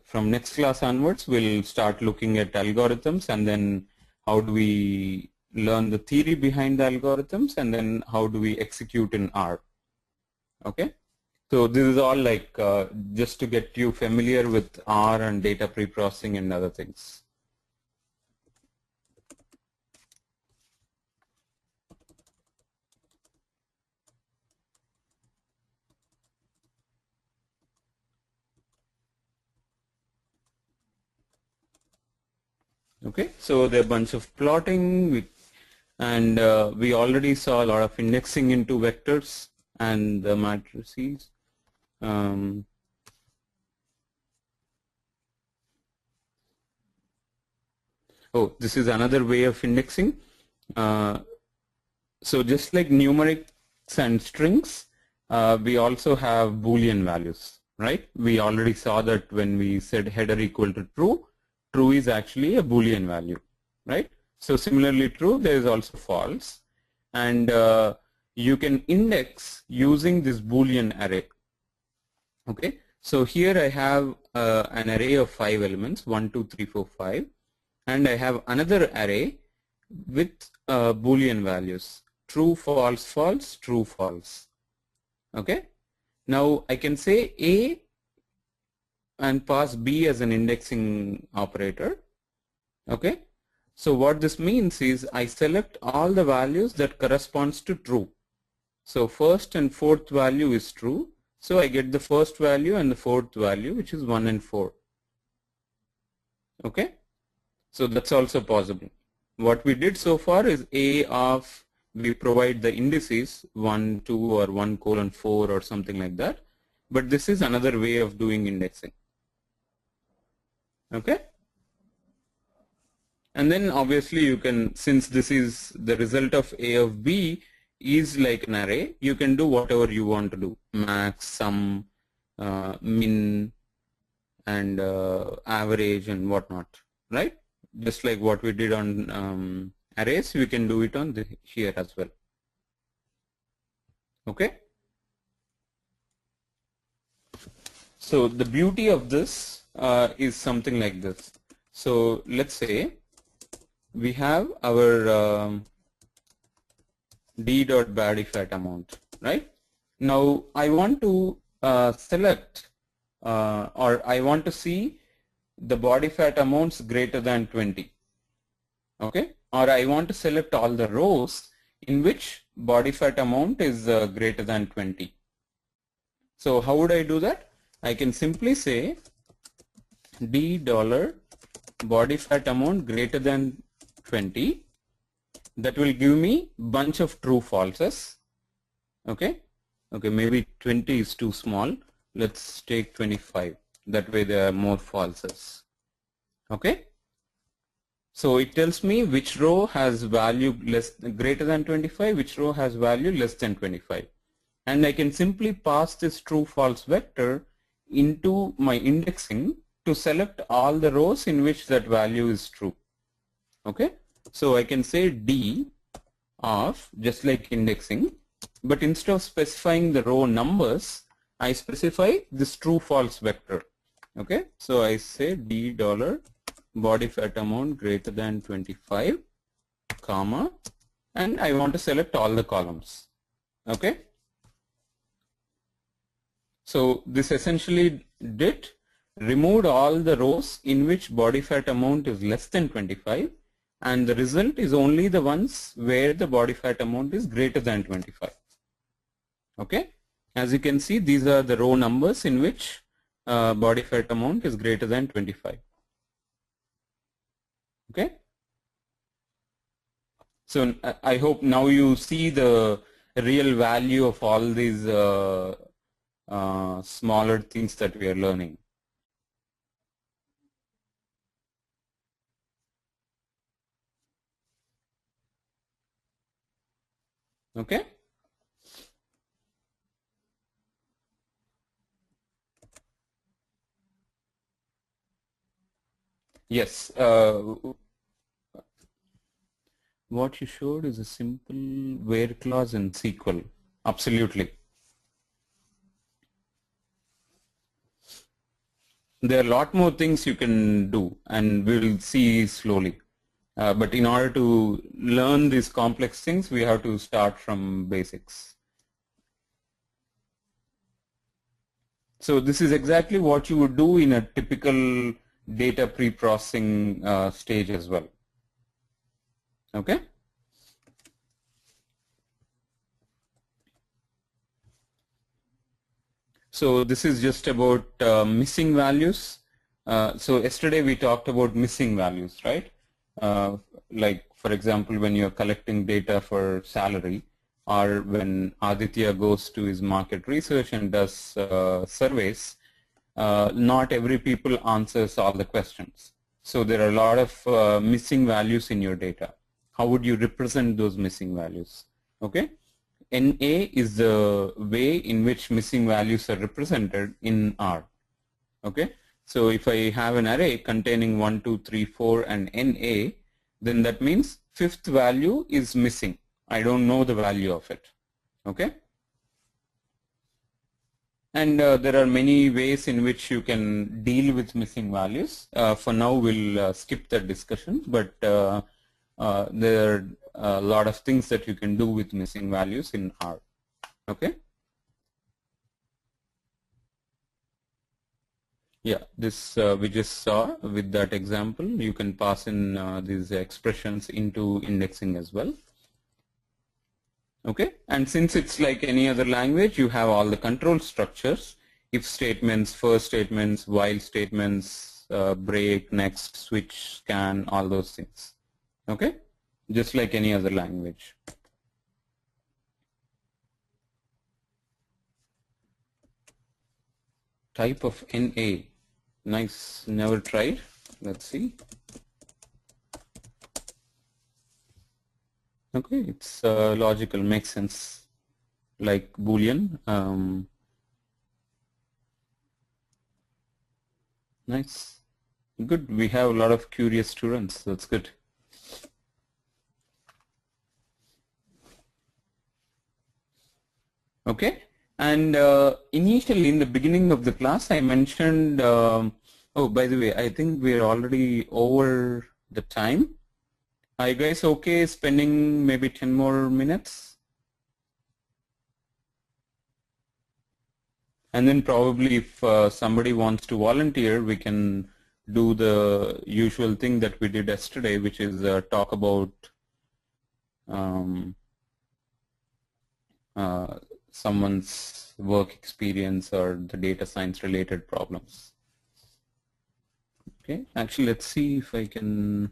From next class onwards, we'll start looking at algorithms, and then how do we learn the theory behind the algorithms, and then how do we execute in R. Okay. So this is all like just to get you familiar with R and data pre-processing and other things. Okay, so there are a bunch of plotting, and we already saw a lot of indexing into vectors and the matrices. Oh, this is another way of indexing. So just like numerics and strings, we also have Boolean values, right? We already saw that when we said header equal to true, true is actually a Boolean value, right? So similarly true, there is also false. And you can index using this Boolean array. Okay, so here I have an array of 5 elements, 1, 2, 3, 4, 5, and I have another array with Boolean values, true, false, false, true, false. Okay, now I can say A and pass B as an indexing operator. Okay, so what this means is I select all the values that corresponds to true. So first and fourth value is true. So I get the first value and the fourth value, which is 1 and 4. Okay, so that's also possible. What we did so far is A of, we provide the indices 1, 2 or 1:4 or something like that. But this is another way of doing indexing. Okay. And then obviously you can, since this is the result of A of B is like an array, you can do whatever you want to do. Max, sum, min, and average and whatnot, right? Just like what we did on arrays, we can do it on here as well. Okay. So the beauty of this is something like this. So let's say we have our d.bodyFat amount, right? Now I want to select or I want to see the body fat amounts greater than 20. Okay, or I want to select all the rows in which body fat amount is greater than 20. So how would I do that? I can simply say $body fat amount greater than 20. That will give me bunch of true falses. Okay, maybe 20 is too small. Let's take 25. That way there are more falses. Okay, so it tells me which row has value greater than 25, which row has value less than 25, and I can simply pass this true false vector into my indexing to select all the rows in which that value is true. Okay, so I can say D of, just like indexing, but instead of specifying the row numbers, I specify this true false vector. Okay, so I say $body fat amount greater than 25, comma, and I want to select all the columns. Okay, so this essentially removed all the rows in which body fat amount is less than 25, and the result is only the ones where the body fat amount is greater than 25. Okay, as you can see, these are the row numbers in which body fat amount is greater than 25. Okay, so I hope now you see the real value of all these smaller things that we are learning. Okay, yes, what you showed is a simple where clause in SQL. Absolutely. There are a lot more things you can do, and we will see slowly. But in order to learn these complex things, we have to start from basics. So this is exactly what you would do in a typical data pre-processing stage as well. Okay. So this is just about missing values. So yesterday we talked about missing values, right? Like for example, when you're collecting data for salary, or when Aditya goes to his market research and does surveys, not every people answers all the questions. So there are a lot of missing values in your data. How would you represent those missing values? Okay, NA is the way in which missing values are represented in R. Okay, so if I have an array containing 1, 2, 3, 4 and NA, then that means fifth value is missing. I don't know the value of it. Okay, and there are many ways in which you can deal with missing values. For now we'll skip that discussion, but there are a lot of things that you can do with missing values in R. Okay. Yeah, this we just saw with that example. You can pass in these expressions into indexing as well. Okay, and since it's like any other language, you have all the control structures: if statements, first statements, while statements, break, next, switch, scan, all those things. Okay, just like any other language. Type of NA. Nice, never tried. Let's see. Okay, it's logical, makes sense, like Boolean. Nice, good. We have a lot of curious students. That's good. Okay, and initially in the beginning of the class, I mentioned. Oh, by the way, I think we're already over the time. Are you guys okay spending maybe 10 more minutes? And then probably if somebody wants to volunteer, we can do the usual thing that we did yesterday, which is talk about someone's work experience or the data science related problems. Okay, actually let's see if I can.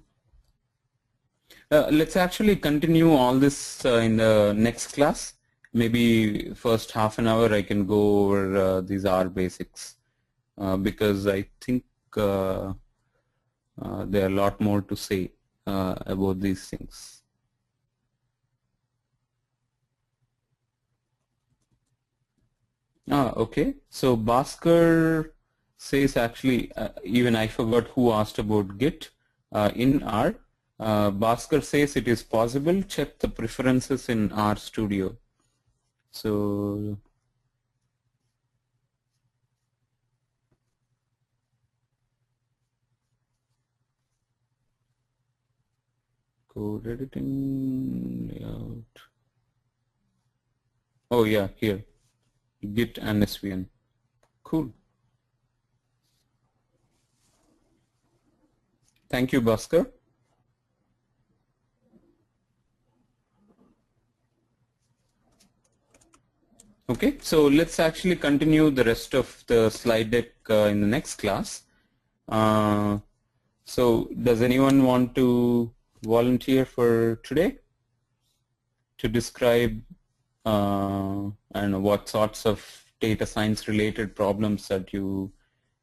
Let's actually continue all this in the next class. Maybe first half an hour I can go over these R basics because I think there are a lot more to say about these things. Okay. So Bhaskar says actually, even I forgot who asked about Git in R. Bhaskar says it is possible. Check the preferences in R Studio. So code editing layout. Oh yeah, here Git and SVN. Cool. Thank you, Bhaskar. Okay, so let's actually continue the rest of the slide deck in the next class. So does anyone want to volunteer for today to describe I don't know, what sorts of data science related problems that you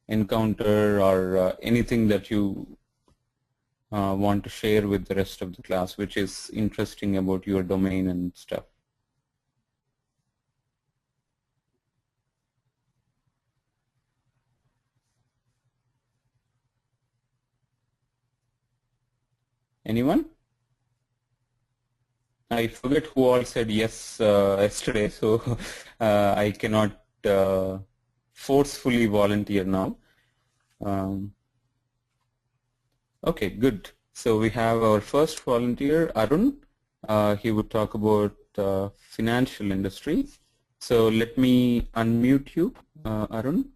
encounter or anything that you want to share with the rest of the class which is interesting about your domain and stuff? Anyone? I forget who all said yes yesterday, so I cannot forcefully volunteer now. Okay, good. So we have our first volunteer, Arun. He would talk about financial industry. So let me unmute you, Arun.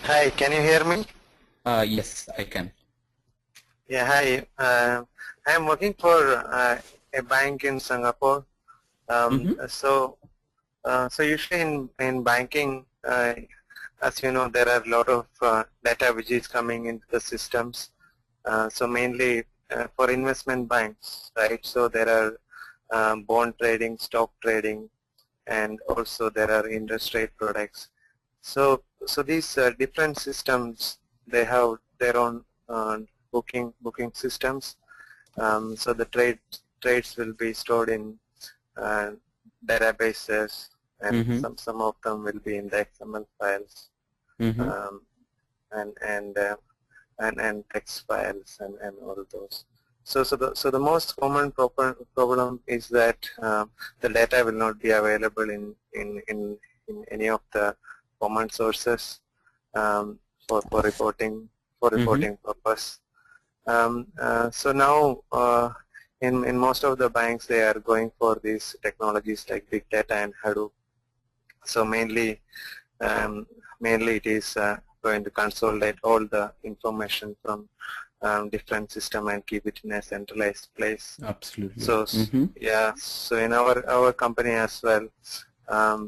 Hi, can you hear me? Yes, I can. Yeah, hi. I'm working for a bank in Singapore. So usually in banking, as you know, there are a lot of data which is coming into the systems. So mainly for investment banks, right? So there are bond trading, stock trading, and also there are interest rate products. So these different systems, they have their own booking systems, So the trades will be stored in databases, and some of them will be in the XML files, and text files, and all those. So the most common problem is that the data will not be available in any of the common sources for reporting purpose. So now in most of the banks, they are going for these technologies like big data and Hadoop. So mainly it is going to consolidate all the information from different system and keep it in a centralized place. Absolutely. So yeah, so in our company as well,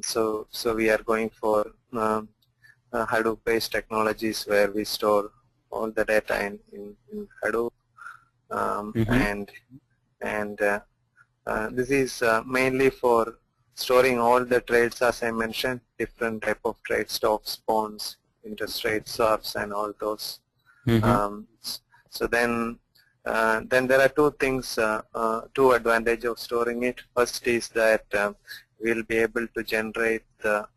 so we are going for Hadoop-based technologies where we store all the data in Hadoop, and this is mainly for storing all the trades, as I mentioned, different type of trade, stocks, bonds, interest rates, swaps, and all those. So then there are two things, two advantages of storing it. First is that we'll be able to generate the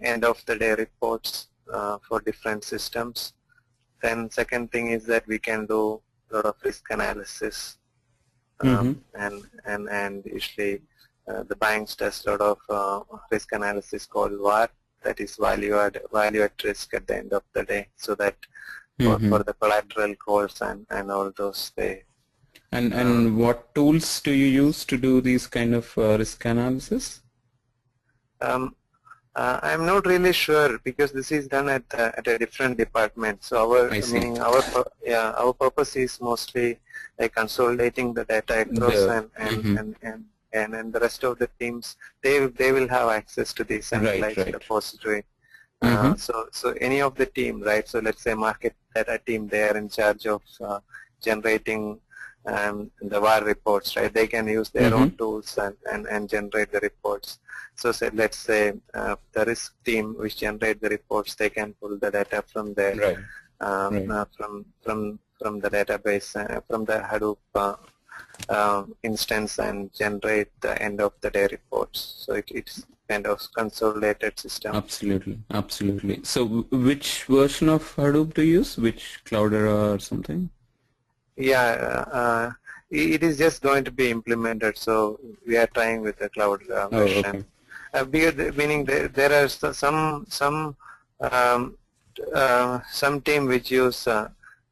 end of the day reports for different systems. Then second thing is that we can do a lot of risk analysis, and usually the banks does a lot of risk analysis called VAR, that is value at risk at the end of the day, so that for the collateral calls and all those they. And what tools do you use to do these kind of risk analysis? I'm not really sure, because this is done at a different department. So our purpose is mostly like consolidating the data across, and the rest of the teams, they will have access to the centralized repository. So any of the team, right? So let's say market data team, they are in charge of generating the VAR reports, right? They can use their own tools and generate the reports. So let's say the risk team which generate the reports, they can pull the data from there, from the database, from the Hadoop instance, and generate the end of the day reports. So it's kind of consolidated system. Absolutely. So which version of Hadoop do you use? Which Cloudera or something? Yeah, it is just going to be implemented, so we are trying with the cloud version. Meaning there are some team which use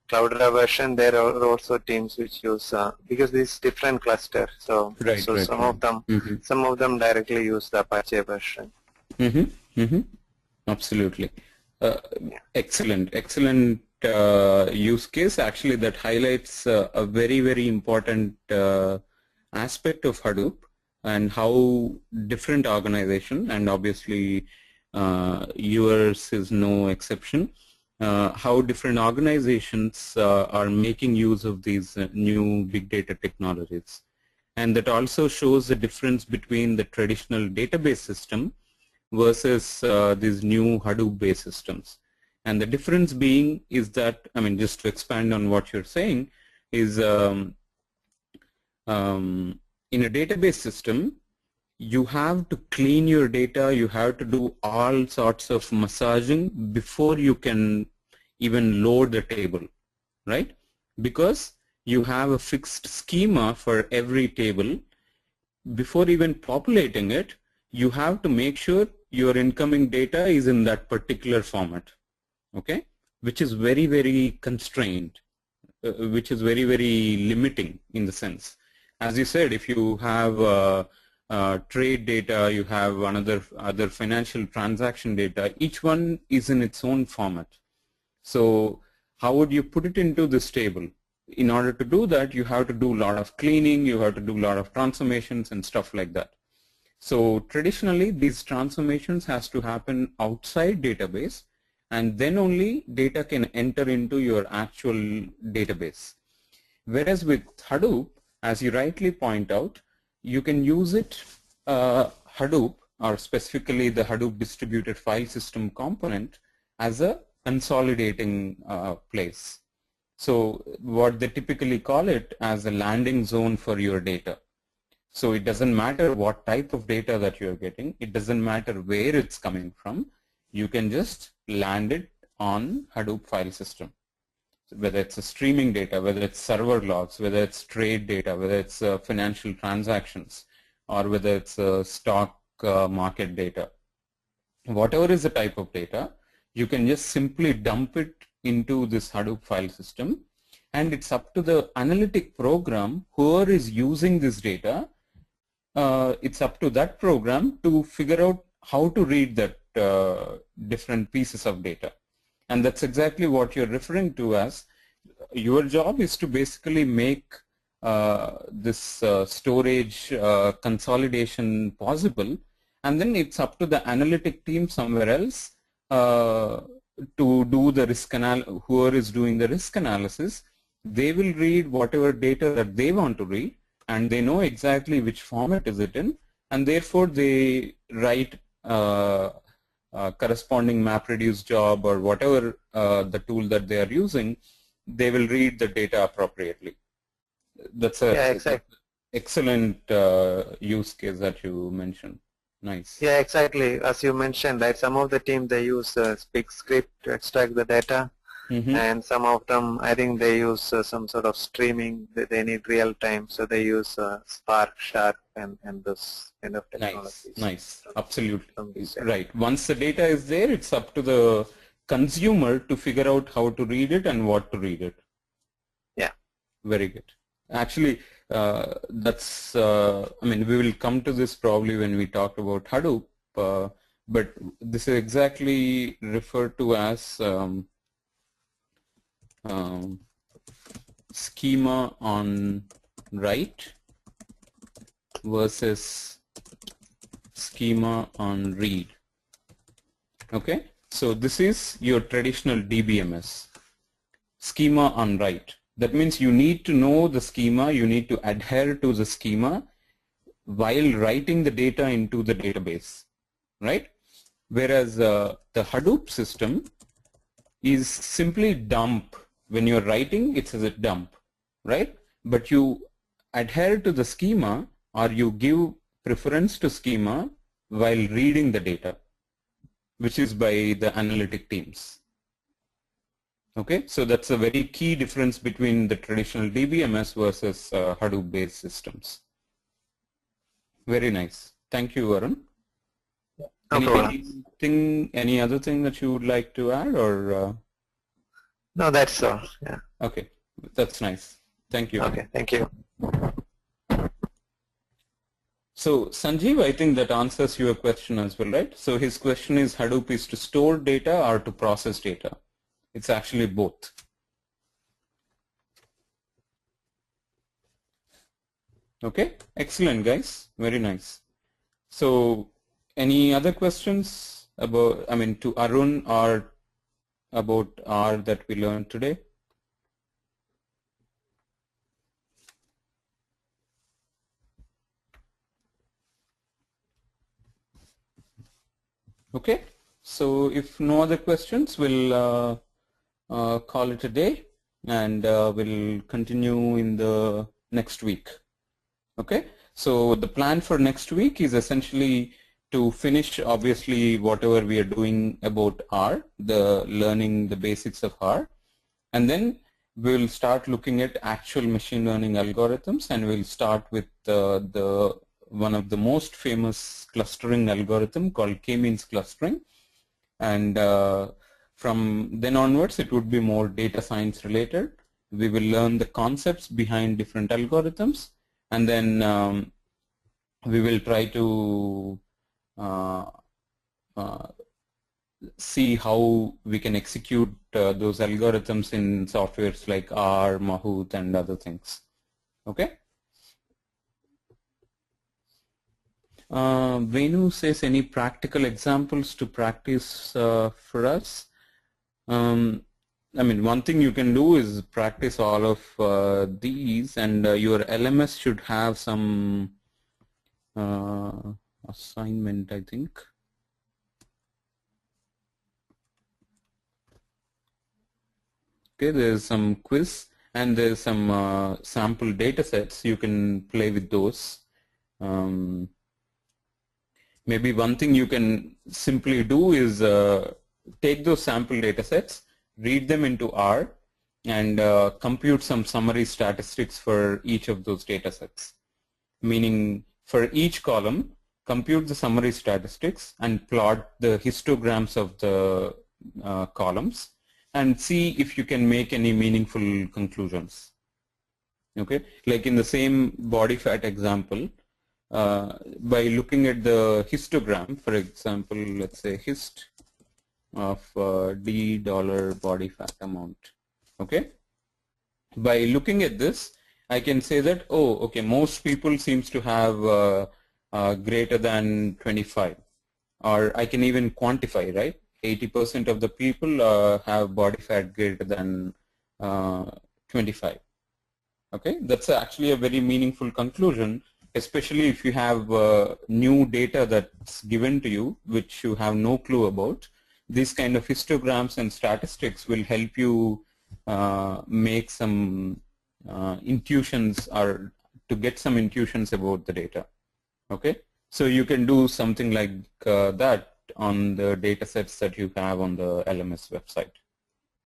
Cloudera version. There are also teams which use because this different cluster. So some of them directly use the Apache version. Absolutely. Excellent use case. Actually, that highlights a very important aspect of Hadoop, and how different organization, and obviously yours is no exception, how different organizations are making use of these new big data technologies. And that also shows the difference between the traditional database system versus these new Hadoop-based systems. And the difference being is that, I mean, just to expand on what you're saying, is in a database system, you have to clean your data, you have to do all sorts of massaging before you can even load the table, right? Because you have a fixed schema for every table. Before even populating it, you have to make sure your incoming data is in that particular format, okay? Which is very constrained, which is very limiting in the sense. As you said, if you have trade data, you have other financial transaction data, each one is in its own format. So how would you put it into this table? In order to do that, you have to do a lot of cleaning, you have to do a lot of transformations and stuff like that. So traditionally, these transformations has to happen outside database, and then only data can enter into your actual database. Whereas with Hadoop, as you rightly point out, you can use it, Hadoop, or specifically the Hadoop distributed file system component, as a consolidating place. So what they typically call it as a landing zone for your data. So it doesn't matter what type of data that you're getting. It doesn't matter where it's coming from. You can just land it on Hadoop file system. Whether it's a streaming data, whether it's server logs, whether it's trade data, whether it's financial transactions, or whether it's stock market data. Whatever is the type of data, you can just simply dump it into this Hadoop file system, and it's up to the analytic program, whoever is using this data, it's up to that program to figure out how to read that different pieces of data. And that's exactly what you're referring to as your job is to basically make this storage consolidation possible, and then it's up to the analytic team somewhere else to do the risk analysis. Whoever is doing the risk analysis, they will read whatever data that they want to read, and they know exactly which format is it in, and therefore they write corresponding MapReduce job or whatever the tool that they are using. They will read the data appropriately. That's a excellent use case that you mentioned. Nice. Yeah, exactly. As you mentioned, like some of the team they use big script to extract the data, and some of them I think they use some sort of streaming. They need real time, so they use Spark, Sharp, and those kind of technologies. Nice. Absolutely right. Once the data is there, it's up to the consumer to figure out how to read it and what to read it. Yeah. Very good. Actually, that's, I mean, we will come to this probably when we talk about Hadoop, but this is exactly referred to as schema on write versus schema on read. Okay, so this is your traditional DBMS, schema on write. That means you need to know the schema, you need to adhere to the schema while writing the data into the database, right? Whereas the Hadoop system is simply dump. When you're writing, it says a dump, right? But you adhere to the schema, or you give preference to schema while reading the data, which is by the analytic teams. Okay, so that's a very key difference between the traditional DBMS versus Hadoop-based systems. Very nice. Thank you, Varun. Any other thing that you would like to add, or? No, that's all. Yeah. Okay, that's nice. Thank you. Okay, thank you. So Sanjeev, I think that answers your question as well, right? So his question is, Hadoop is to store data or to process data? It's actually both. Okay, excellent guys, very nice. So any other questions about, I mean, to Arun or about R that we learned today? Okay, so if no other questions, we'll call it a day, and we'll continue in the next week. Okay, so the plan for next week is essentially to finish obviously whatever we are doing about R, the learning the basics of R, and then we'll start looking at actual machine learning algorithms, and we'll start with one of the most famous clustering algorithm called k-means clustering, and from then onwards it would be more data science related. We will learn the concepts behind different algorithms, and then we will try to see how we can execute those algorithms in softwares like R, Mahout, and other things. Okay. Venu says, any practical examples to practice for us? I mean, one thing you can do is practice all of these, and your LMS should have some assignment, I think. Okay, there's some quiz and there's some sample data sets. You can play with those. Maybe one thing you can simply do is take those sample data sets, read them into R, and compute some summary statistics for each of those data sets. Meaning for each column, compute the summary statistics and plot the histograms of the columns and see if you can make any meaningful conclusions. Okay, like in the same body fat example, by looking at the histogram, for example, let's say hist of $D body fat amount. Okay, by looking at this, I can say that, oh, okay, most people seems to have greater than 25, or I can even quantify, right? 80% of the people have body fat greater than 25. Okay, that's actually a very meaningful conclusion, especially if you have new data that's given to you, which you have no clue about. These kind of histograms and statistics will help you make some intuitions, or to get some intuitions about the data. Okay, so you can do something like that on the data sets that you have on the LMS website.